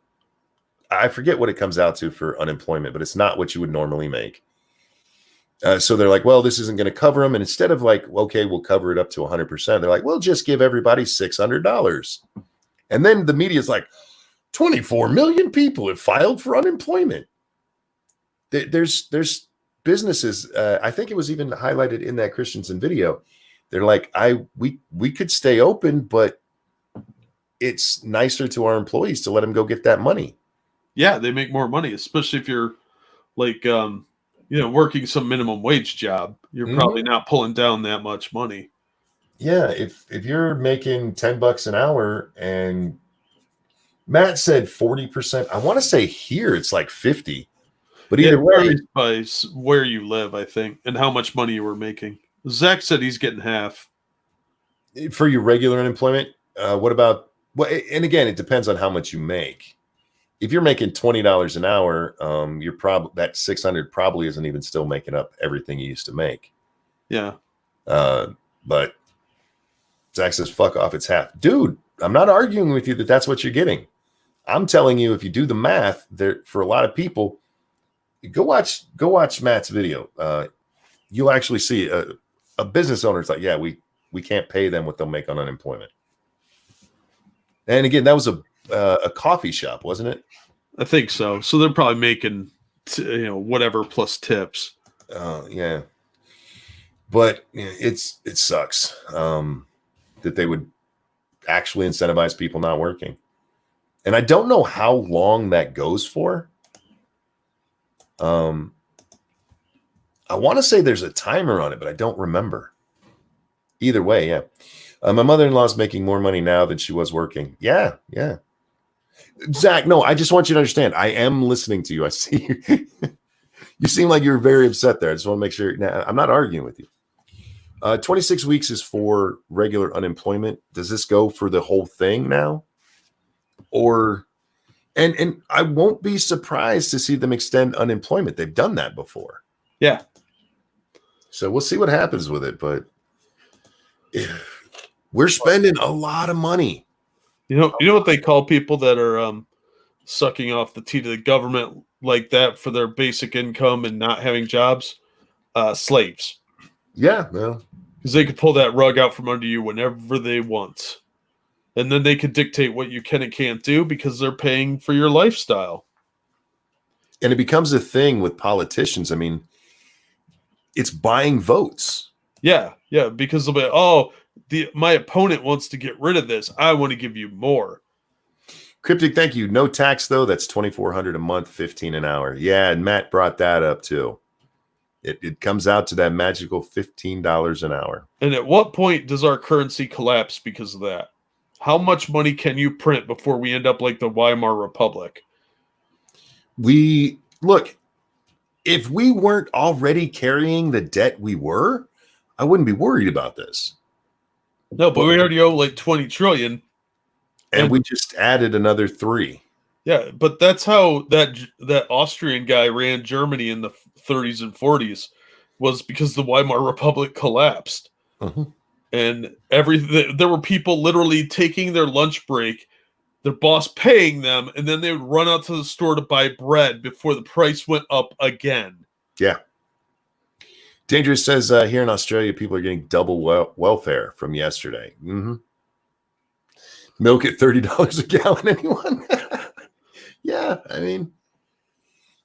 I forget what it comes out to for unemployment, but it's not what you would normally make. So they're like, well, this isn't going to cover them. And instead of like, okay, we'll cover it up to 100%, they're like, well, just give everybody $600. And then the media is like, 24 million people have filed for unemployment. There's businesses, I think it was even highlighted in that Christensen video. They're like, we could stay open, but it's nicer to our employees to let them go get that money. Yeah, they make more money, especially if you're like, working some minimum wage job. You're probably not pulling down that much money. Yeah, if you're making $10 an hour, and Matt said 40%, I want to say here it's like 50, but either it way, varies by where you live, I think, and how much money you were making. Zach said he's getting half. for your regular unemployment, what about? Well, and again, it depends on how much you make. If you're making $20 an hour, you're probably that 600 probably isn't even still making up everything you used to make. Yeah. But Zach says, "Fuck off, it's half." Dude, I'm not arguing with you that that's what you're getting. I'm telling you, if you do the math, there for a lot of people, go watch Matt's video. You'll actually see a business owner's like, yeah, we can't pay them what they'll make on unemployment. And again, that was a coffee shop, wasn't it? I think so. So they're probably making, whatever plus tips. Yeah. But it sucks that they would actually incentivize people not working. And I don't know how long that goes for. I want to say there's a timer on it, but I don't remember. Either way, yeah. My mother-in-law is making more money now than she was working. Yeah. Zach, no, I just want you to understand. I am listening to you. I see you. You seem like you're very upset there. I just want to make sure. Now, I'm not arguing with you. 26 weeks is for regular unemployment. Does this go for the whole thing now? Or, and I won't be surprised to see them extend unemployment. They've done that before. Yeah. So we'll see what happens with it. But we're spending a lot of money. You know what they call people that are sucking off the teat of the government like that for their basic income and not having jobs? Slaves. Yeah, well, because they could pull that rug out from under you whenever they want, and then they could dictate what you can and can't do because they're paying for your lifestyle. And it becomes a thing with politicians. I mean, it's buying votes. Yeah, because they'll be, oh, my opponent wants to get rid of this. I want to give you more. Cryptic, thank you. No tax though. That's $2,400 a month, $15 an hour. Yeah, and Matt brought that up too. It comes out to that magical $15 an hour. And at what point does our currency collapse because of that? How much money can you print before we end up like the Weimar Republic? Look, if we weren't already carrying the debt we were, I wouldn't be worried about this. No, but we already owe like 20 trillion. And we just added another 3. Yeah, but that's how that Austrian guy ran Germany in the 30s and 40s, was because the Weimar Republic collapsed. Uh-huh. And there were people literally taking their lunch break, their boss paying them, and then they would run out to the store to buy bread before the price went up again. Yeah. Dangerous says here in Australia, people are getting double welfare from yesterday. Mm-hmm. Milk at $30 a gallon, anyone? Yeah, I mean,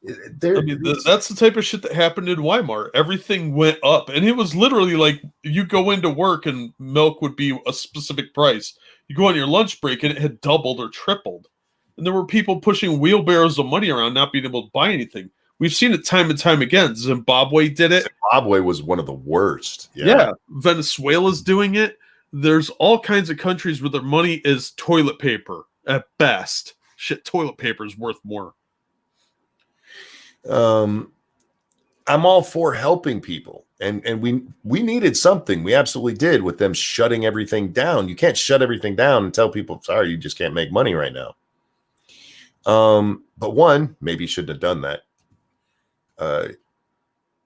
that's the type of shit that happened in Weimar. Everything went up, and it was literally like you go into work and milk would be a specific price. You go on your lunch break and it had doubled or tripled. And there were people pushing wheelbarrows of money around, not being able to buy anything. We've seen it time and time again. Zimbabwe did it. Zimbabwe was one of the worst. Yeah. Venezuela's doing it. There's all kinds of countries where their money is toilet paper at best. Shit, toilet paper is worth more. I'm all for helping people, and we needed something. We absolutely did with them shutting everything down. You can't shut everything down and tell people, sorry, you just can't make money right now. But one, maybe you shouldn't have done that.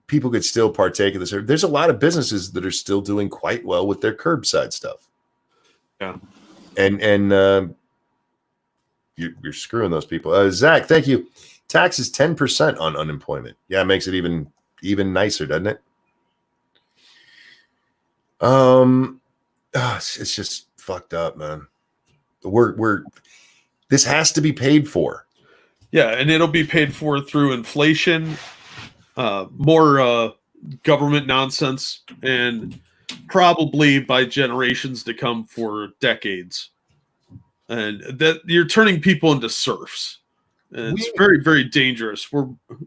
People could still partake of this. There's a lot of businesses that are still doing quite well with their curbside stuff. Yeah. And you're screwing those people. Zach, thank you. Tax is 10% on unemployment. Yeah, it makes it even nicer, doesn't it? It's just fucked up, man. This has to be paid for. Yeah, and it'll be paid for through inflation more government nonsense, and probably by generations to come for decades. And that you're turning people into serfs. And it's very, very dangerous.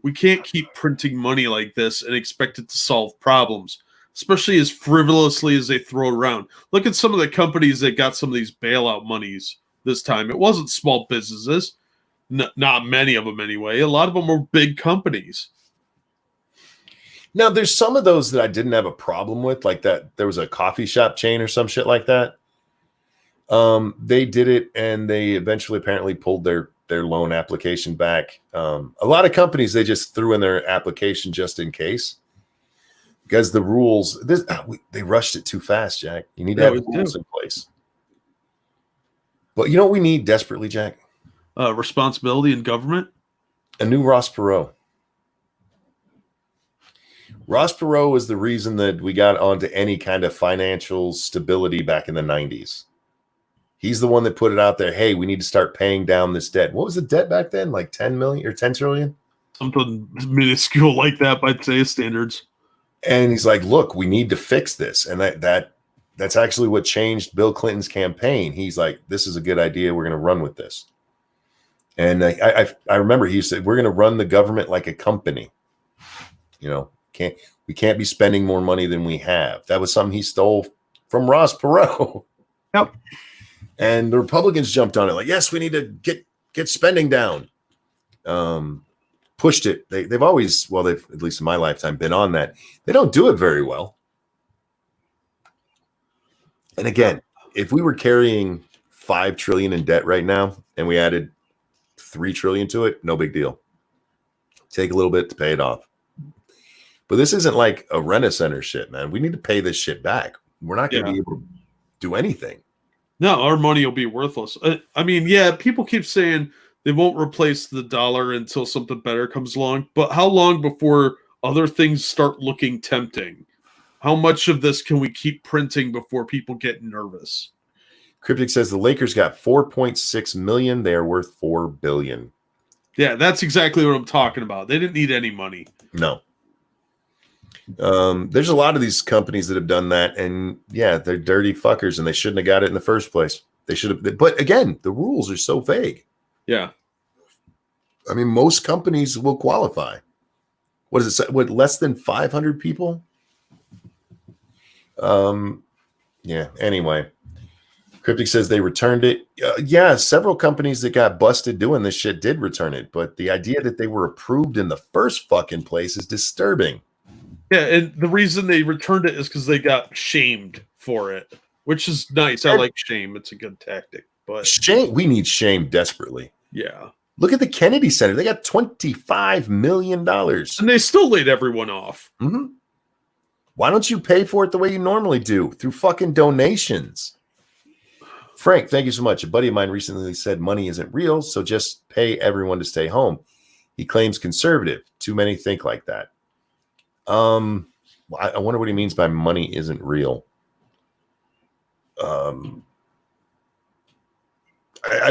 We can't keep printing money like this and expect it to solve problems, especially as frivolously as they throw it around. Look at some of the companies that got some of these bailout monies this time. It wasn't small businesses, not many of them anyway. A lot of them were big companies. Now, there's some of those that I didn't have a problem with, like that. There was a coffee shop chain or some shit like that. They did it, and they eventually apparently pulled their loan application back. A lot of companies, they just threw in their application just in case, because the rules, they rushed it too fast, Jack. You need to have rules in place. But you know what we need desperately, Jack? Responsibility in government. A new Ross Perot. Ross Perot was the reason that we got onto any kind of financial stability back in the 90s. He's the one that put it out there. Hey, we need to start paying down this debt. What was the debt back then? Like 10 million or 10 trillion? Something minuscule like that by today's standards. And he's like, look, we need to fix this. And that's actually what changed Bill Clinton's campaign. He's like, this is a good idea. We're going to run with this. And I remember he said, we're going to run the government like a company. You know, we can't be spending more money than we have. That was something he stole from Ross Perot. Yep. And the Republicans jumped on it like, yes, we need to get spending down. Pushed it. They've always, well, they've, at least in my lifetime, been on that. They don't do it very well. And again, if we were carrying 5 trillion in debt right now and we added 3 trillion to it, no big deal. Take a little bit to pay it off. But this isn't like a Rent-A-Center shit, man. We need to pay this shit back. We're not going to be able to do anything. No, our money will be worthless. I mean, yeah, people keep saying they won't replace the dollar until something better comes along. But how long before other things start looking tempting? How much of this can we keep printing before people get nervous? Cryptic says the Lakers got 4.6 million. They are worth 4 billion. Yeah, that's exactly what I'm talking about. They didn't need any money. No. There's a lot of these companies that have done that, and yeah, they're dirty fuckers, and they shouldn't have got it in the first place. They should have, but again, the rules are so vague. Yeah. I mean, most companies will qualify. What does it say? What, less than 500 people? Yeah, anyway. Cryptic says they returned it. Yeah, several companies that got busted doing this shit did return it, but the idea that they were approved in the first fucking place is disturbing. Yeah, and the reason they returned it is because they got shamed for it, which is nice. I like shame. It's a good tactic. But shame, we need shame desperately. Yeah. Look at the Kennedy Center. They got $25 million. And they still laid everyone off. Mm-hmm. Why don't you pay for it the way you normally do? Through fucking donations. Frank, thank you so much. A buddy of mine recently said money isn't real, so just pay everyone to stay home. He claims conservative. Too many think like that. I wonder what he means by money isn't real. I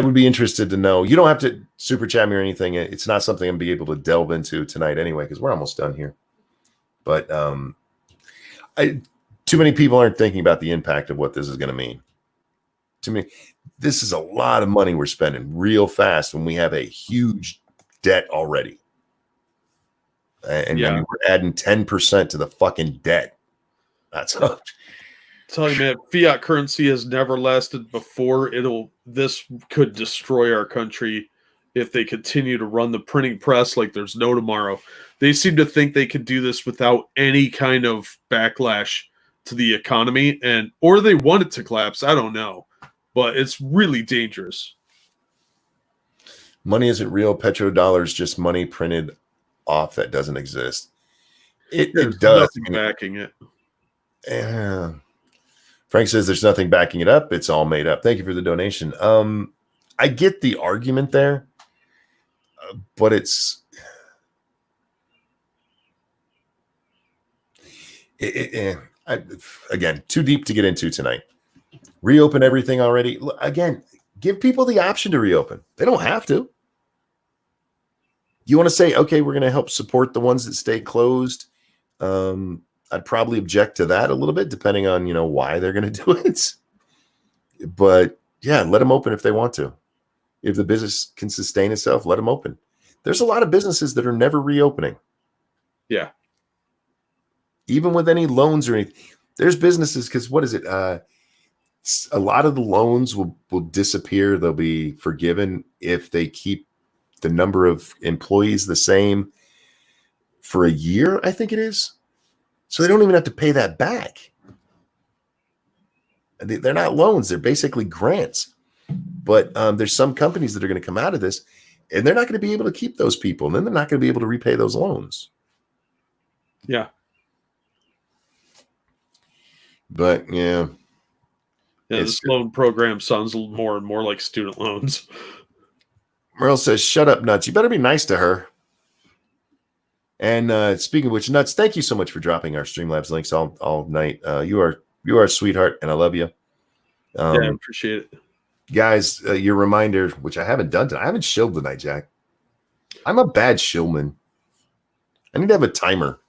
would be interested to know. You don't have to super chat me or anything. It's not something I'm be able to delve into tonight anyway, because we're almost done here. But too many people aren't thinking about the impact of what this is going to mean. To me, this is a lot of money we're spending real fast when we have a huge debt already. And I mean, we're adding 10% to the fucking debt. That's up. Tell you, man, fiat currency has never lasted before. This could destroy our country if they continue to run the printing press like there's no tomorrow. They seem to think they could do this without any kind of backlash to the economy, or they want it to collapse. I don't know, but it's really dangerous. Money isn't real. Petrodollar's just money printed off that doesn't exist. It does. Nothing backing it. Frank says there's nothing backing it up. It's all made up. Thank you for the donation. I get the argument there, but it's again too deep to get into tonight. Reopen everything already. Again, give people the option to reopen. They don't have to. You want to say, okay, we're going to help support the ones that stay closed. I'd probably object to that a little bit, depending on, why they're going to do it. But yeah, let them open if they want to. If the business can sustain itself, let them open. There's a lot of businesses that are never reopening. Yeah. Even with any loans or anything. There's businesses, because what is it? A lot of the loans will disappear. They'll be forgiven if they keep the number of employees the same for a year, I think it is. So they don't even have to pay that back. They're not loans. They're basically grants. But there's some companies that are going to come out of this, and they're not going to be able to keep those people. And then they're not going to be able to repay those loans. Yeah. But yeah. Yeah, this loan program sounds more and more like student loans. Merle says, shut up, Nuts. You better be nice to her. And speaking of which, Nuts, thank you so much for dropping our Streamlabs links all night. You are a sweetheart, and I love you. Yeah, I appreciate it. Guys, your reminder, which I haven't done tonight. I haven't shilled tonight, Jack. I'm a bad shillman. I need to have a timer.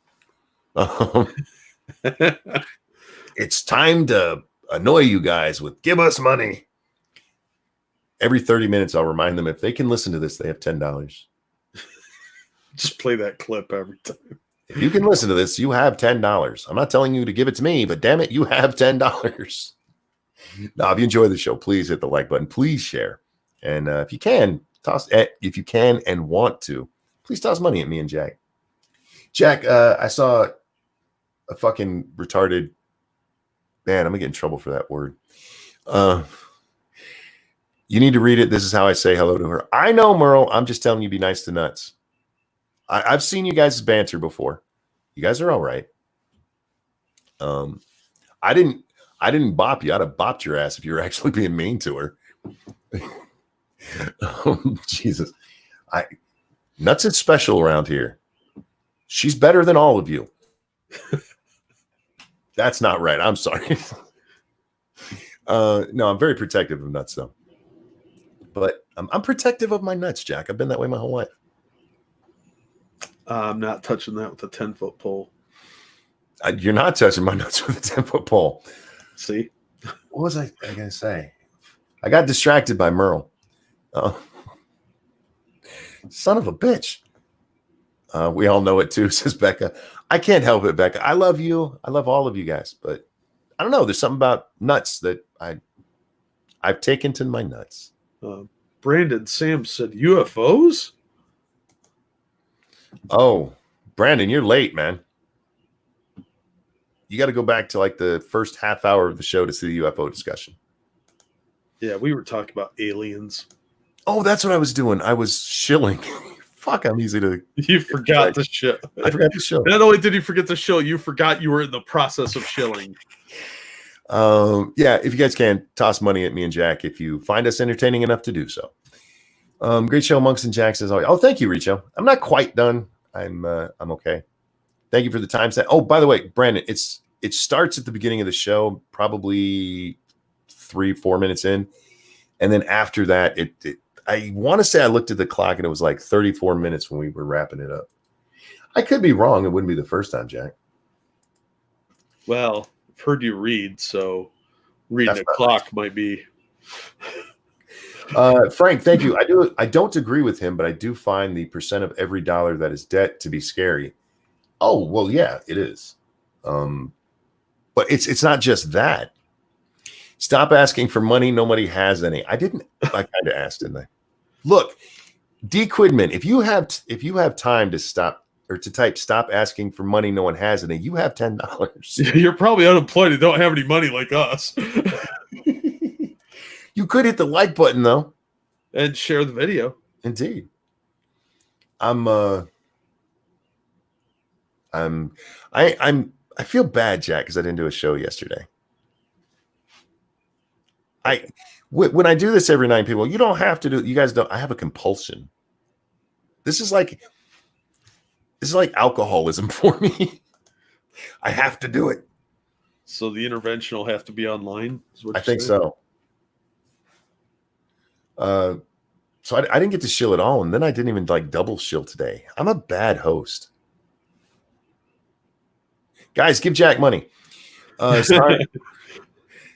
It's time to annoy you guys with give us money. Every 30 minutes, I'll remind them if they can listen to this, they have $10. Just play that clip every time. If you can listen to this, you have $10. I'm not telling you to give it to me, but damn it, you have $10. Now, if you enjoy the show, please hit the like button. Please share. And if you can and want to, please toss money at me and Jack. Jack, I saw a fucking retarded man. I'm gonna get in trouble for that word. You need to read it. This is how I say hello to her. I know, Merle. I'm just telling you, be nice to Nuts. I've seen you guys banter before. You guys are all right. I didn't bop you. I'd have bopped your ass if you were actually being mean to her. Jesus. Nuts is special around here. She's better than all of you. That's not right. I'm sorry. No, I'm very protective of Nuts, though. But I'm protective of my nuts, Jack. I've been that way my whole life. I'm not touching that with a 10-foot pole. You're not touching my nuts with a 10-foot pole. See? What was I going to say? I got distracted by Merle. Son of a bitch. We all know it too, says Becca. I can't help it, Becca. I love you. I love all of you guys. But I don't know. There's something about nuts that I've taken to my nuts. Brandon Sam said UFOs? Oh, Brandon, you're late, man. You got to go back to like the first half hour of the show to see the UFO discussion. Yeah, we were talking about aliens. Oh, that's what I was doing. I was shilling. Fuck, I'm easy to... You forgot the show. I forgot the show. Not only did you forget the show, you forgot you were in the process of shilling. Yeah, if you guys can, toss money at me and Jack if you find us entertaining enough to do so. Great show, Monks and Jacks, as always. Oh, thank you, Richo. I'm not quite done. I'm okay. Thank you for the time set. Oh, by the way, Brandon, it starts at the beginning of the show, probably 3-4 minutes in, and then after that, I want to say I looked at the clock and it was like 34 minutes when we were wrapping it up. I could be wrong. It wouldn't be the first time, Jack. Well, I've heard you read, so reading a clock right. might be. Frank, thank you. I don't agree with him, but I do find the percent of every dollar that is debt to be scary. Oh, well, yeah, it is. But it's not just that. Stop asking for money. Nobody has any. I kind of asked, didn't I? Look, D. Quidman, if you have time to stop or to type "stop asking for money, no one has any," you have $10. You're probably unemployed and don't have any money like us. You could hit the like button though, and share the video. Indeed. I feel bad, Jack, because I didn't do a show yesterday. When I do this every night, people, you don't have to do it. You guys don't. I have a compulsion. This is like alcoholism for me. I have to do it. So the intervention will have to be online. I think so. So I didn't get to shill at all, and then I didn't even like double shill today. I'm a bad host. Guys, give Jack money. Sorry.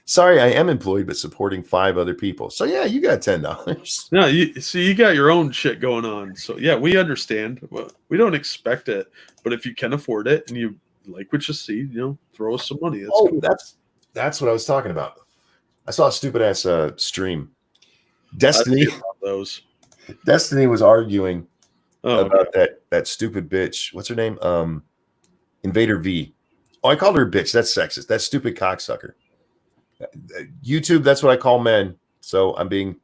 Sorry, I am employed, but supporting 5 other people. So yeah, you got $10. No, you got your own shit going on. So yeah, we understand. Well, we don't expect it, but if you can afford it and you like what you see, throw us some money. That's cool. That's what I was talking about. I saw a stupid ass stream. I Destiny see about those. Destiny was arguing Oh, about that stupid bitch. What's her name? Invader V. Oh, I called her a bitch. That's sexist. That stupid cocksucker. YouTube, that's what I call men. So I'm being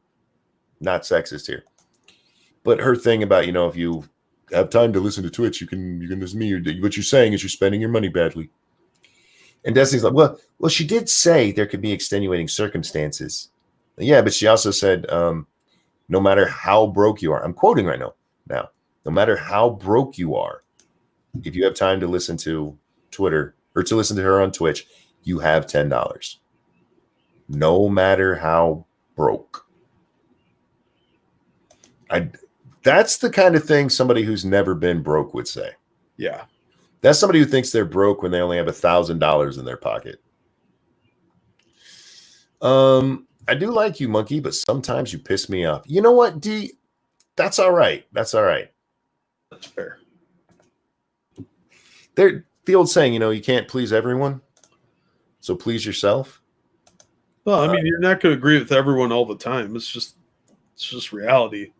not sexist here. But her thing about, if you have time to listen to Twitch, you can listen to me. What you're saying is you're spending your money badly. And Destiny's like, well, she did say there could be extenuating circumstances. Yeah, but she also said, no matter how broke you are, I'm quoting right now, no matter how broke you are, if you have time to listen to Twitter or to listen to her on Twitch, you have $10. No matter how broke. That's the kind of thing somebody who's never been broke would say. yeah. That's somebody who thinks they're broke when they only have $1,000 in their pocket. I do like you, Monkey, but sometimes you piss me off. You know what, D? That's all right. That's all right. That's fair. The old saying, you can't please everyone, so please yourself. Well, I mean, you're not going to agree with everyone all the time. It's just reality.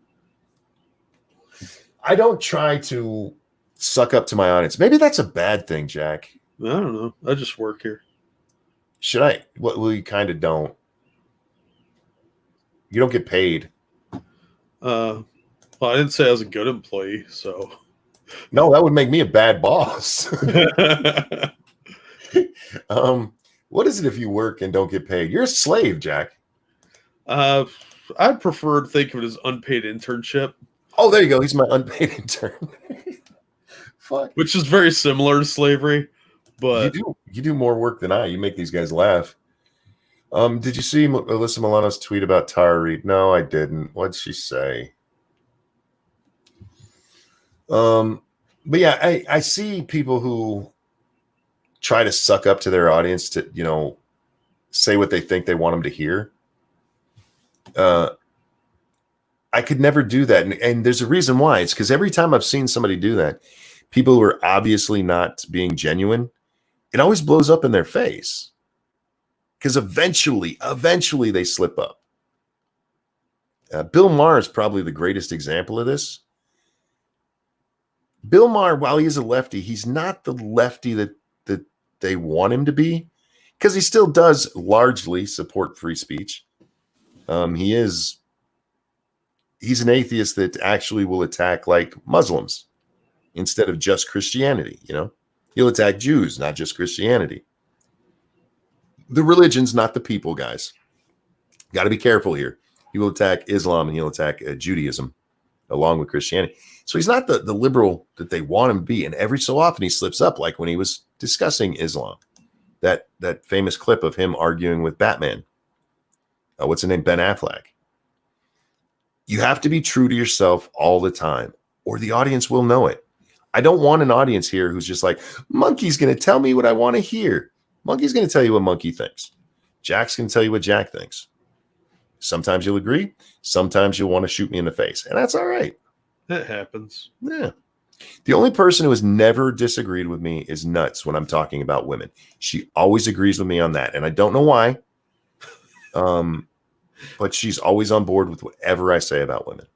I don't try to suck up to my audience. Maybe that's a bad thing, Jack. I don't know. I just work here. Should I? Well, you kind of don't. You don't get paid. Well, I didn't say I was a good employee, so. No, that would make me a bad boss. What is it if you work and don't get paid? You're a slave, Jack. I'd prefer to think of it as unpaid internship. Oh, there you go. He's my unpaid intern. Fuck. Which is very similar to slavery, but you do more work than I. You make these guys laugh. Did you see Alyssa Milano's tweet about Tara Reid? No, I didn't. What'd she say? But yeah, I see people who try to suck up to their audience to, say what they think they want them to hear. I could never do that. And there's a reason why. It's because every time I've seen somebody do that, people who are obviously not being genuine, it always blows up in their face. Because eventually they slip up. Bill Maher is probably the greatest example of this. Bill Maher, while he's a lefty, he's not the lefty that they want him to be, because he still does largely support free speech. He's an atheist that actually will attack like Muslims instead of just Christianity. He'll attack Jews, not just Christianity. The religion's not the people, guys. Got to be careful here. He will attack Islam and he'll attack Judaism along with Christianity. So he's not the liberal that they want him to be. And every so often he slips up, like when he was discussing Islam. That famous clip of him arguing with Batman. What's his name? Ben Affleck. You have to be true to yourself all the time, or the audience will know it. I don't want an audience here who's just like, Monkey's going to tell me what I want to hear. Monkey's going to tell you what Monkey thinks. Jack's going to tell you what Jack thinks. Sometimes you'll agree. Sometimes you'll want to shoot me in the face. And that's all right. that happens. Yeah. The only person who has never disagreed with me is Nuts when I'm talking about women. She always agrees with me on that. And I don't know why. But she's always on board with whatever I say about women.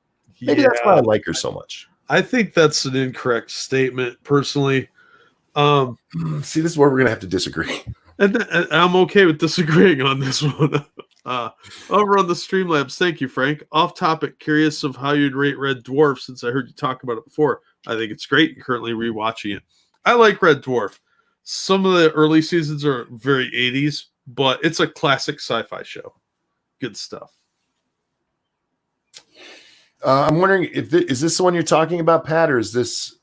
Maybe that's why I like her so much. I think that's an incorrect statement, personally. See, this is where we're going to have to disagree. And I'm okay with disagreeing on this one. Over on the Streamlabs, thank you, Frank. Off topic, curious of how you'd rate Red Dwarf, since I heard you talk about it before. I think it's great and currently rewatching it. I like Red Dwarf. Some of the early seasons are very 80s, but it's a classic sci-fi show. Good stuff. I'm wondering is this the one you're talking about, Pat, or is this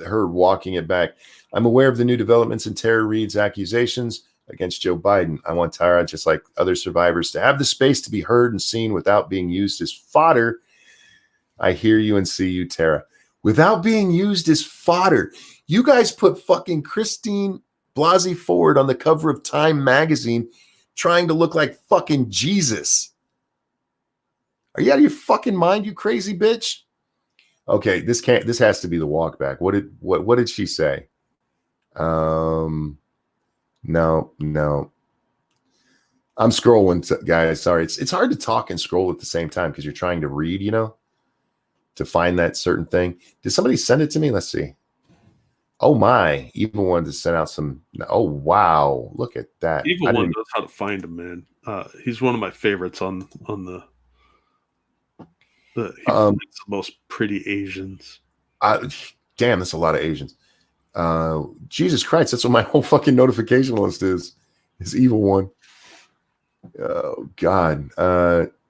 her walking it back? I'm aware of the new developments in Tara Reid's accusations against Joe Biden. I want Tara, just like other survivors, to have the space to be heard and seen without being used as fodder I hear you and see you, Tara. Without being used as fodder. You guys put fucking Christine Blasey Ford on the cover of Time magazine trying to look like fucking Jesus. Are you out of your fucking mind, you crazy bitch? Okay, this has to be the walkback. What did she say? No. I'm scrolling, guys. Sorry. It's hard to talk and scroll at the same time because you're trying to read, to find that certain thing. Did somebody send it to me? Let's see. Oh my, Evil One to send out some. Oh wow, look at that. Evil One knows how to find him, man. He's one of my favorites on the. He finds the most pretty Asians. Damn, that's a lot of Asians. Jesus Christ, that's what my whole fucking notification list is Evil One. Oh God.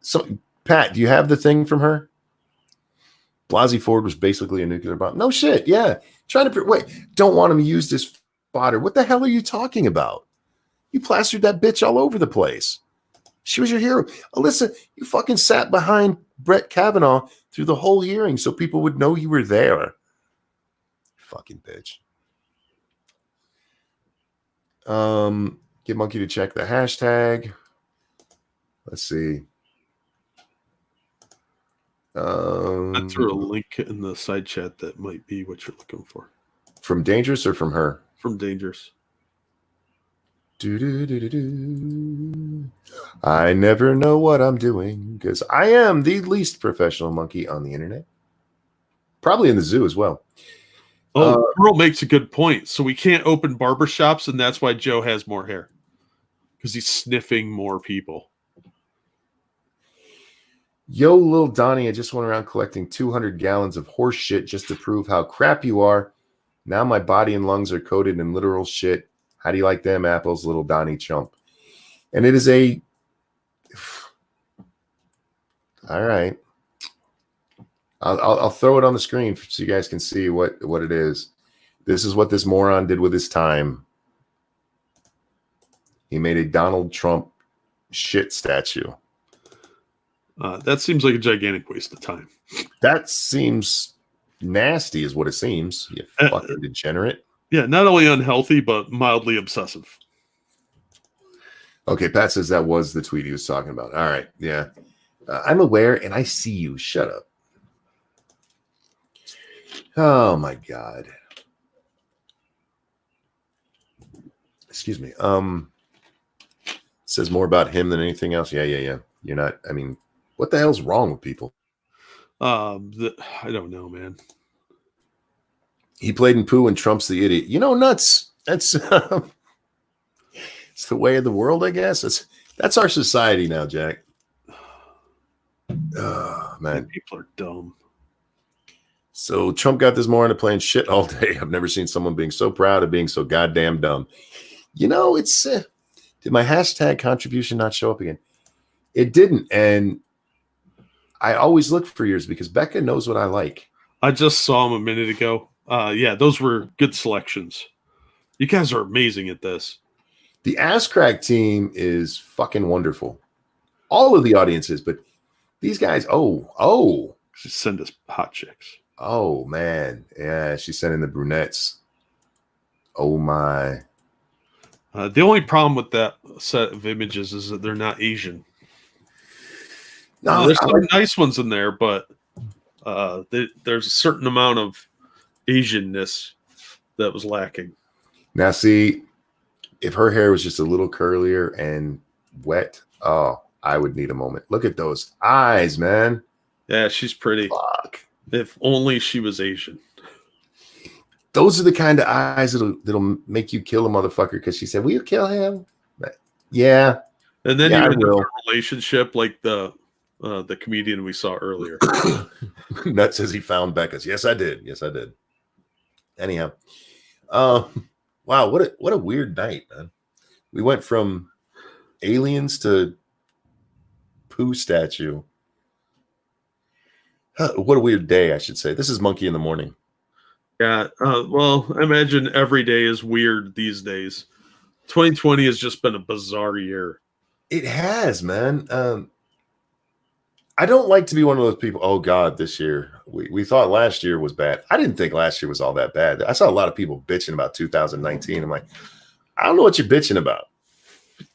So Pat, do you have the thing from her? Blasey Ford was basically a nuclear bomb. No shit. Yeah. Trying to wait. Don't want him used as fodder. What the hell are you talking about? You plastered that bitch all over the place. She was your hero. Alyssa, you fucking sat behind Brett Kavanaugh through the whole hearing so people would know you were there. Fucking bitch. Get Monkey to check the hashtag. Let's see. I threw a link in the side chat that might be what you're looking for. From Dangerous or from her? From Dangerous. I never know what I'm doing because I am the least professional monkey on the internet. Probably in the zoo as well. Oh, Earl makes a good point. So we can't open barbershops, and that's why Joe has more hair. Because he's sniffing more people. Yo, little Donnie, I just went around collecting 200 gallons of horse shit just to prove how crap you are. Now my body and lungs are coated in literal shit. How do you like them apples, little Donnie chump? And it is a... All right. I'll throw it on the screen so you guys can see what it is. This is what this moron did with his time. He made a Donald Trump shit statue. That seems like a gigantic waste of time. That seems nasty is what it seems. You fucking degenerate. Yeah, not only unhealthy, but mildly obsessive. Okay, Pat says that was the tweet he was talking about. All right, yeah. I'm aware and I see you. Shut up. Oh, my God. Excuse me. Says more about him than anything else. Yeah. You're not, I mean, what the hell's wrong with people? I don't know, man. He played in Pooh and Trump's the idiot. Nuts. That's it's the way of the world, I guess. That's our society now, Jack. Oh, man. People are dumb. So Trump got this moron to playing shit all day. I've never seen someone being so proud of being so goddamn dumb. It's did my hashtag contribution not show up again? It didn't. And I always look for yours because Becca knows what I like. I just saw him a minute ago. Yeah, those were good selections. You guys are amazing at this. The Ass Crack team is fucking wonderful. All of the audiences, but these guys, Just send us hot chicks. Oh, man. Yeah, she's sending the brunettes. Oh, my. The only problem with that set of images is that they're not Asian. No, there's some nice ones in there, but there's a certain amount of Asianness that was lacking. Now, see, if her hair was just a little curlier and wet, I would need a moment. Look at those eyes, man. Yeah, she's pretty. Fuck. If only she was Asian. Those are the kind of eyes that'll make you kill a motherfucker because she said, will you kill him? But, yeah. And then yeah, you end up in a relationship like the comedian we saw earlier. Nut says he found Becca's. Yes, I did. Anyhow. Wow, what a weird night, man. We went from aliens to Pooh statue. What a weird day, I should say. This is Monkey in the Morning. Yeah, well, I imagine every day is weird these days. 2020 has just been a bizarre year. It has, man. I don't like to be one of those people. Oh God, this year we thought last year was bad. I didn't think last year was all that bad. I saw a lot of people bitching about 2019. I'm like, I don't know what you're bitching about.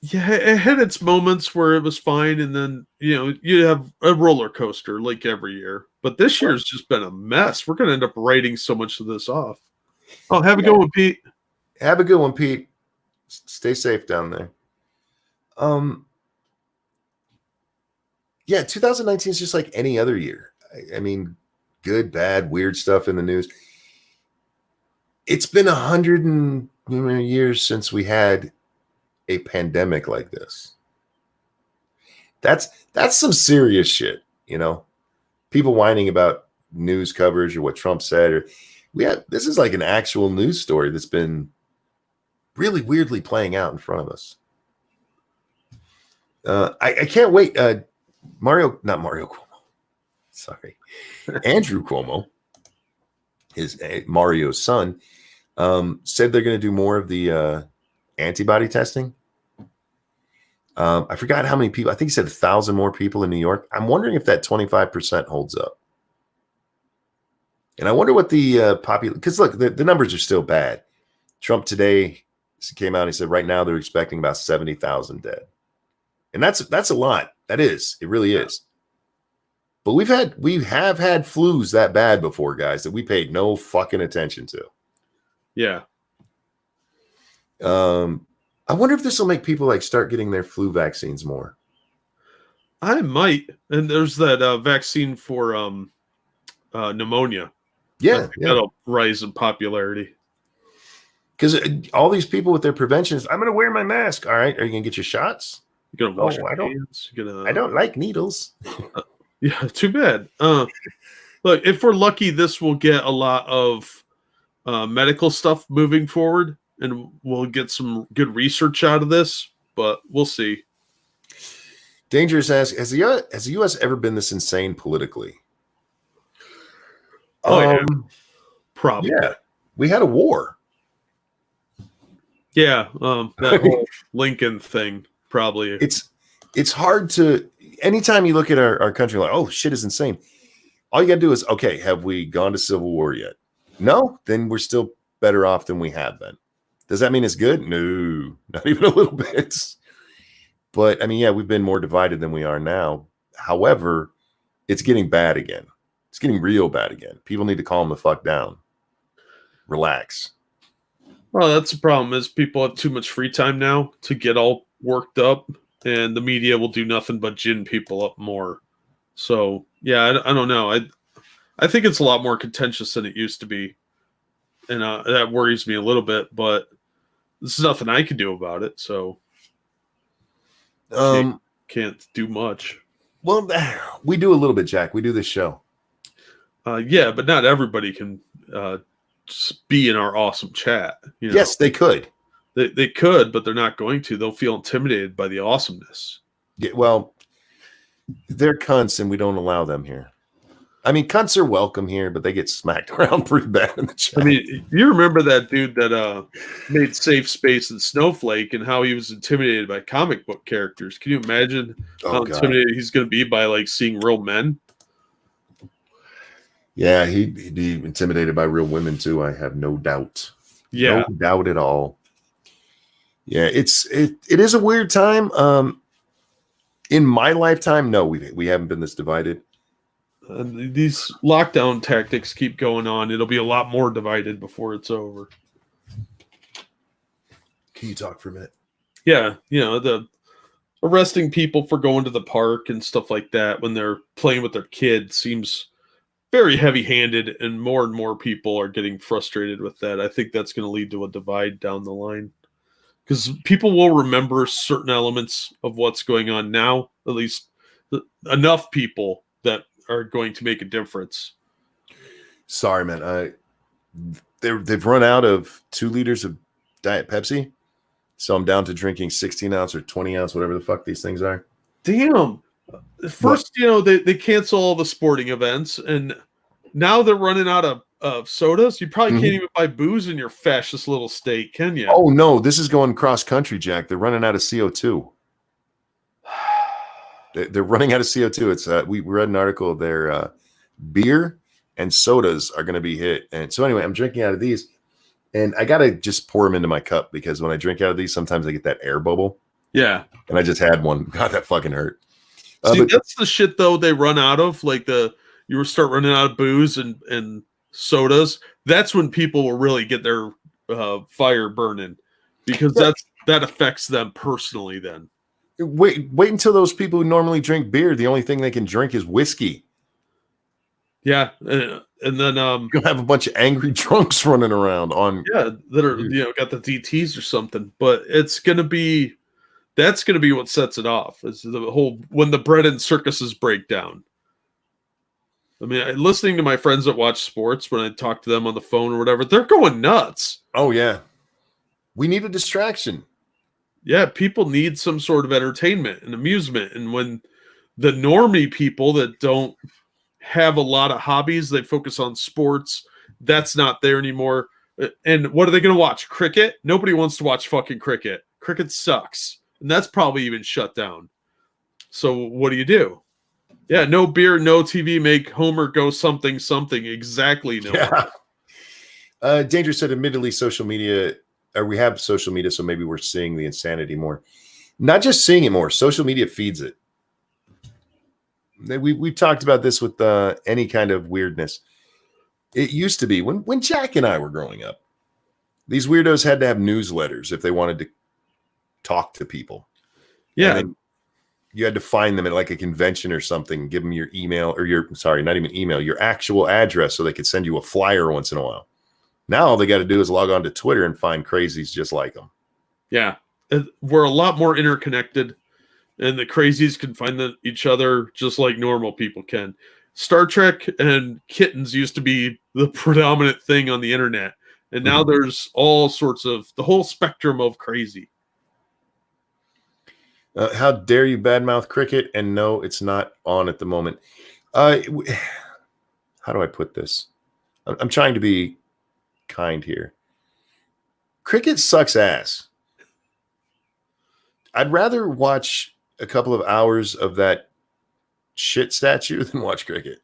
Yeah, it had its moments where it was fine, and then you have a roller coaster like every year. But this year's just been a mess. We're gonna end up writing so much of this off. Oh, have a good one, Pete. Have a good one, Pete. Stay safe down there. Yeah, 2019 is just like any other year. I mean, good, bad, weird stuff in the news. It's been 100 years since we had a pandemic like this. That's some serious shit, People whining about news coverage or what Trump said, or this is like an actual news story that's been really weirdly playing out in front of us. I can't wait. Not Mario Cuomo. Sorry, Andrew Cuomo, Mario's son, said they're going to do more of the antibody testing. I forgot how many people. I think he said 1,000 more people in New York. I'm wondering if that 25% holds up. And I wonder what the population, because look, the numbers are still bad. Trump today came out and he said right now they're expecting about 70,000 dead. And that's a lot. That is. It really is. But we have had flus that bad before, guys, that we paid no fucking attention to. Yeah. I wonder if this will make people start getting their flu vaccines more. I might. And there's that vaccine for pneumonia. Yeah, that'll rise in popularity. Because all these people with their preventions, I'm going to wear my mask. All right, are you going to get your shots? You're going to wash your hands. I don't like needles. Yeah, too bad. Look, if we're lucky, this will get a lot of medical stuff moving forward, and we'll get some good research out of this, but we'll see. Dangerous asks, has the U.S. ever been this insane politically? Yeah. Probably. Yeah. We had a war. Yeah, that whole Lincoln thing, probably. It's hard to, anytime you look at our country, like, oh, shit is insane. All you got to do is, okay, have we gone to civil war yet? No? Then we're still better off than we have been. Does that mean it's good? No, not even a little bit. But, I mean, yeah, we've been more divided than we are now. However, it's getting bad again. It's getting real bad again. People need to calm the fuck down. Relax. Well, that's the problem is people have too much free time now to get all worked up, and the media will do nothing but gin people up more. So, yeah, I don't know. I think it's a lot more contentious than it used to be, and that worries me a little bit, but there's nothing I can do about it, so can't do much. Well, we do a little bit, Jack. We do this show. Yeah, but not everybody can just be in our awesome chat. Yes, they could. They could, but they're not going to. They'll feel intimidated by the awesomeness. Yeah, well, they're cunts, and we don't allow them here. I mean, cunts are welcome here, but they get smacked around pretty bad in the chat. I mean, you remember that dude that made Safe Space and Snowflake and how he was intimidated by comic book characters. Can you imagine how intimidated he's going to be by seeing real men? Yeah, he'd be intimidated by real women too. I have no doubt. Yeah, no doubt at all. Yeah, it is a weird time. In my lifetime, no, we haven't been this divided. These lockdown tactics keep going on. It'll be a lot more divided before it's over. Can you talk for a minute? Yeah, the arresting people for going to the park and stuff like that when they're playing with their kids seems very heavy-handed, and more people are getting frustrated with that. I think that's going to lead to a divide down the line because people will remember certain elements of what's going on now, at least enough people that are going to make a difference. Sorry, man. They've run out of 2 liters of Diet Pepsi, so I'm down to drinking 16 ounce or 20 ounce, whatever the fuck these things are. Damn. First, they cancel all the sporting events, and now they're running out of sodas. You probably can't even buy booze in your fascist little state, can you? Oh, no. This is going cross country, Jack. They're running out of CO2. They're running out of CO2. It's we read an article there. Beer and sodas are going to be hit. And so anyway, I'm drinking out of these, and I got to just pour them into my cup because when I drink out of these, sometimes I get that air bubble. Yeah. And I just had one. God, that fucking hurt. See, But that's the shit though they run out of. Like you start running out of booze and sodas. That's when people will really get their fire burning, because that affects them personally. Then wait until those people who normally drink beer, the only thing they can drink is whiskey. Yeah, and then You're gonna have a bunch of angry drunks running around on. Yeah, that are got the DTs or something. But that's gonna be what sets it off. Is the whole when the bread and circuses break down. I mean, listening to my friends that watch sports, when I talk to them on the phone or whatever, they're going nuts. Oh yeah, we need a distraction. Yeah, people need some sort of entertainment and amusement, and when the normie people that don't have a lot of hobbies, they focus on sports. That's not there anymore. And what are they going to watch? Cricket? Nobody wants to watch fucking cricket. Cricket sucks. And that's probably even shut down. So what do? Yeah, no beer, no TV, make Homer go something. Exactly. No. Yeah. Danger said, admittedly, social media, or we have social media, so maybe we're seeing the insanity more. Not just seeing it more, social media feeds it. We've talked about this with any kind of weirdness. It used to be when Jack and I were growing up, these weirdos had to have newsletters if they wanted to talk to people. Yeah. You had to find them at like a convention or something, give them your email or not even email, your actual address so they could send you a flyer once in a while. Now all they got to do is log on to Twitter and find crazies just like them. Yeah. We're a lot more interconnected. And the crazies can find each other just like normal people can. Star Trek and kittens used to be the predominant thing on the internet. And now there's all sorts of the whole spectrum of crazy. How dare you badmouth cricket? And no, it's not on at the moment. How do I put this? I'm trying to be kind here. Cricket sucks ass. I'd rather watch a couple of hours of that shit statue than watch cricket.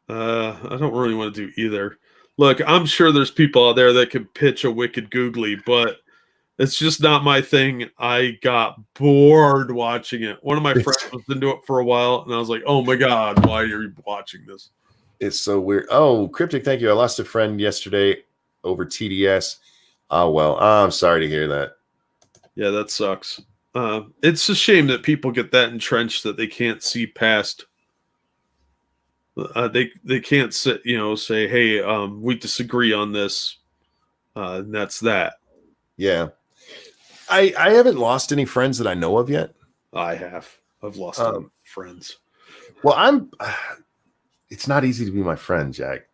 I don't really want to do either. Look, I'm sure there's people out there that could pitch a wicked googly, but it's just not my thing. I got bored watching it. One of my friends was into it for a while, and I was like, oh my God, why are you watching this? It's so weird. Oh, Cryptic, thank you. I lost a friend yesterday over TDS. Oh, well, I'm sorry to hear that. Yeah, that sucks. It's a shame that people get that entrenched that they can't see past. They can't sit, say, hey, we disagree on this. And that's that. Yeah. I haven't lost any friends that I know of yet. I have. I've lost friends. Well, it's not easy to be my friend, Jack.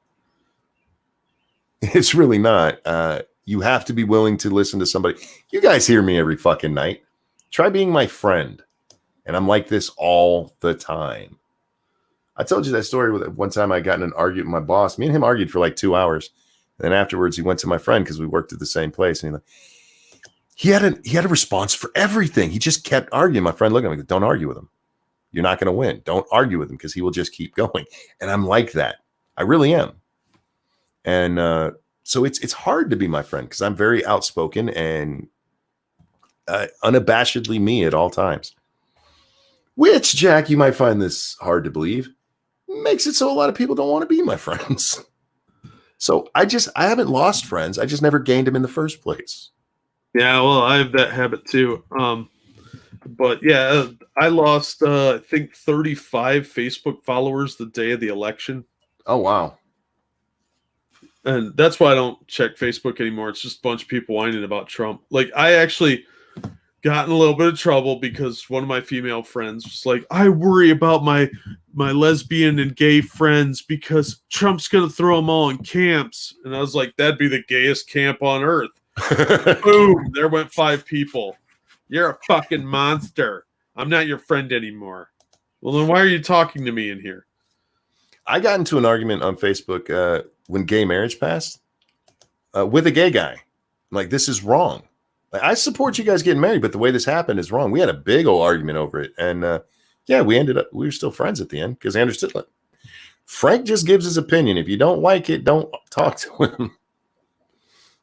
It's really not. You have to be willing to listen to somebody. You guys hear me every fucking night. Try being my friend. And I'm like this all the time. I told you that story with one time I got in an argument with my boss. Me and him argued for like 2 hours. And then afterwards he went to my friend because we worked at the same place. And he had a response for everything. He just kept arguing. My friend looked at him like, don't argue with him. You're not going to win. Don't argue with him because he will just keep going. And I'm like that. I really am. And so it's hard to be my friend because I'm very outspoken and unabashedly me at all times. Which, Jack, you might find this hard to believe, makes it so a lot of people don't want to be my friends. So I haven't lost friends. I just never gained them in the first place. Yeah, well, I have that habit too. But yeah, I lost, I think 35 Facebook followers the day of the election. Oh, wow. And that's why I don't check Facebook anymore. It's just a bunch of people whining about Trump. Like, I actually got in a little bit of trouble because one of my female friends was like, I worry about my lesbian and gay friends because Trump's going to throw them all in camps. And I was like, that'd be the gayest camp on earth. Boom, there went 5 people. You're a fucking monster. I'm not your friend anymore. Well, then why are you talking to me in here? I got into an argument on Facebook when gay marriage passed with a gay guy. Like, this is wrong. Like, I support you guys getting married, but the way this happened is wrong. We had a big old argument over it. And Yeah, we were still friends at the end because I understood. Like, Frank just gives his opinion. If you don't like it, don't talk to him.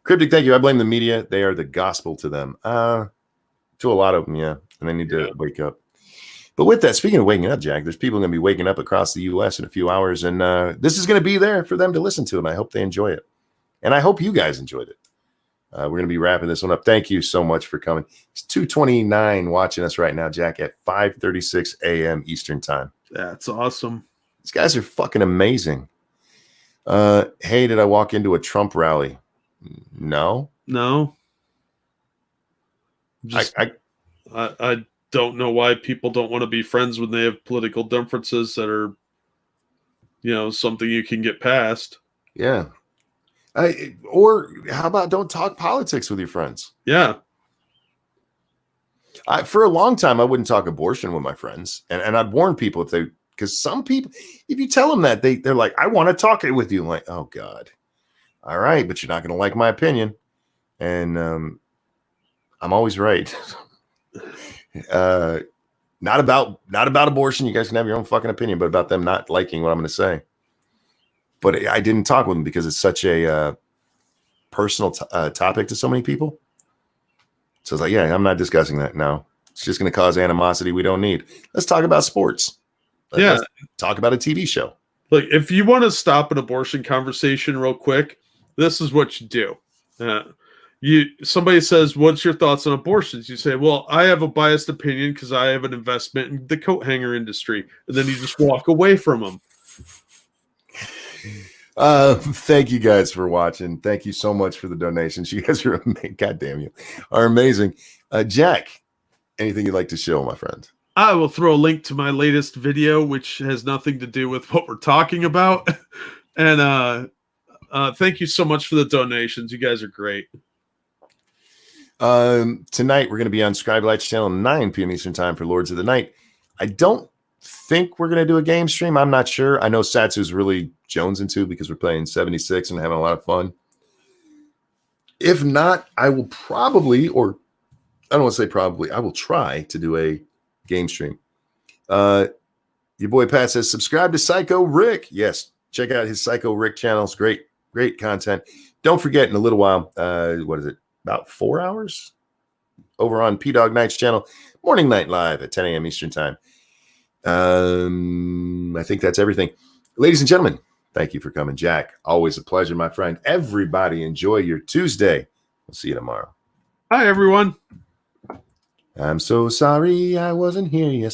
Cryptic, thank you. I blame the media. They are the gospel to them. To a lot of them, yeah. And they need to wake up. But with that, speaking of waking up, Jack, there's people going to be waking up across the U.S. in a few hours. And this is going to be there for them to listen to. And I hope they enjoy it. And I hope you guys enjoyed it. We're going to be wrapping this one up. Thank you so much for coming. It's 2:29 watching us right now, Jack, at 5:36 a.m. Eastern time. That's awesome. These guys are fucking amazing. Hey, did I walk into a Trump rally? No. I don't know why people don't want to be friends when they have political differences that are, something you can get past. Yeah. Or how about don't talk politics with your friends? Yeah. For a long time, I wouldn't talk abortion with my friends. And I'd warn people because some people, if you tell them that, they're like, I want to talk it with you. I'm like, oh God. All right, but you're not going to like my opinion. And I'm always right. Not about abortion. You guys can have your own fucking opinion, but about them not liking what I'm going to say. But I didn't talk with them because it's such a personal topic to so many people. So it's like, yeah, I'm not discussing that. No, it's just going to cause animosity we don't need. Let's talk about sports. Let's talk about a TV show. Like, if you want to stop an abortion conversation real quick, this is what you do. Somebody says, what's your thoughts on abortions? You say, well, I have a biased opinion because I have an investment in the coat hanger industry. And then you just walk away from them. Thank you guys for watching. Thank you so much for the donations. You guys are amazing. God damn you are amazing. Jack, anything you'd like to show, my friend? I will throw a link to my latest video, which has nothing to do with what we're talking about. And thank you so much for the donations. You guys are great. Tonight we're going to be on Scribe Lights channel 9 p.m. Eastern time for Lords of the Night. I don't think we're going to do a game stream. I'm not sure. I know Satsu's really jonesing to because we're playing 76 and having a lot of fun. If not, I will probably, or I don't want to say probably, I will try to do a game stream. Your boy Pat says, subscribe to Psycho Rick. Yes, check out his Psycho Rick channels. Great content. Don't forget, in a little while, what is it? About 4 hours over on P Dog Night's channel, Morning Night Live at 10 a.m. Eastern time. I think that's everything. Ladies and gentlemen, thank you for coming. Jack, always a pleasure, my friend. Everybody enjoy your Tuesday. We'll see you tomorrow. Hi, everyone. I'm so sorry I wasn't here yesterday.